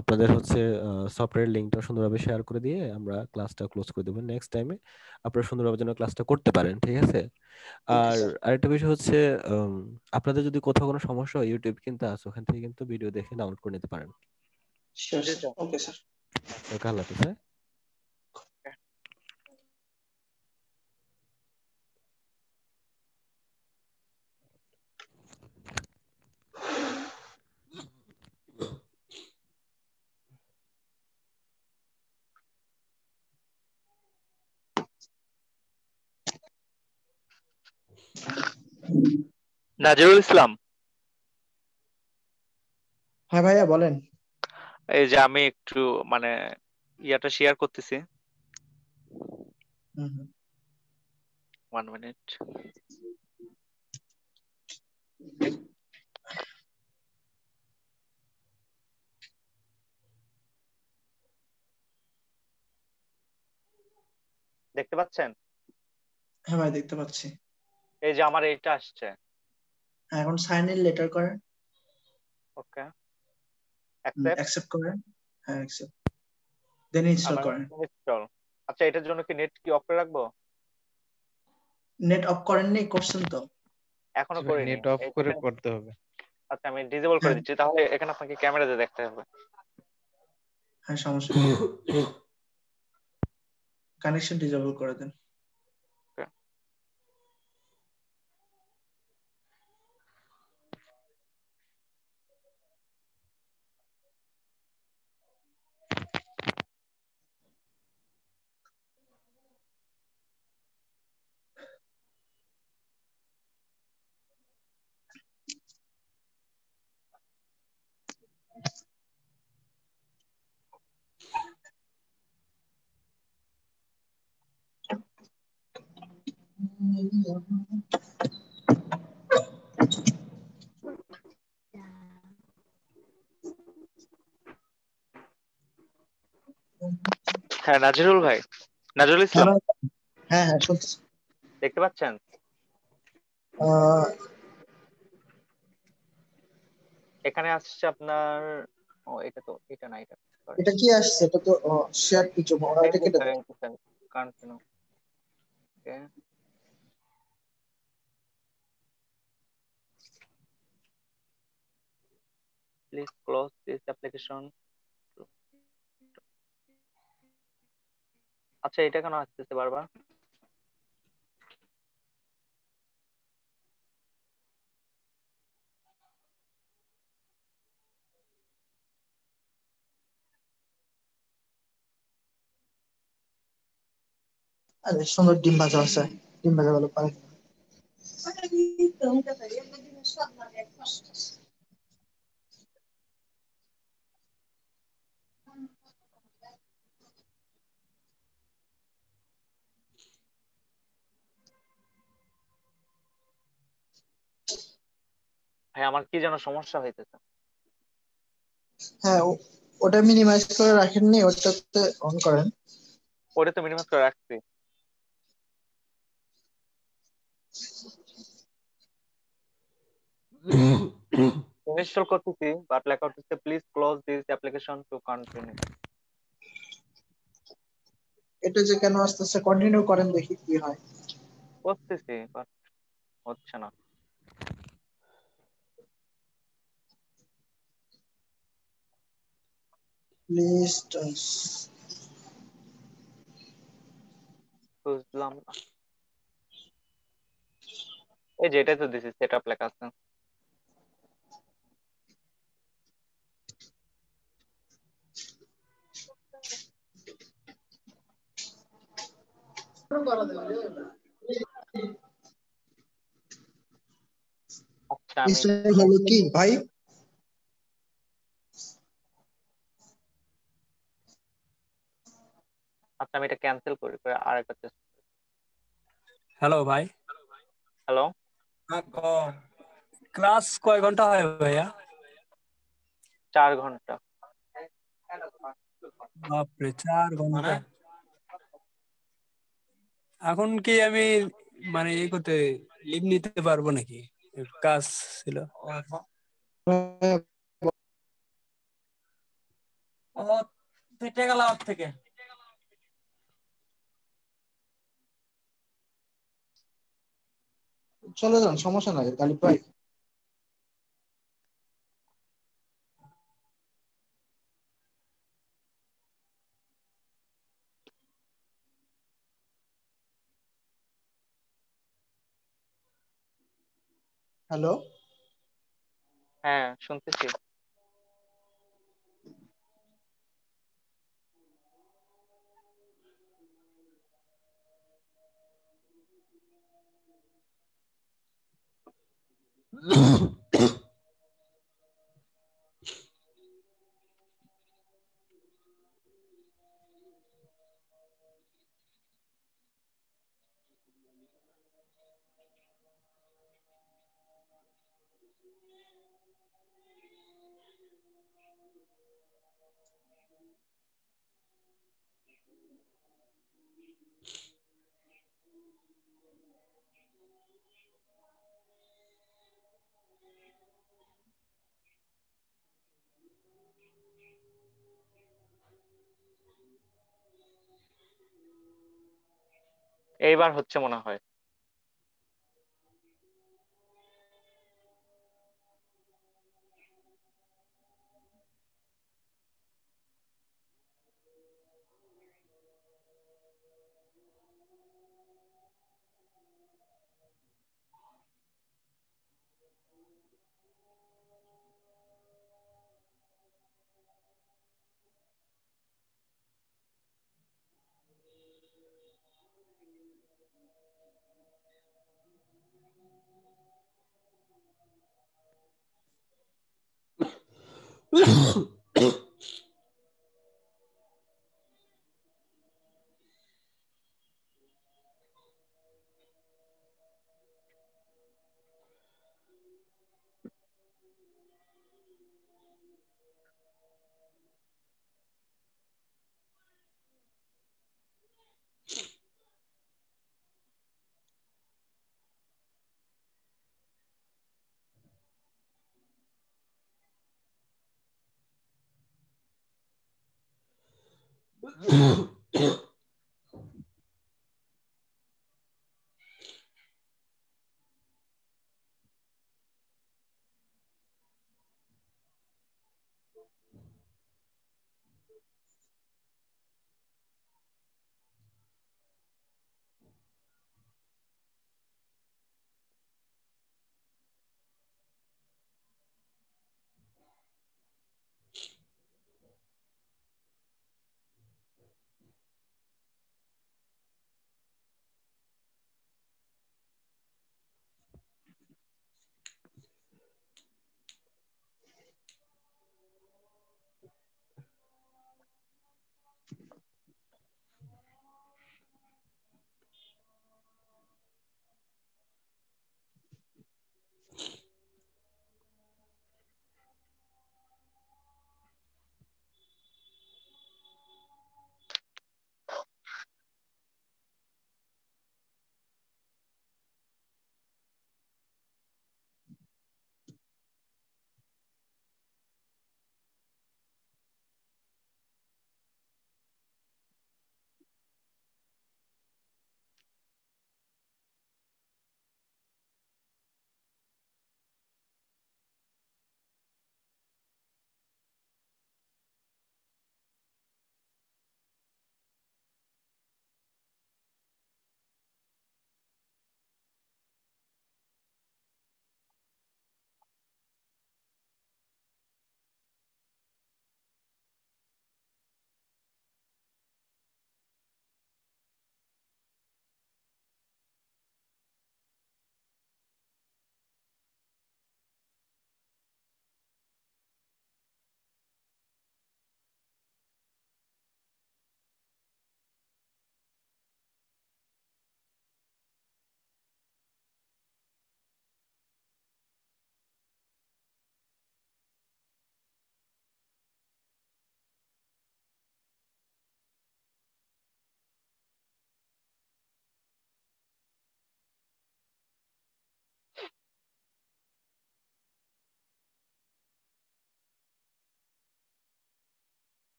আপনাদের হচ্ছে সফটওয়্যার লিঙ্কটা সুন্দরভাবে শেয়ার করে দিয়ে আমরা ক্লাসটা ক্লোজ করে দেবো। নেক্সট টাইমে আপনারা সুন্দরভাবে যেন ক্লাসটা করতে পারেন, ঠিক আছে? ওকে আর স্যার। আরেকটা বিষয় হচ্ছে আপনাদের যদি কোথাও কোনো সমস্যা হয় ইউটিউব কিন্তু আছে, ওখান থেকে কিন্তু ভিডিও দেখে ডাউনলোড করে নিতে পারেন। Sure sir. Okay sir. আচ্ছা ওকে, আল্লাহ হাফেজ, হ্যাঁ? নাজিরুল ইসলাম, হ্যাঁ ভাইয়া বলেন। এই যে আমি একটু মানে ইয়াটা শেয়ার করতেছি, হুম হুম। 1 মিনিট। দেখতে পাচ্ছেন? হ্যাঁ ভাই দেখতে পাচ্ছি। এই যে আমার এইটা আসছে। এখন সাইন ইন লেটার করেন। ওকে, অ্যাকসেপ্ট। অ্যাকসেপ্ট করেন। হ্যাঁ অ্যাকসেপ্ট, দেন ইনস্টল আমার করেন। ইনস্টল। আচ্ছা এটার জন্য কি নেট কি অফ করে রাখবো? নেট অফ করেননি? করছেন তো? এখনো করিনি নেট অফ করে করতে হবে। আচ্ছা আমি ডিসেবল করে হ্যাঁ দিচ্ছি, তাহলে এখানে আপনাকে ক্যামেরাতে দেখতে হবে। হ্যাঁ সমস্যা নেই, কানেকশন ডিসেবল করে দেন। হ্যাঁ নাজিরুল ভাই, নাজিরুল হ্যাঁ ইসলাম, ভাই, হ্যাঁ হ্যাঁ শুনছি। দেখতে পাচ্ছেন? আহ, এখানে আসছে আপনার, ও এটা তো এটা না, এটা সরি। এটা কি আসছে? এটা তো শেয়ার কিছু, এটা কেটে দাও। Thank you sir, continue. Okay, please close this application. আচ্ছা এটা কেন আসতেছে বারবার? আরে সুন্দর ডিম ভাজা আছে, ডিম ভাজা ভালো পারে। ভাই আমার কি যেন সমস্যা হইতেছে। হ্যাঁ, ওটা মিনিমাইজ করে রাখেননি, ওটাতে অন করেন। ওটা তো মিনিমাইজ করে রাখছি। ইনস্টল করতেছি বাট লেখা হচ্ছে please close this application to continue. এটা যে কেন আসতেছে, কন্টিনিউ করেন দেখি কি হয়। করতেছি বাট হচ্ছে না। প্লিজ বুঝলাম না। এই যে এটাই তো দিছি, সেট আপ লেখা আছে। আচ্ছা আমি ইনস্টল হলো কি ভাই? আচ্ছা আমি এটা ক্যান্সেল করি, করে আরেকবার চেষ্টা। হ্যালো ভাই। হ্যালো, ক্লাস কয় ঘন্টা হয় ভাইয়া? 4 ঘন্টা। বাপরে 4 ঘন্টা। এখন কি আমি মানে এই করতে লিভ নিতে পারবো নাকি? কাজ ছিল। ও ফেটে গেল আমার থেকে। চলে যান, সমস্যা নাই তাহলে ভাই। হ্যালো, হ্যাঁ শুনতেছি। এইবার হচ্ছে মনে হয়।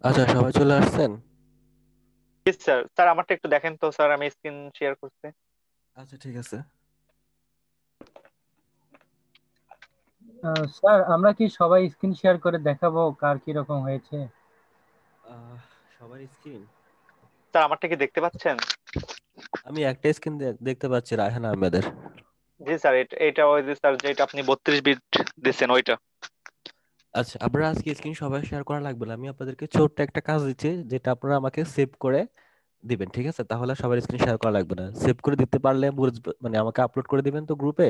আচ্ছা, সবাই চলে আসছেন? স্যার স্যার আমারটা একটু দেখেন তো স্যার, আমি স্ক্রিন শেয়ার করছি। আচ্ছা, ঠিক আছে। স্যার আমরা কি সবাই স্ক্রিন শেয়ার করে দেখাবো কার কি রকম হয়েছে? সবার স্ক্রিন স্যার আমারটা কি দেখতে পাচ্ছেন? আমি একটা স্ক্রিন দেখতে পাচ্ছি, রায়হান আহমেদের। জি স্যার, এটা ওই যে স্যার যেটা আপনি 32 বিট দিচ্ছেন ওইটা। আচ্ছা, আপনারা আজকে স্ক্রিন সবাই শেয়ার করা লাগবে না, আমি আপনাদেরকে ছোট্ট একটা কাজ দিচ্ছি, যেটা আপনারা আমাকে সেভ করে দিবেন, ঠিক আছে? তাহলে সবার স্ক্রিন শেয়ার করা লাগবে না, সেভ করে দিতে পারলে মানে আমাকে আপলোড করে দিবেন তো গ্রুপে,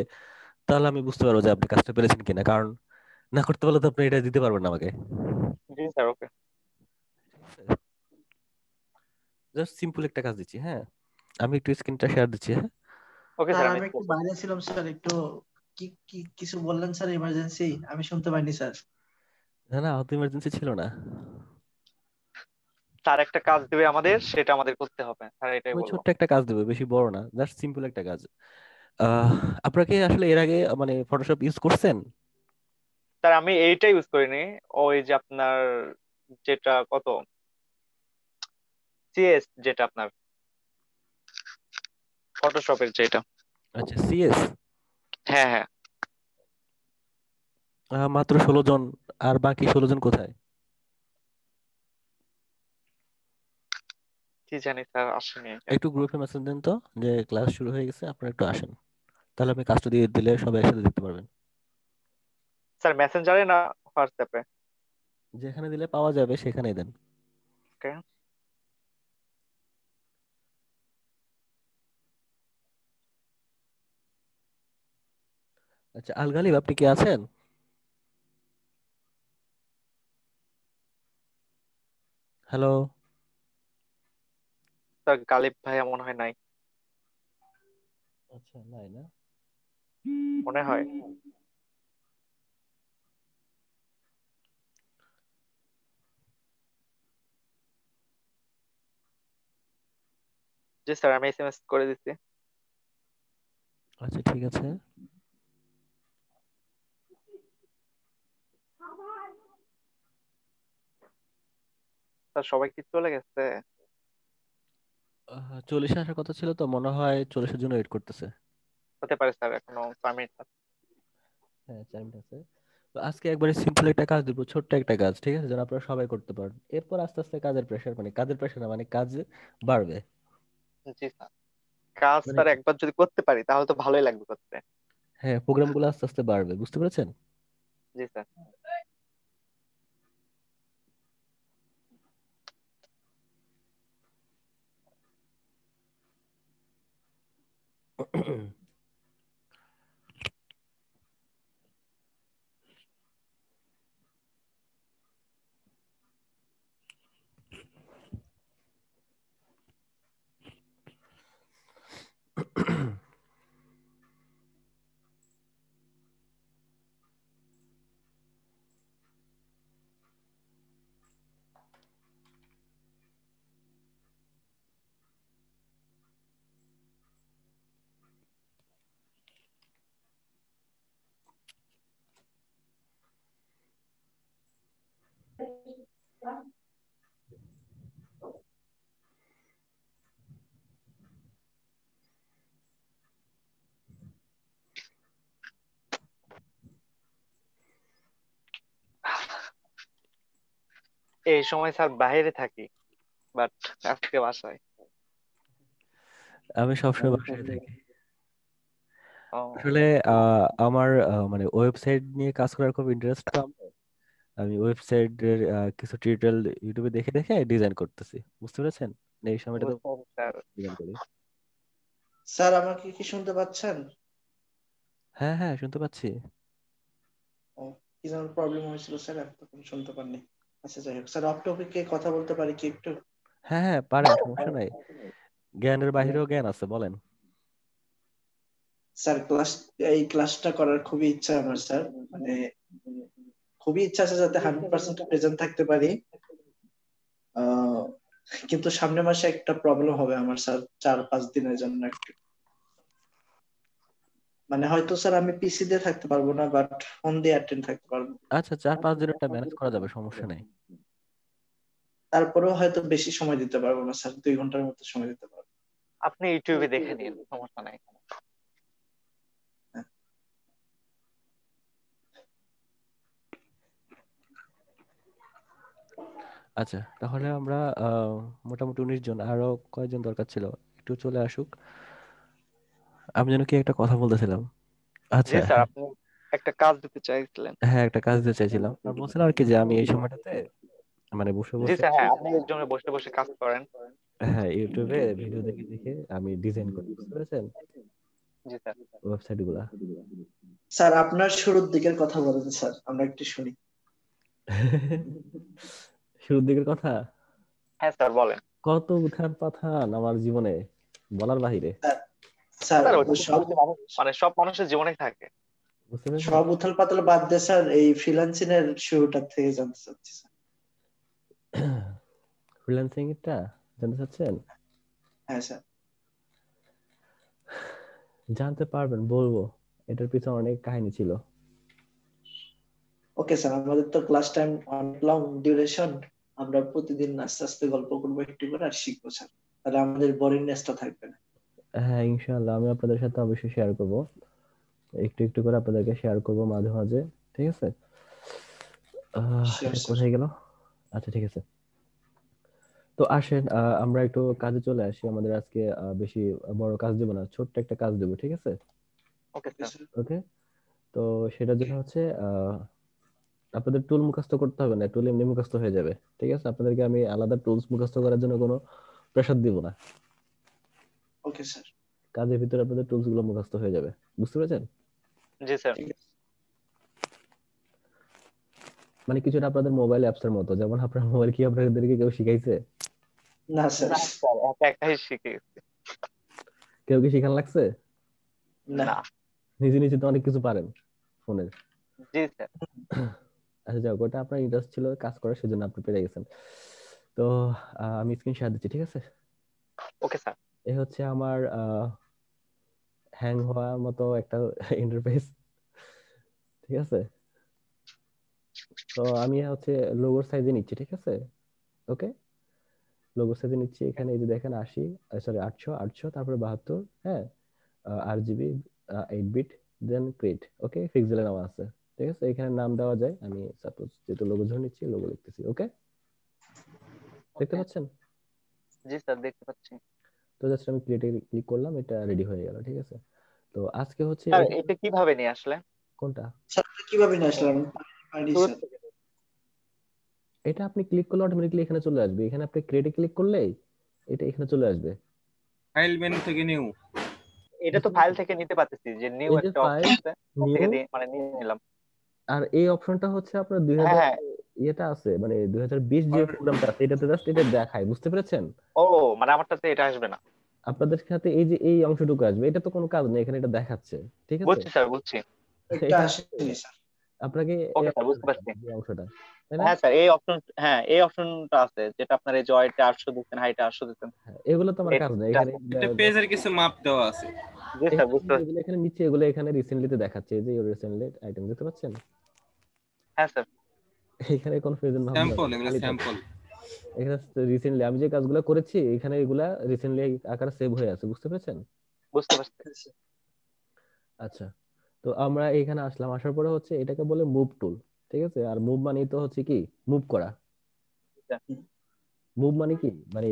তাহলে আমি বুঝতে পারবো যে আপনি কাজটা পেরেছেন কিনা। কারণ না করতে পারলে তো আপনি এটা দিতে পারবেন না আমাকে। জি স্যার, ওকে। জাস্ট সিম্পল একটা কাজ দিচ্ছি, হ্যাঁ? আমি একটু স্ক্রিনটা শেয়ার দিচ্ছি, হ্যাঁ? ওকে স্যার স্যার, আমি একটু বাইরে ছিলাম স্যার, একটু কি কি কিছু বললেন স্যার, ইমার্জেন্সি আমি শুনতে পাইনি স্যার। না না, অত ইমার্জেন্সি ছিল না। স্যার একটা কাজ দিবে আমাদের, সেটা আমাদের করতে হবে স্যার, এটাই ওই বলবো। ছোট্ট একটা কাজ দেবে, বেশি বড় না, জাস্ট সিম্পল একটা কাজ। আপনারা কি আসলে এর আগে মানে ফটোশপ ইউজ করছেন? স্যার আমি এইটা ইউজ করিনি, ওই যে আপনার যেটা কত সিএস, যেটা আপনার ফটোশপের যেটা। আচ্ছা, সিএস। হ্যাঁ হ্যাঁ। মাত্র 16 জন, আর বাকি 16 জন কোথায়? কি জানি স্যার, আসেনি। একটু গ্রুপে মেসেজ দেন তো যে ক্লাস শুরু হয়ে গেছে, আপনারা একটু আসেন, তাহলে আমি কাজটা দিয়ে দিলে সবাই একসাথে দেখতে পারবেন। স্যার মেসেঞ্জারে না হোয়াটসঅ্যাপে? যেখানে দিলে পাওয়া যাবে সেখানেই দেন। ওকে। আচ্ছা, আল গালিব আপনি কি আছেন? হ্যালো। স্যার গালিব ভাইয়া মনে হয় নাই, আচ্ছা, নাই না? মনে হয়। জি স্যার, আমি এসএমএস করে দিচ্ছি। আচ্ছা, ঠিক আছে। স্যার সবাই কি চলে গেছে? 40 আসার কথা ছিল তো, মনে হয় 40 এর জন্য ওয়েট করতেছে। হতে পারে স্যার, এখনো 4 মিনিট আছে। হ্যাঁ, 4 মিনিট আছে। তো আজকে একবারে সিম্পল একটা কাজ দিব, ছোট্ট একটা কাজ, ঠিক আছে, যেন আপনারা সবাই করতে পারেন। এরপর আস্তে আস্তে কাজের প্রেশার না, মানে কাজ বাড়বে। জি স্যার, কাজ মানে স্যার একবার যদি করতে পারি তাহলে তো ভালোই লাগবে করতে। হ্যাঁ, প্রোগ্রামগুলো আস্তে আস্তে বাড়বে, বুঝতে পেরেছেন? জি স্যার। এই সময় স্যার বাইরে থাকি, বাট আজকে বাসায়। আমি সবসময় বাসায় থাকি। ও আসলে আমার মানে ওয়েবসাইট নিয়ে কাজ করার খুব ইন্টারেস্ট, তো আমি ওয়েবসাইটের কিছু টিউটোরিয়াল ইউটিউবে দেখে দেখে ডিজাইন করতেছি, বুঝতে পেরেছেন? এই সময়টা তো বুঝতে পারছি স্যার। ডিজাইন করি। স্যার আমাকে কি শুনতে পাচ্ছেন? হ্যাঁ হ্যাঁ, শুনতে পাচ্ছি। ও, কি যেন প্রবলেম হয়েছিল স্যার, এতক্ষণ শুনতে পারিনি। আচ্ছা যাই হোক স্যার, অফ টপিকে কথা বলতে পারি কি একটু? হ্যাঁ হ্যাঁ, পারেন, সমস্যা নাই। জ্ঞানের বাহিরেও জ্ঞান আছে, বলেন। স্যার এই ক্লাসটা করার খুবই ইচ্ছা আমার স্যার, মানে খুবই ইচ্ছা আছে যাতে 100% প্রেজেন্ট থাকতে পারি। আহ, কিন্তু সামনের মাসে একটা প্রবলেম হবে আমার স্যার, 4-5 দিনের জন্য একটু মানে হয়তো স্যার আমি পিসি দিয়ে থাকতে পারবো না, বাট ফোন দিয়ে অ্যাটেন্ড থাকতে পারবো। আচ্ছা 4-5 দিনেরটা ম্যানেজ করা যাবে, সমস্যা নেই। তারপরেও হয়তো বেশি সময় দিতে পারবো না স্যার, 2 ঘন্টার মতো সময় দিতে পারবো। আপনি ইউটিউবে দেখে নিন, সমস্যা নাই। আচ্ছা তাহলে আমরা মোটামুটি 19 জন, আরো কয়জন দরকার ছিল একটু চলে আসুক। আমি যেন কি একটা কথা বলতেছিলাম। জি আচ্ছা স্যার, আপনি একটা কাজ দিতে চাইছিলেন। হ্যাঁ একটা কাজ দিতে চাইছিলাম আর বলছিলাম আর কি যে আমি এই সময়টাতে মানে বসে জি বসে স্যার, হ্যাঁ আপনি এর জন্য বসে বসে কাজ করেন। হ্যাঁ ইউটিউবে ভিডিও দেখে দেখে আমি ডিজাইন করি, বুঝতে পেরেছেন, জি স্যার। ওয়েবসাইট গুলা। স্যার আপনার শুরুর দিকের কথা বলেন স্যার, আমরা একটু শুনি। শুরুর দিকের কথা? হ্যাঁ স্যার বলেন। কত উত্থান পাথান আমার জীবনে, বলার বাহিরে। স্যার স্যার ওটা তো প্রতিটি মানুষ, মানে সব মানুষের জীবনে থাকে। বুঝতে পেরেছেন? সব উথাল পাতাল বাদ দিয়ে স্যার এই ফ্রিল্যান্সিং এর শুরুটা থেকে জানতে চাচ্ছি স্যার। ফ্রিল্যান্সিং এরটা জানতে চাচ্ছেন? হ্যাঁ স্যার। জানতে পারবেন, বলবো, এটার পিছনে অনেক কাহিনী ছিল। ওকে স্যার, আমাদের তো ক্লাস টাইম অনেক লং ডিউরেশন, আমরা প্রতিদিন আস্তে আস্তে গল্প করবো একটু করে আর শিখবো স্যার, তাহলে আমাদের বোরিংনেসটা থাকবে না। হ্যাঁ ইনশাআল্লাহ আমি আপনাদের সাথে অবশ্যই শেয়ার করব, একটু একটু করে আপনাদেরকে শেয়ার করব মাঝে মাঝে, ঠিক আছে? এটা কোথায় গেল? আচ্ছা ঠিক আছে, তো আসেন আমরা একটু কাজে চলে আসি। আমাদের আজকে বেশি বড় কাজ দেব না, ছোট্ট একটা কাজ দেব, ঠিক আছে? Okay sir. ওকে, তো সেটার জন্য হচ্ছে আপনাদের টুল মুখস্থ করতে হবে না, টুল এমনি মুখস্থ হয়ে যাবে, ঠিক আছে? আপনাদেরকে আমি আলাদা টুলস মুখস্থ করার জন্য কোনো প্রেসার দিব না। Okay sir. কাজের ভিতরে আপনাদের টুলস গুলো মুখস্থ হয়ে যাবে, বুঝতে পেরেছেন? জি স্যার। মানে কিছুটা আপনাদের মোবাইল অ্যাপস এর মতো, যেমন আপনার মোবাইল কি আপনাদেরকে কেউ শিখাইছে? না স্যার। একাই শিখে গেছি। কেউ কি শিখান লাগছে? না। নিজে নিজে তো অনেক কিছু পারেন ফোনের। জি স্যার। আচ্ছা যাও, ওটা আপনার ইন্টারেস্ট ছিল কাজ করার, সেজন্য আপনি পেরে গেছেন। তো আমি স্ক্রিন শেয়ার দিচ্ছি, ঠিক আছে? Okay sir. এই হচ্ছে আমার হ্যাং হওয়ার মতো একটা ইন্টারফেস, ঠিক আছে? তো আমি হচ্ছে লোগোর সাইজে নিচ্ছি, ঠিক আছে? ওকে, লোগোর সাইজে নিচ্ছি। এখানে এই যে দেখেন 80 সরি 800 তারপরে 72, হ্যাঁ, RGB 8 বিট, দেন ক্রিয়েট। ওকে, পিক্সেলে নাম আছে, ঠিক আছে? এখানে নাম দেওয়া যায়। আমি সাপোজ যেহেতু লোগো ধরে নিচ্ছি, লোগো লিখতেছি। ওকে, দেখতে পাচ্ছেন? জি স্যার দেখতে পাচ্ছি। তো জাস্ট আমি ক্রিয়েটে ক্লিক করলাম, এটা রেডি হয়ে গেল, ঠিক আছে? তো আজকে হচ্ছে স্যার এটা কিভাবে নিয়ে আসলে? কোনটা? স্যার কিভাবে নিয়ে আসলাম? এটা আপনি ক্লিক করলে অটোমেটিক্যালি এখানে চলে আসবে। এখানে আপনি ক্রিয়েটে ক্লিক করলেই এটা এখানে চলে আসবে। ফাইল মেনু থেকে নিউ। এটা তো ফাইল থেকে নিতে পারতেছি, যে নিউ একটা অপশন আছে, ওখান থেকে মানে নিয়ে নিলাম। আর এই অপশনটা হচ্ছে আপনার 2000 এটা আছে, মানে 2020 যে প্রোগ্রামটা আছে এটাতে জাস্ট এটা দেখায়, বুঝতে পেরেছেন? ও মানে আমারটাতে এটা আসবে না। আপনাদের সাথে এই যে এই অংশটুকু আসবে, এটা তো কোনো কাজ নেই, এখানে এটা দেখাচ্ছে, ঠিক আছে? বুঝছি স্যার, বুঝছি। এটা আসেনি স্যার। আপনাকে ওকে স্যার, বুঝতে পারছি এই অংশটা, হ্যাঁ স্যার এই অপশন, হ্যাঁ এই অপশনটা আছে, যেটা আপনার এই জয়টা 800 দিচ্ছেন, হাইটা 800 দিচ্ছেন, এগুলো তো আমার কাজ নেই। এখানে এটা পেজের কিছু মাপ দেওয়া আছে। জি স্যার বুঝতে পারছি। এখানে নিচে এগুলো এখানে রিসেন্টলিতে দেখাচ্ছে, এই যে রিসেন্টলি আইটেম দেখতে পাচ্ছেন? হ্যাঁ স্যার। এখানে কোন প্রেজেন্ট ভাব না, স্যাম্পল, এগুলো স্যাম্পল। এখানে রিসেন্টলি আমি যে কাজগুলো করেছি এখানে এগুলা রিসেন্টলি আকারে সেভ হয়ে আছে, বুঝতে পেরেছেন? বুঝতে পারছি। আচ্ছা, তো আমরা এখানে আসলাম, আসার পরে হচ্ছে এটাকে বলে মুভ টুল, ঠিক আছে? আর মুভ মানে তো হচ্ছে কি মুভ করা। মুভ মানে কি, মানে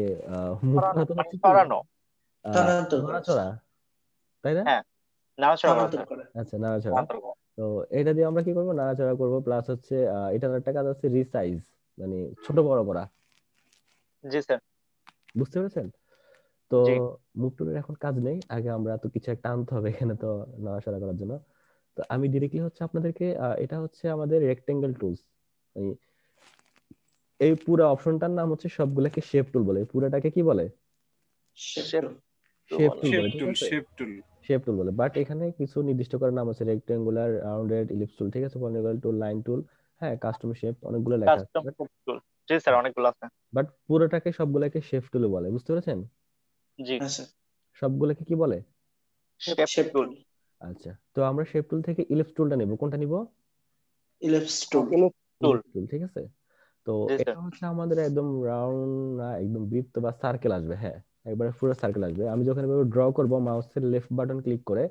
মুভ করা তো হচ্ছে নড়াচড়া, তাই না? হ্যাঁ নাড়াচড়া করা। আচ্ছা নাড়াচড়া। তো এটা দিয়ে আমরা কি করব? নাড়াচড়া করব, প্লাস হচ্ছে এটার একটা কাজ আছে রিসাইজ, মানে ছোট বড় করা। জি স্যার বুঝতে পেরেছেন? তো মুভ টুলের এখন কাজ নেই, আগে আমরা তো কিছু একটা আনতে হবে এখানে তো নাড়াচড়া করার জন্য। তো আমি ডিরেক্টলি হচ্ছে আপনাদেরকে এটা হচ্ছে আমাদের রেক্টেঙ্গেল টুলস, এই পুরো অপশনটার নাম হচ্ছে সবগুলোকে শেপ টুল বলে। পুরোটাকে কি বলে? শেপ টুল বলে। বাট এখানে কিছু নির্দিষ্ট করার নাম আছে, রেক্টেঙ্গুলার, রাউন্ডেড, ইলিপস টুল, ঠিক আছে? পলিগন টুল, লাইন টুল, হ্যাঁ, কাস্টম শেপ, অনেকগুলো লেখা আছে। জি স্যার অনেকগুলো আছে। বাট পুরোটাকে সবগুলোকে শেপ টুল বলে, বুঝতে পেরেছেন? জি সবগুলোকে কি বলে? শেপ টুল। আচ্ছা, তো আমরা শেপ টুল থেকে ইলিপস টুলটা নেব। কোনটা নিব? ইলিপস টুল। ইলিপস টুল, ঠিক আছে। তো জি এটা স্যার। হচ্ছে আমাদের একদম রাউন্ড না, একদম বৃত্ত বা সার্কেল আসবে। হ্যাঁ, একবারে পুরো সার্কেল আসবে। আমি যখন এভাবে ড্র করব মাউসের লেফট বাটন ক্লিক করে,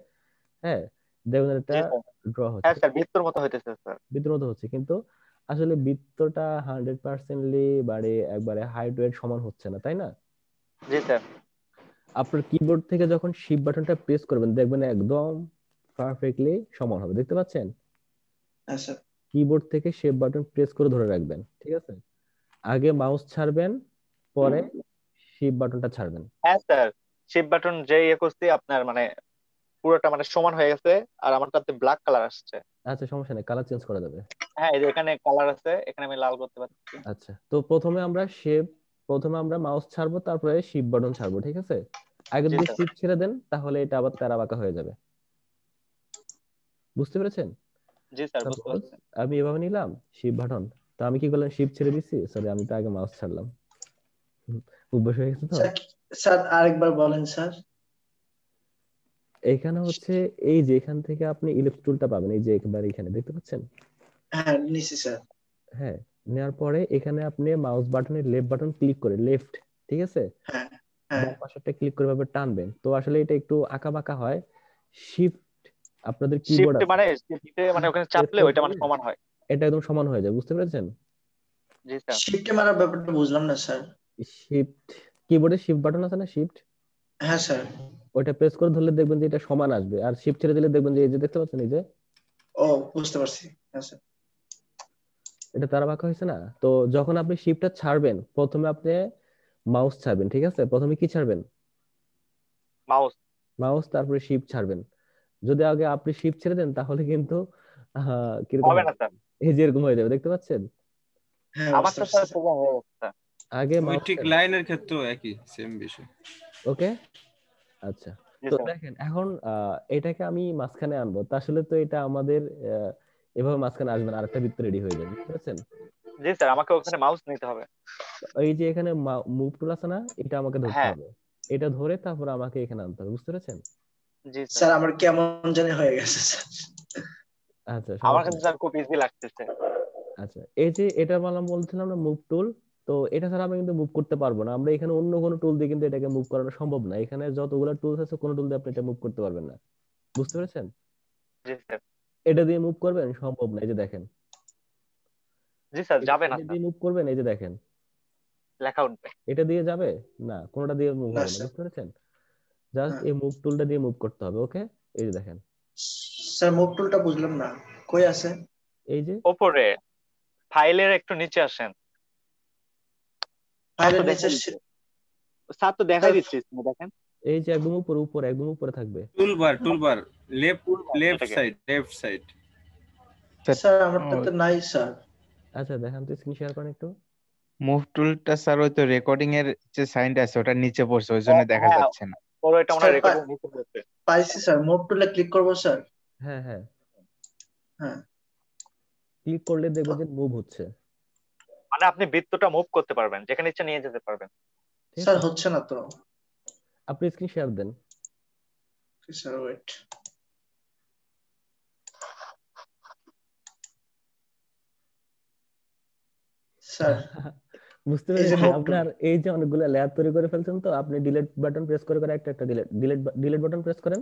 হ্যাঁ, দেখবেন এটা জি স্যার। ড্র হচ্ছে। হ্যাঁ স্যার, বৃত্তর মতো হইতেছে স্যার। বৃত্তের মতো হচ্ছে, কিন্তু আসলে বৃত্তটা 100%লি বাড়ে একবারে হাইট ওয়েট সমান হচ্ছে না, তাই না? জি স্যার। আপনার কিবোর্ড থেকে যখন শিফট বাটনটা প্রেস করবেন দেখবেন একদম পারফেক্টলি সমান হবে। দেখতে পাচ্ছেন? আচ্ছা কিবোর্ড থেকে শিফট বাটন প্রেস করে ধরে রাখবেন, ঠিক আছে? আগে মাউস ছাড়বেন, পরে শিফট বাটনটা ছাড়বেন। হ্যাঁ স্যার, শিফট বাটন যে করছি আপনার মানে পুরোটা মানে সমান হয়ে গেছে, আর আমারটাতে ব্ল্যাক কালার আসছে। আচ্ছা, সমস্যা নেই, কালার চেঞ্জ করা যাবে। হ্যাঁ, এই যে এখানে কালার আছে, এখানে আমি লাল করতে পারছি। আচ্ছা, তো প্রথমে আমরা মাউস ছাড়বো, তারপরে শিফট বাটন ছাড়বো, ঠিক আছে? আগে জি যদি স্যার। শিফট ছেড়ে দেন তাহলে এটা আবার তেরা বাঁকা হয়ে যাবে। বুঝতে পেরেছেন? জি স্যার, বুঝতে সাপোজ পারছি। আমি এভাবে নিলাম শিফট বাটন, তো আমি কি করলাম, শিফট ছেড়ে দিচ্ছি, সরি আমি তো আগে মাউস ছাড়লাম, অভ্যাস হয়ে গেছে তো। স্যার আরেকবার বলেন স্যার। এখানে হচ্ছে এই যে এখান থেকে আপনি ইলিপস টুলটা পাবেন, এই যে একবার এখানে দেখতে পাচ্ছেন? হ্যাঁ নিছি স্যার। হ্যাঁ, নেওয়ার পরে এখানে আপনি মাউস বাটনের লেফট বাটন ক্লিক করে লেফট, ঠিক আছে, হ্যাঁ হ্যাঁ বাম পাশেরটা ক্লিক করে ভাবে টানবেন। তো আসলে এটা একটু আঁকা বাঁকা হয়। শিফট আপনাদের কিবোর্ড শিফটে আছে, মানে শিফটে মানে ওখানে চাপলে ওইটা মানে সমান হয়। এটা একদম সমান হয়ে যায়। বুঝতে পেরেছেন? জি স্যার। শিফটে মারার ব্যাপারটা বুঝলাম না স্যার। শিফট কিবোর্ডে শিফট বাটন আছে না, শিফট, হ্যাঁ স্যার। ওইটা প্রেস করে ধরলে দেখবেন যে এটা সমান আসবে, আর শিফট ছেড়ে দিলে দেখবেন যে এই যে দেখতে পাচ্ছেন এই যে ও বুঝতে পারছি। হ্যাঁ স্যার। এটা তারা বাঁকা হয়েছে না? তো যখন আপনি শিফটটা ছাড়বেন, প্রথমে আপনি মাউস ছাড়বেন, ঠিক আছে? প্রথমে কি ছাড়বেন? মাউস। মাউস, তারপরে শিফট ছাড়বেন। যদি আগে আপনি শিফট ছেড়ে দেন তাহলে কিন্তু কিরকম হবে হবে, না স্যার। এই যে এরকম হয়ে যাবে। দেখতে পাচ্ছেন? হ্যাঁ আমার বুঝতে তো পারছি স্যার স্যার। সোজা হয়ে গেছে স্যার। আগে ওই মাউস ঠিক লাইনের ক্ষেত্রেও একই সেম বিষয়। ওকে, আচ্ছা। জি তো স্যার। দেখেন এখন এটাকে আমি মাঝখানে আনবো, তা আসলে তো এটা আমাদের এভাবে মাঝখানে আসবে না, আরেকটা বৃত্ত রেডি হয়ে যাবে। বুঝতে পারছেন? জি স্যার, আমাকে ওখানে মাউস নিতে হবে। এই যে এখানে মুভ টুল আছে না, এটা আমাকে ধরতে হ্যাঁ। হবে। এটা ধরে তারপর আমাকে এখানে আনতে হবে। বুঝতে পেরেছেন? জি স্যার। স্যার আমার কেমন জানি হয়ে গেছে স্যার। আচ্ছা, আমার সমস্যা কাছে নেই। স্যার খুব ইজি লাগতেছে। আচ্ছা, এই যে এটা বলছিলাম না মুভ টুল, তো এটা ছাড়া আমরা কিন্তু মুভ করতে পারবো না। আমরা এখানে অন্য কোনো টুল দিয়ে কিন্তু এটাকে মুভ করানো সম্ভব না। এখানে যতগুলো টুলস আছে কোনো টুল দিয়ে আপনি এটা মুভ করতে পারবেন না। বুঝতে পেরেছেন? জি স্যার। এটা দিয়ে মুভ করবেন সম্ভব না, এই যে দেখেন। জি স্যার, যাবে না এটা স্যার, দিয়ে মুভ করবেন, এই যে দেখেন। লেখা উঠবে। এটা দিয়ে যাবে না, কোনোটা দিয়ে মুভ না হবে না। স্যার। বুঝতে পেরেছেন? জাস্ট হ্যাঁ। এই মুভ টুলটা দিয়ে মুভ করতে হবে। ওকে, এই যে দেখেন, স্যার মুভ টুলটা বুঝলাম না, কই আছে? এই যে ওপরে ফাইলের একটু নিচে আসেন। ফাইলের স্যার তো নিচে দেখাই দিচ্ছে। স্যার তো দেখাই দিচ্ছে, দেখেন। এই যে একদম উপরে একদম উপরে থাকবে টুলবার লেফট সাইড। স্যার আমারটাতে নাই স্যার। আচ্ছা, দেখান তো, স্ক্রিন শেয়ার করেন একটু। মুভ টুলটা স্যার ওই তো রেকর্ডিং এর যে সাইনটা আছে ওটা নিচে পড়ছে, ওই জন্য দেখা হ্যাঁ, যাচ্ছে না। ওর এটা মনে স্যার রেকর্ডিং নিচে পড়ছে। পাইছি স্যার, মুভ টুলে ক্লিক করব স্যার। হ্যাঁ হ্যাঁ, হ্যাঁ ক্লিক করলে দেখবেন যে মুভ হচ্ছে। মানে আপনি বৃত্তটা মুভ করতে পারবেন, যেখানে ইচ্ছা নিয়ে যেতে পারবেন। ঠিক স্যার আছে, হচ্ছে না তো। আপনি স্ক্রিন শেয়ার দেন। Sir wait. স্যার বুঝতে এই যে পেরেছি, মুভ টুল, আপনার এই যে অনেকগুলো লেয়ার তৈরি করে ফেলছেন, তো আপনি ডিলিট বাটন প্রেস করে করে একটা ডিলিট বাটন প্রেস করেন।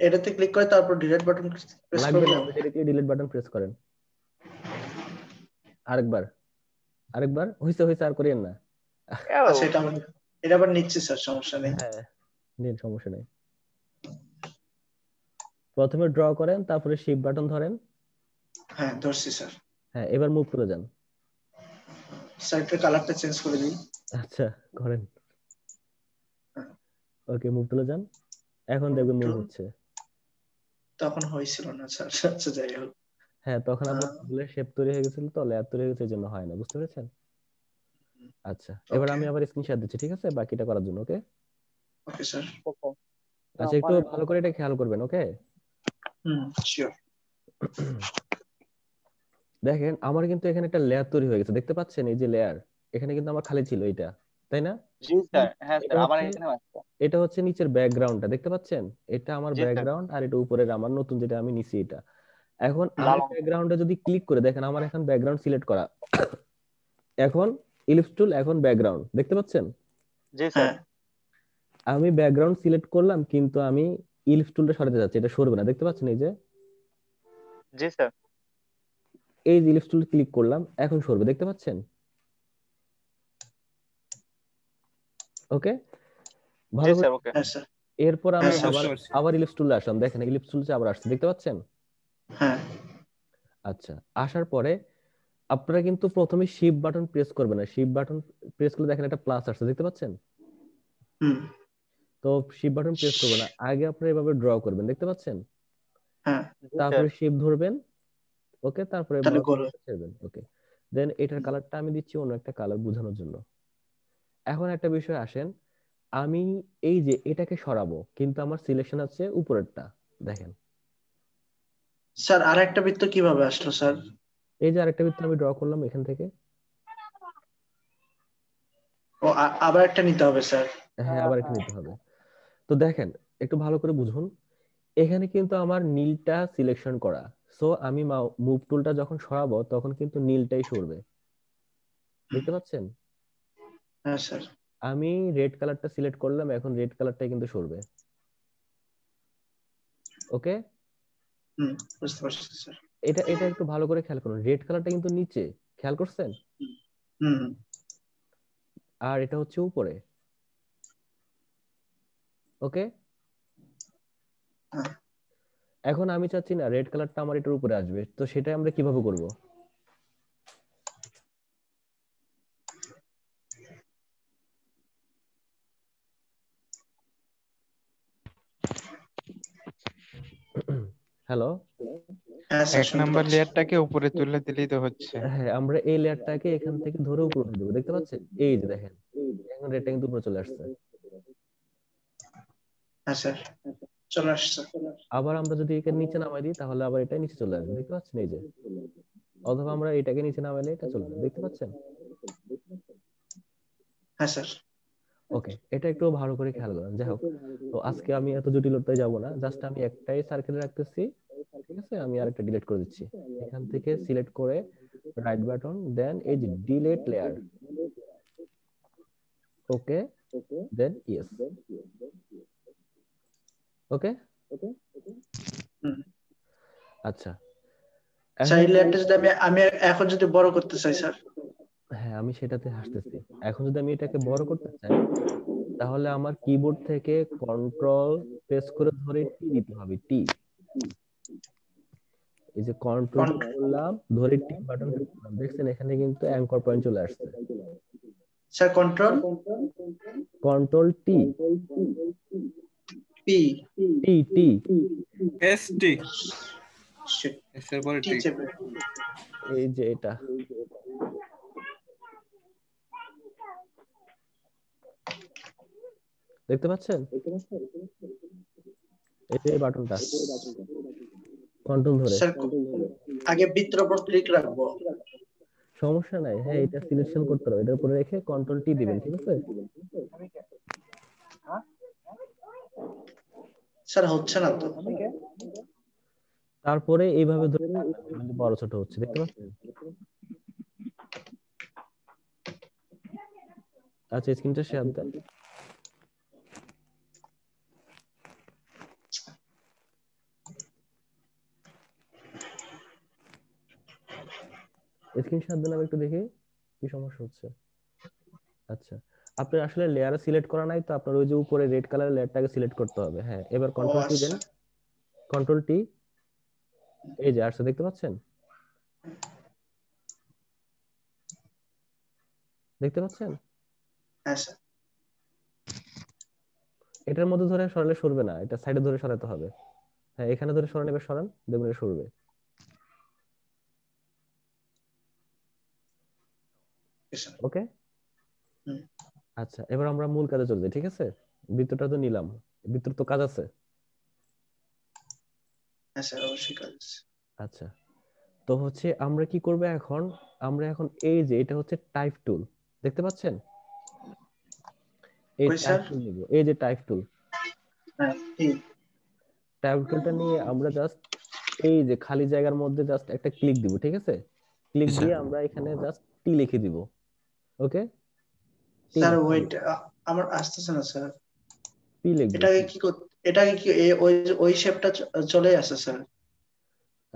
এটাতে ক্লিক করে তারপর ডিলিট বাটন প্রেস লাগবে করব। না, ডিরেক্টলি ডিলিট বাটন প্রেস করেন। আরেকবার হইছে আর করিয়েন না। আচ্ছা এটা আবার নিচ্ছি স্যার, সমস্যা নেই। হ্যাঁ নিন, সমস্যা নেই। প্রথমে ড্র করেন, তারপরে শিফট বাটন ধরেন। হ্যাঁ ধরছি স্যার। হ্যাঁ, এবার মুভ করে যান। স্যার এটার কালারটা চেঞ্জ করে দিই। আচ্ছা, করেন। ওকে, মুভ তুলে যান, এখন দেখবেন মুভ হচ্ছে। তখন হয়েছিল না স্যার। আচ্ছা যাই হোক। হ্যাঁ, তখন আপনার টুলের শেপ তৈরি হয়ে গেছিল, তো লেয়ার তৈরি হয়ে গেছে, এই জন্য হয় না। বুঝতে পেরেছেন? আচ্ছা, এবার আমি আবার স্ক্রিন শেয়ার দিচ্ছি, ঠিক আছে, বাকিটা করার জন্য। ওকে ওকে স্যার। আচ্ছা, একটু ভালো করে এটা খেয়াল করবেন। ওকে, শিওর। দেখেন আমার কিন্তু এখানে একটা লেয়ার তৈরি হয়ে গেছে, দেখতে পাচ্ছেন? এই যে লেয়ার, এখানে কিন্তু আমার খালি ছিল এটা, তাই না? জি স্যার, হ্যাঁ এটা স্যার, আমার হচ্ছে এখানে আসছে। এটা হচ্ছে নিচের ব্যাকগ্রাউন্ডটা দেখতে পাচ্ছেন, এটা আমার জি স্যার, ব্যাকগ্রাউন্ড আর এটা উপরের আমার নতুন যেটা আমি নিছি এটা। এখন আমি লাল অংশ। ব্যাকগ্রাউন্ডে যদি ক্লিক করে দেখেন আমার এখন ব্যাকগ্রাউন্ড সিলেক্ট করা, এখন ইলিপস টুল, এখন ব্যাকগ্রাউন্ড দেখতে পাচ্ছেন। জি স্যার, আমি ব্যাকগ্রাউন্ড সিলেক্ট করলাম কিন্তু আমি ইলিপস টুলটা সরাতে যাচ্ছি, এটা সরবে না দেখতে পাচ্ছেন। এই যে জি স্যার, এই যে ইলিপস টুল ক্লিক করলাম, এখন সরবে দেখতে পাচ্ছেন। ওকে, ভালো জি করে। স্যার, ওকে। হ্যাঁ স্যার, এরপর আমি হ্যাঁ স্যার, আবার আবার ইলিপস টুলে আসলাম, দেখেন ইলিপস টুল আবার আসছে দেখতে পাচ্ছেন। হ্যাঁ আচ্ছা, আসার পরে আপনারা কিন্তু প্রথমে শিফট বাটন প্রেস করবেন না, শিফট বাটন প্রেস করলে দেখেন একটা প্লাস আসছে দেখতে পাচ্ছেন। হুম তো শিফট বাটন প্রেস করবেন না, আগে আপনারা এভাবে ড্র করবেন দেখতে পাচ্ছেন। হ্যাঁ, তারপরে শিফট ধরবেন, ওকে, তারপরে তাহলে মাউস করো। ছেড়বেন, ওকে। দেন এটার কালারটা আমি দিচ্ছি অন্য একটা কালার বোঝানোর জন্য। এখন একটা বিষয় আসেন, আমি এই যে এটাকে সরাবো কিন্তু আমার সিলেকশন আছে উপরেরটা, দেখেন। স্যার আর একটা বৃত্ত কিভাবে আসলো স্যার? এই যে আরেকটা বৃত্ত আমি ড্র করলাম এখান থেকে। ও আবার একটা নিতে হবে স্যার? হ্যাঁ, আবার এটা নিতে হবে। তো দেখেন একটু ভালো করে বুঝুন, এখানে কিন্তু আমার নীলটা সিলেকশন করা, সো আমি মুভ টুলটা যখন সরাবো তখন কিন্তু নীলটাই সরবে দেখতে পাচ্ছেন। হ্যাঁ স্যার। আমি রেড কালারটা সিলেক্ট করলাম, এখন রেড কালারটাই কিন্তু সরবে। ওকে, বুঝতে পারছি স্যার। এটা এটা একটু ভালো করে খেয়াল করুন, রেড কালারটা কিন্তু নিচে, খেয়াল করছেন? হুম আর এটা হচ্ছে উপরে। ওকে, এখন আমি চাচ্ছি না রেড কালারটা আমার এটার উপরে আসবে, তো সেটা আমরা কিভাবে করব? হ্যালো, হ্যাঁ স্যার, এক শুনতে নাম্বার পাচ্ছি। লেয়ারটাকে উপরে তুলে দিলেই তো হচ্ছে। হ্যাঁ, আমরা এই লেয়ারটাকে এখান থেকে ধরে উপরে উঠে দেবো দেখতে পাচ্ছেন। এই যে দেখেন এখন রেডটা কিন্তু উপরে চলে আসছে। হ্যাঁ স্যার, চলে আসছে। আবার আমরা যদি একে নিচে নামাই দিই তাহলে আবার এটা নিচে চলে আসবে দেখতে পাচ্ছেন, এই যে। অথবা আমরা এটাকে নিচে নামাইলে এটা চলে যাবে দেখতে পাচ্ছেন। হ্যাঁ স্যার। ওকে, এটা একটু ভালো করে খেয়াল করেন। যাই হোক, তো আজকে আমি এত জটিলতায় যাব না, জাস্ট আমি একটাই সার্কেল রাখতেছি, ঠিক আছে। আমি আরেকটা ডিলিট করে দিচ্ছি, এখান থেকে সিলেক্ট করে রাইট বাটন, দেন এই যে ডিলিট লেয়ার, ওকে, দেন ইয়েস। ওকে, আচ্ছা, স্যার এখন এই লেয়ারটা যদি আমি এখন যদি বড় করতে চাই স্যার? হ্যাঁ, আমি সেটাতে হাসতেছি। এখন যদি আমি এটাকে বড় করতে চাই তাহলে আমার কিবোর্ড থেকে কন্ট্রোল প্রেস করে ধরে টি দিতে হবে, টি। এই যে কন্ট্রোল করলাম, ধরে টি বাটন করলাম, দেখছেন এখানে কিন্তু অ্যাঙ্কর পয়েন্ট চলে আসছে। Sir control control T, P T T S T S এর পরে টি। এই যে এটা দেখতে পাচ্ছেন, এই যে বাটনটা কন্ট্রোল ধরে। স্যার আগে বৃত্তের উপর ক্লিক রাখবো? সমস্যা নাই, হ্যাঁ, এটা সিলেকশন করতে হবে, এটার উপরে রেখে কন্ট্রোল টি দিবেন, ঠিক আছে। স্যার হচ্ছে না তো। তারপরে এইভাবে ধরে টানবেন, বড় ছোট হচ্ছে দেখতে পাচ্ছেন। আচ্ছা, স্ক্রিনটা শেয়ার দেন। স্ক্রিনশট দেন, আমি একটু দেখি কি সমস্যা হচ্ছে। আচ্ছা, আপনার আসলে লেয়ার সিলেক্ট করা নাই, তো আপনার ওই যে উপরে রেড কালারের লেয়ারটাকে সিলেক্ট করতে হবে। হ্যাঁ, এবার কন্ট্রোল টি দেন, কন্ট্রোল টি, এই যে আসছে দেখতে পাচ্ছেন, দেখতে পাচ্ছেন। হ্যাঁ স্যার। এটার মধ্যে ধরে সরালে সরবে না, এটা সাইডে ধরে সরাতে হবে। হ্যাঁ, এখানে ধরে সরান, এবার সরান, দেখবেন এটা সরবে। ওকে, আচ্ছা, এবার আমরা মূল কাজে চলে যাই, ঠিক আছে। বৃত্তটা তো নিলাম, বৃত্তর তো কাজ আছে। হ্যাঁ স্যার, অবশ্যই কাজ আছে। আচ্ছা, তো হচ্ছে আমরা কি করব এখন, আমরা এখন এই যে এটা হচ্ছে টাইপ টুল দেখতে পাচ্ছেন, এই কই টাইপ স্যার? টুল নিব, এই যে টাইপ টুল, হ্যাঁ ঠিক। টাইপ টুলটা নিয়ে আমরা জাস্ট এই যে খালি জায়গার মধ্যে জাস্ট একটা ক্লিক দিব, ঠিক আছে? ক্লিক দিয়ে আমরা এখানে জাস্ট টি লিখে দিব। ওকে, টি স্যার না ওয়েট, আমার আসতেছে না স্যার। পি লিখবো। এটাকে কি এটাকে কি ওই শেপটা চলে আসে স্যার?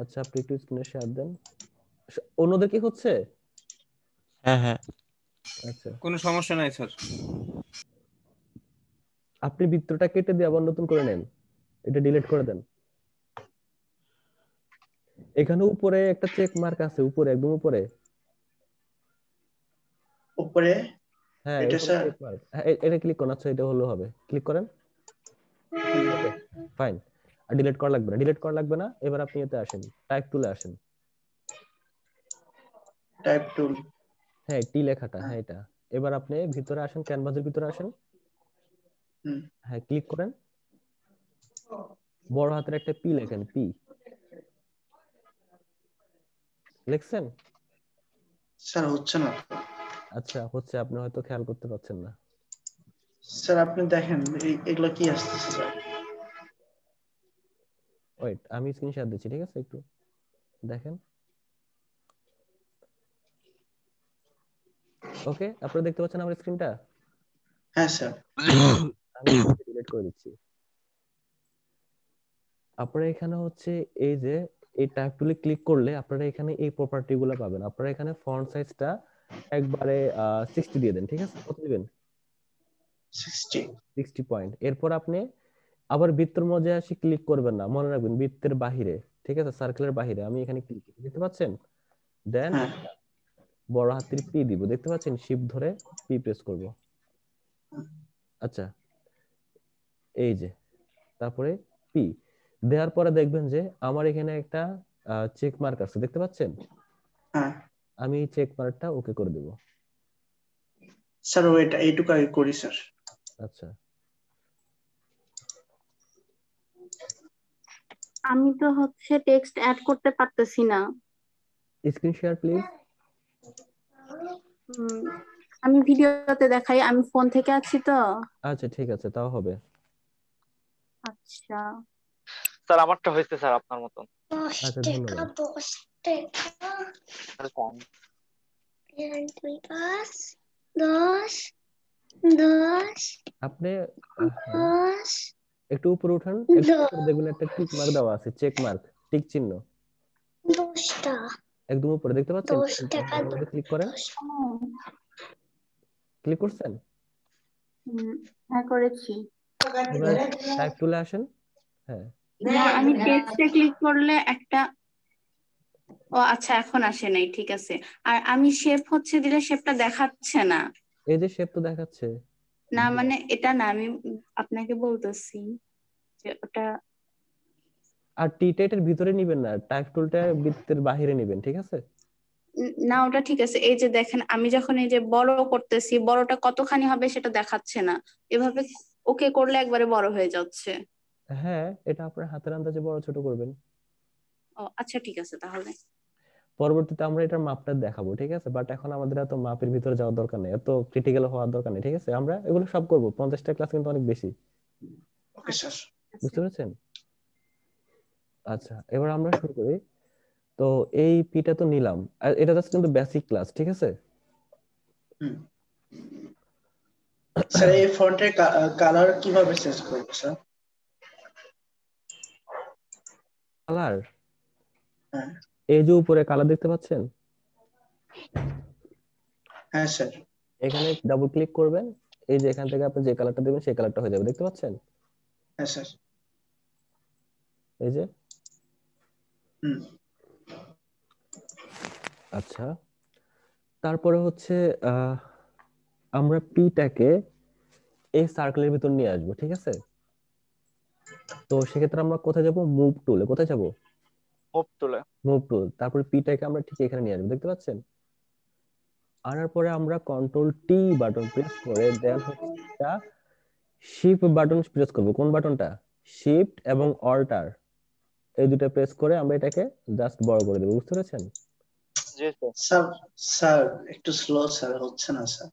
আচ্ছা, আপনি একটু স্ক্রিনে শেয়ার দেন। অন্যদের কি হচ্ছে? হ্যাঁ হ্যাঁ, আচ্ছা, কোনো সমস্যা নাই স্যার। আপনি বৃত্তটা কেটে দিয়ে আবার নতুন করে নেন, এটা ডিলিট করে দেন। এখানে উপরে একটা চেক মার্ক আছে, উপরে একদম উপরে। উপরে হ্যাঁ, এটা উপরে স্যার? চেক মার্ক, হ্যাঁ এটা ক্লিক করুন। আচ্ছা, এটা হলো হবে, ক্লিক করেন। ওকে ফাইন, আর ডিলিট করা লাগবে না, ডিলিট করা লাগবে না। এবার আপনি এতে আসেন, টাইপ টুলে আসেন। টাইপ টুল, হ্যাঁ টি লেখাটা, হ্যাঁ এটা। এবার আপনি ভিতরে আসেন, ক্যানভাসের ভিতরে আসেন। হ্যাঁ ক্লিক করেন, বড় হাতের একটা পি লেখেন, পি লিখছেন? স্যার হচ্ছে না। আচ্ছা হচ্ছে, আপনি হয়তো খেয়াল করতে পারছেন না। স্যার আপনি দেখেন এগুলো কি আসতেছে স্যার? ওয়েট, আমি স্ক্রিনশট দিচ্ছি, ঠিক আছে? একটু দেখেন। ওকে, আপনারা দেখতে পাচ্ছেন আমার স্ক্রিনটা? হ্যাঁ স্যার। আমি ডিলিট করে দিচ্ছি। আপনারা এখানে হচ্ছে এই যে এই টাইপ টুলে ক্লিক করলে আপনারা এখানে এই প্রপার্টি গুলো পাবেন। আপনারা এখানে ফন্ট সাইজটা একবারে 60 দিয়ে দেন, ঠিক আছে? কত দিবেন? 60 পয়েন্ট। এরপর আপনি আবার বৃত্তের মধ্যে আসি ক্লিক করবেন না, মনে রাখবেন বৃত্তের বাহিরে, ঠিক আছে? সার্কেলের বাহিরে। আমি এখানে ক্লিক দেখতে পাচ্ছেন, দেন বড় হাতের পি দিব, দেখতে পাচ্ছেন? শিফট ধরে পি প্রেস করব। আচ্ছা, এই যে তারপরে পি দেওয়ার পরে দেখবেন যে আমার এখানে একটা চেক মার্ক আছে, দেখতে পাচ্ছেন? আমি চেক মার্কটা ওকে করে দেব। স্যার ওইটা এইটুকু আগে করি স্যার। আচ্ছা, আমি তো হচ্ছে টেক্সট অ্যাড করতে পারতেছি না। Screen share please. আমি ভিডিওতে দেখাই, আমি ফোন থেকে আছি তো। আচ্ছা ঠিক আছে, তাও হবে। আচ্ছা স্যার আমারটা হয়েছে স্যার আপনার মতন। আচ্ছা ধন্যবাদ। 10 আপনি একটু উপরে উঠান, একটু উপরে দেখবেন একটা টিক মার্ক দেওয়া আছে, চেক মার্ক, টিক চিহ্ন 10টা একদম উপরে দেখতে পাচ্ছেন? 10 টাকা ক্লিক করেন। ক্লিক করছেন? হ্যাঁ করেছি। এবার টাইপ টুলে আসেন। হ্যাঁ আমি টেক্সটে ক্লিক করলে একটা, ও আচ্ছা এখন আসে নাই, ঠিক আছে। আর আমি শেপ হচ্ছে দিলে শেপটা দেখাচ্ছে না। এই যে শেপ তো দেখাচ্ছে না, মানে এটা না, আমি আপনাকে বলতেছি যে ওটা। আর টি টাইটের ভিতরে নেবেন না, টাইপ টুলটা বৃত্তের বাইরে নেবেন, ঠিক আছে? না ওটা ঠিক আছে। এই যে দেখেন, আমি যখন এই যে বড় করতেছি, বড়টা কতখানি হবে সেটা দেখাচ্ছে না। এভাবে ওকে করলে একবারে বড় হয়ে যাচ্ছে। হ্যাঁ, এটা আপনার হাতের আন্দাজে বড় ছোট করবেন। ও আচ্ছা ঠিক আছে তাহলে। পরবর্তীতে আমরা এটার মাপটা দেখাবো, ঠিক আছে? বাট এখন আমাদের এত মাপের ভিতরে যাওয়ার দরকার নেই, এত ক্রিটিক্যাল হওয়ার দরকার নেই, ঠিক আছে? আমরা এগুলো সব করব। 50টা ক্লাস কিন্তু অনেক বেশি। Okay sir. বুঝতে পেরেছেন? আচ্ছা, এবার আমরা শুরু করি। তো এই পিটা তো নিলাম, আর এটা জাস্ট কিন্তু বেসিক ক্লাস, ঠিক আছে? স্যার এই ফন্টের কালার কিভাবে চেঞ্জ করব স্যার? কালার, এই যে উপরে কালার দেখতে পাচ্ছেন? হ্যাঁ স্যার। এখানে ডাবল ক্লিক করবেন, এই যে এখান থেকে আপনি যে কালারটা দিবেন সেই কালারটা হয়ে যাবে, দেখতে পাচ্ছেন? হ্যাঁ স্যার। এই যে আচ্ছা, তারপরে হচ্ছে আমরা পিটাকে এই সার্কেলের ভিতর নিয়ে আসবো, ঠিক আছে? তো সেক্ষেত্রে আমরা কোথায় যাব? মুভ টুলে। কোথায় যাব? Move tool. তারপরে পিটাকে আমরা ঠিক এখানে নিয়ে আসবো, দেখতে পাচ্ছেন? আনার পরে আমরা কন্ট্রোল টি বাটন প্রেস করে দেন হচ্ছে শিফট বাটন প্রেস করব। কোন বাটনটা? শিফট এবং অল্টার, এই দুটো প্রেস করে আমরা এটাকে জাস্ট বড় করে দেব। বুঝতে পেরেছেন? জি স্যার। স্যার একটু স্লো স্যার, হচ্ছে না স্যার।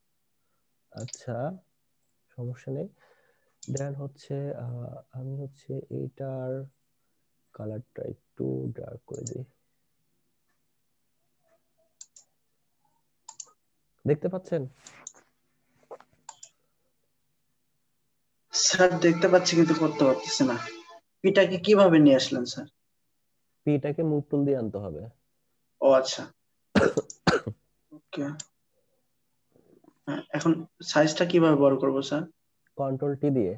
আচ্ছা সমস্যা নেই। দেন হচ্ছে আমি হচ্ছে এইটার কালারটা একটু ডার্ক করে দিই। দেখতে পাচ্ছেন? স্যার দেখতে পাচ্ছি কিন্তু করতে পারতেছি না। পিটাকে কিভাবে নিয়ে আসলেন স্যার? পিটাকে মুভ টুল দিয়ে আনতে হবে। ও আচ্ছা, ওকে। এখন সাইজটা কিভাবে বড় করব স্যার? কন্ট্রোল টি দিয়ে।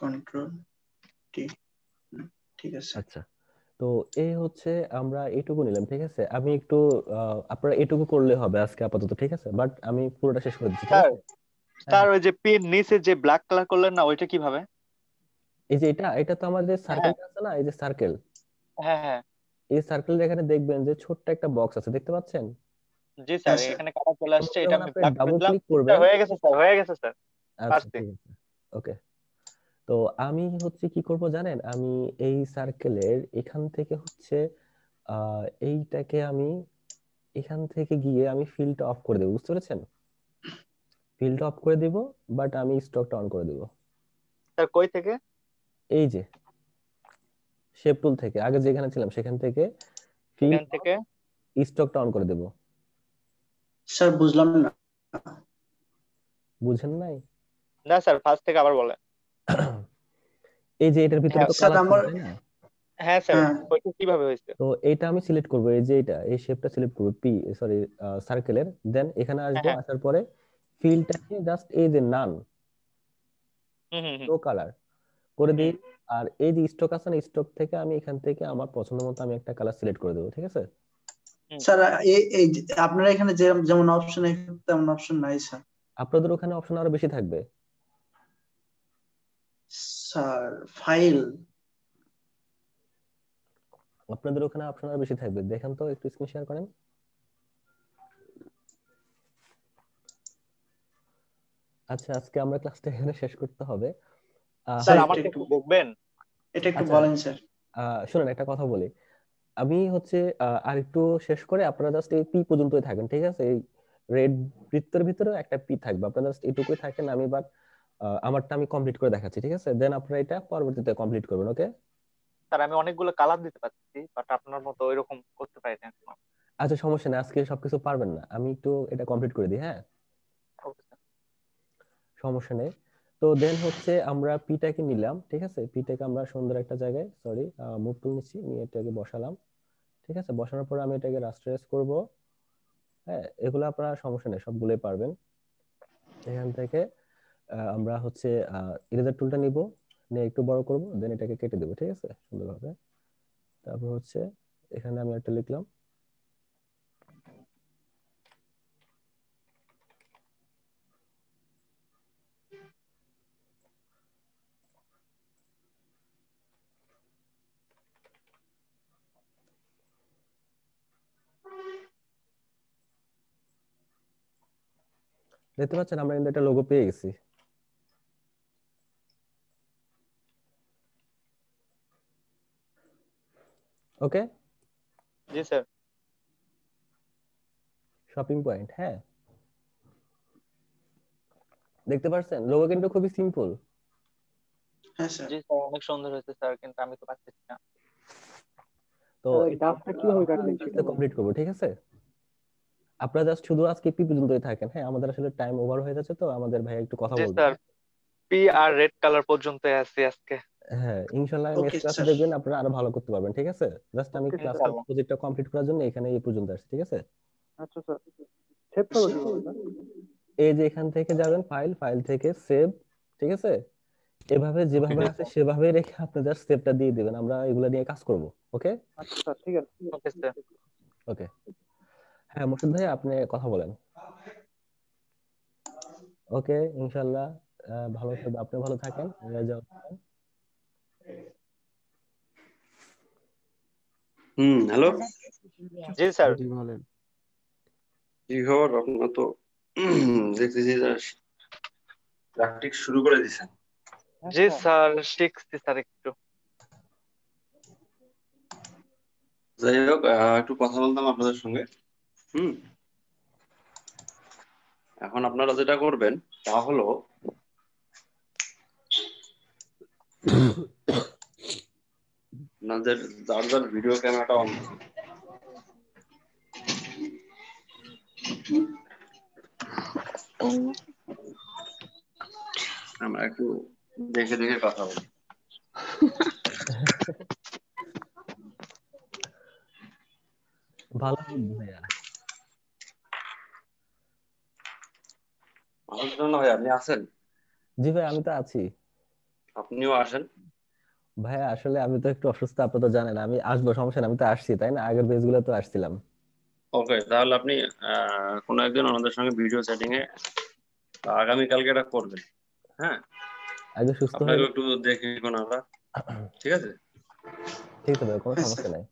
কন্ট্রোল টি, ঠিক আছে। আচ্ছা, তো এই হচ্ছে আমরা এইটুকু নিলাম, ঠিক আছে। আমি একটু আপনারা এইটুকু করলে হবে আজকে আপাতত, ঠিক আছে, বাট আমি পুরোটা শেষ করে দিচ্ছি, ঠিক স্যার আছে। স্যার ওই যে পিন নিচে যে ব্ল্যাক কালার করলেন না, ওইটা কিভাবে? এই যে এটা তো আমাদের সার্কেলটা আছে না, এই যে সার্কেল, হ্যাঁ হ্যাঁ এই সার্কেলের এখানে দেখবেন যে ছোট্ট একটা বক্স আছে, দেখতে পাচ্ছেন? জি স্যার, এখানে কালার চলে আসছে, এটা যখন আমি আপনি ব্ল্যাক করে ডাবল দিলাম। ক্লিক স্যার করবেন, হয়ে গেছে স্যার, হয়ে গেছে স্যার, আচ্ছা পারছি। ঠিক আছে, ওকে। তো আমি হচ্ছে কি করব জানেন, আমি এই সার্কেলের এখান থেকে হচ্ছে এইটাকে আমি এখান থেকে গিয়ে আমি ফিলটা অফ করে দেব, বুঝতে পেরেছেন? ফিলটা অফ করে দিব, বাট আমি স্টকটা অন করে দিব। স্যার কই থেকে? এই যে শেপ টুল থেকে, আগে যেখানে ছিলাম সেখান থেকে ফিল এখান থেকে স্টকটা অন করে দেব। স্যার বুঝলাম না। বুঝেন নাই? না স্যার, ফার্স্ট থেকে আবার বলেন। এই যে এটার ভিতরে হ্যাঁ তো স্যার কালার ছিল, আমার, তাই না? হ্যাঁ স্যার, হ্যাঁ ওইটা কিভাবে হয়েছে? তো এইটা আমি সিলেক্ট করব, এই যে এই শেপটা সিলেক্ট করব, সরি সার্কেলের। দেন এখানে হ্যাঁ আসবো, হ্যাঁ আসার পরে ফিলটাকে জাস্ট এই যে নান হুম হুম হুম নো কালার করে দিই। হুম। আর এই যে স্টক আছে না, স্টক থেকে আমি এখান থেকে আমার পছন্দ মতো আমি একটা কালার সিলেক্ট করে দেবো, ঠিক আছে। স্যার এই আপনারা এখানে যেমন অপশন, তেমন অপশন নাই স্যার। আপনাদের ওখানে অপশন আরো বেশি থাকবে স্যার। ফাইল, আপনাদের ওখানে অপশন আরো বেশি থাকবে, দেখেন তো, একটু স্ক্রিন শেয়ার করেন। আচ্ছা, আজকে আমরা ক্লাসটা এখানে শেষ করতে হবে। স্যার আমাকে একটু দেখবেন? এটা একটু আচ্ছা, বলেন স্যার। শুনেন একটা কথা বলি। আমি হচ্ছে আর একটু শেষ করে আপনারা জাস্ট এই পি পর্যন্তই থাকেন, ঠিক আছে। এই রেড বৃত্তের ভিতরে একটা পি থাকবে, আপনারা জাস্ট এইটুকুই থাকেন। আমি বাট আমারটা আমি কমপ্লিট করে দেখাচ্ছি, ঠিক আছে। দেন আপনারা এটা পরবর্তীতে কমপ্লিট করবেন, ওকে। স্যার আমি অনেকগুলো কালার দিতে পারছি, বাট আপনার মতো ওইরকম করতে পারি না এখনো। আচ্ছা, সমস্যা নেই, আজকে সবকিছু পারবেন না, আমি একটু এটা কমপ্লিট করে দিই, হ্যাঁ, ওকে স্যার। সমস্যা নেই। তো দেন হচ্ছে আমরা পিটাকে নিলাম, ঠিক আছে। পিটাকে আমরা সুন্দর একটা জায়গায়, সরি, মুভ টুল নিচ্ছি, নিয়ে এটাকে বসালাম, ঠিক আছে। বসানোর পর আমি এটাকে রাস্টারাইজ করব। হ্যাঁ, এগুলো আপনারা সমস্যা নেই, সবগুলোই পারবেন। এখান থেকে আমরা হচ্ছে ইরেজার টুলটা নিব, নিয়ে একটু বড় করব, দেন এটাকে কেটে দেব, ঠিক আছে, সুন্দরভাবে। তারপর হচ্ছে এখানে আমি একটা লিখলাম, দেখতে পাচ্ছেন আমরা কিন্তু একটা লোগো পেয়ে গেছি। ওকে, জি স্যার। শপিং পয়েন্ট, হ্যাঁ, দেখতে পাচ্ছেন লোগো কিন্তু খুবই সিম্পল। হ্যাঁ স্যার। জি স্যার, অনেক সুন্দর হয়েছে স্যার, কিন্তু আমি তো পারতেছি না। তো কাজটা কিভাবে কাটলেন? কমপ্লিট করব, ঠিক আছে। আপনারা জাস্ট শুধু আজকে পি পর্যন্তই থাকেন, হ্যাঁ, আমাদের আসলে টাইম ওভার হয়ে যাচ্ছে, তো আমাদের ভাই একটু কথা জি বলবে। Sir, P R red colour পর্যন্ত আছি আজকে। হ্যাঁ, ইনশাআল্লাহ ওকে নেক্সট ক্লাসে স্যার। দেখবেন আপনারা আরো ভালো করতে পারবেন, ঠিক আছে। জাস্ট আমি ওকে ক্লাসটা ইনশাআল্লাহ। প্রজেক্টটা কমপ্লিট করার জন্য এখানে এই পর্যন্ত আসছি, ঠিক আছে। আচ্ছা স্যার, সেভ করবো কিভাবে স্যার? এই যে এখান থেকে যাবেন ফাইল, ফাইল থেকে সেভ, ঠিক আছে। এভাবে যেভাবে আছে সেভাবেই রেখে আপনি জাস্ট সেভটা দিয়ে দিবেন, আমরা এগুলা নিয়ে কাজ করব, ওকে। আচ্ছা স্যার, ঠিক আছে। Okay sir. ওকে, হ্যাঁ মুর্শিদ ভাই আপনি কথা বলেন। ওকে, ইনশাআল্লাহ ভালো থাকবেন, আপনি ভালো থাকেন, হ্যালো, জি স্যার। বলেন। কি খবর আপনার? তো দেখতেছি প্র্যাকটিস শুরু করে দিয়েছেন। জি স্যার, শিখছি স্যার একটু। যাই হোক, একটু কথা বলতাম আপনাদের সঙ্গে। এখন আপনারা যেটা করবেন তা হলো আপনাদের যার যার ভিডিও ক্যামেরাটা অন আমরা একটু দেখে দেখে কথা বলি। ভালো ভাইয়া। ভাই আপনি আছেন? জি ভাই আমি তো আছি। আপনিও আসেন। ভাইয়া আসলে আমি তো একটু অসুস্থ, আপনি তো জানেন। আমি আসবো, সমস্যা নেই, আমি তো আসছি তাই না, আগের বেস গুলো তো আসছিলাম। ওকে, তাহলে আপনি কোনো একদিন আমাদের সঙ্গে ভিডিও সেটিং এ আগামীকালকে এটা করবেন। হ্যাঁ, আগে সুস্থ হয়ে আপনাকে একটু দেখে আমরা। ঠিক আছে, ঠিক আছে ভাই, কোনো সমস্যা নাই।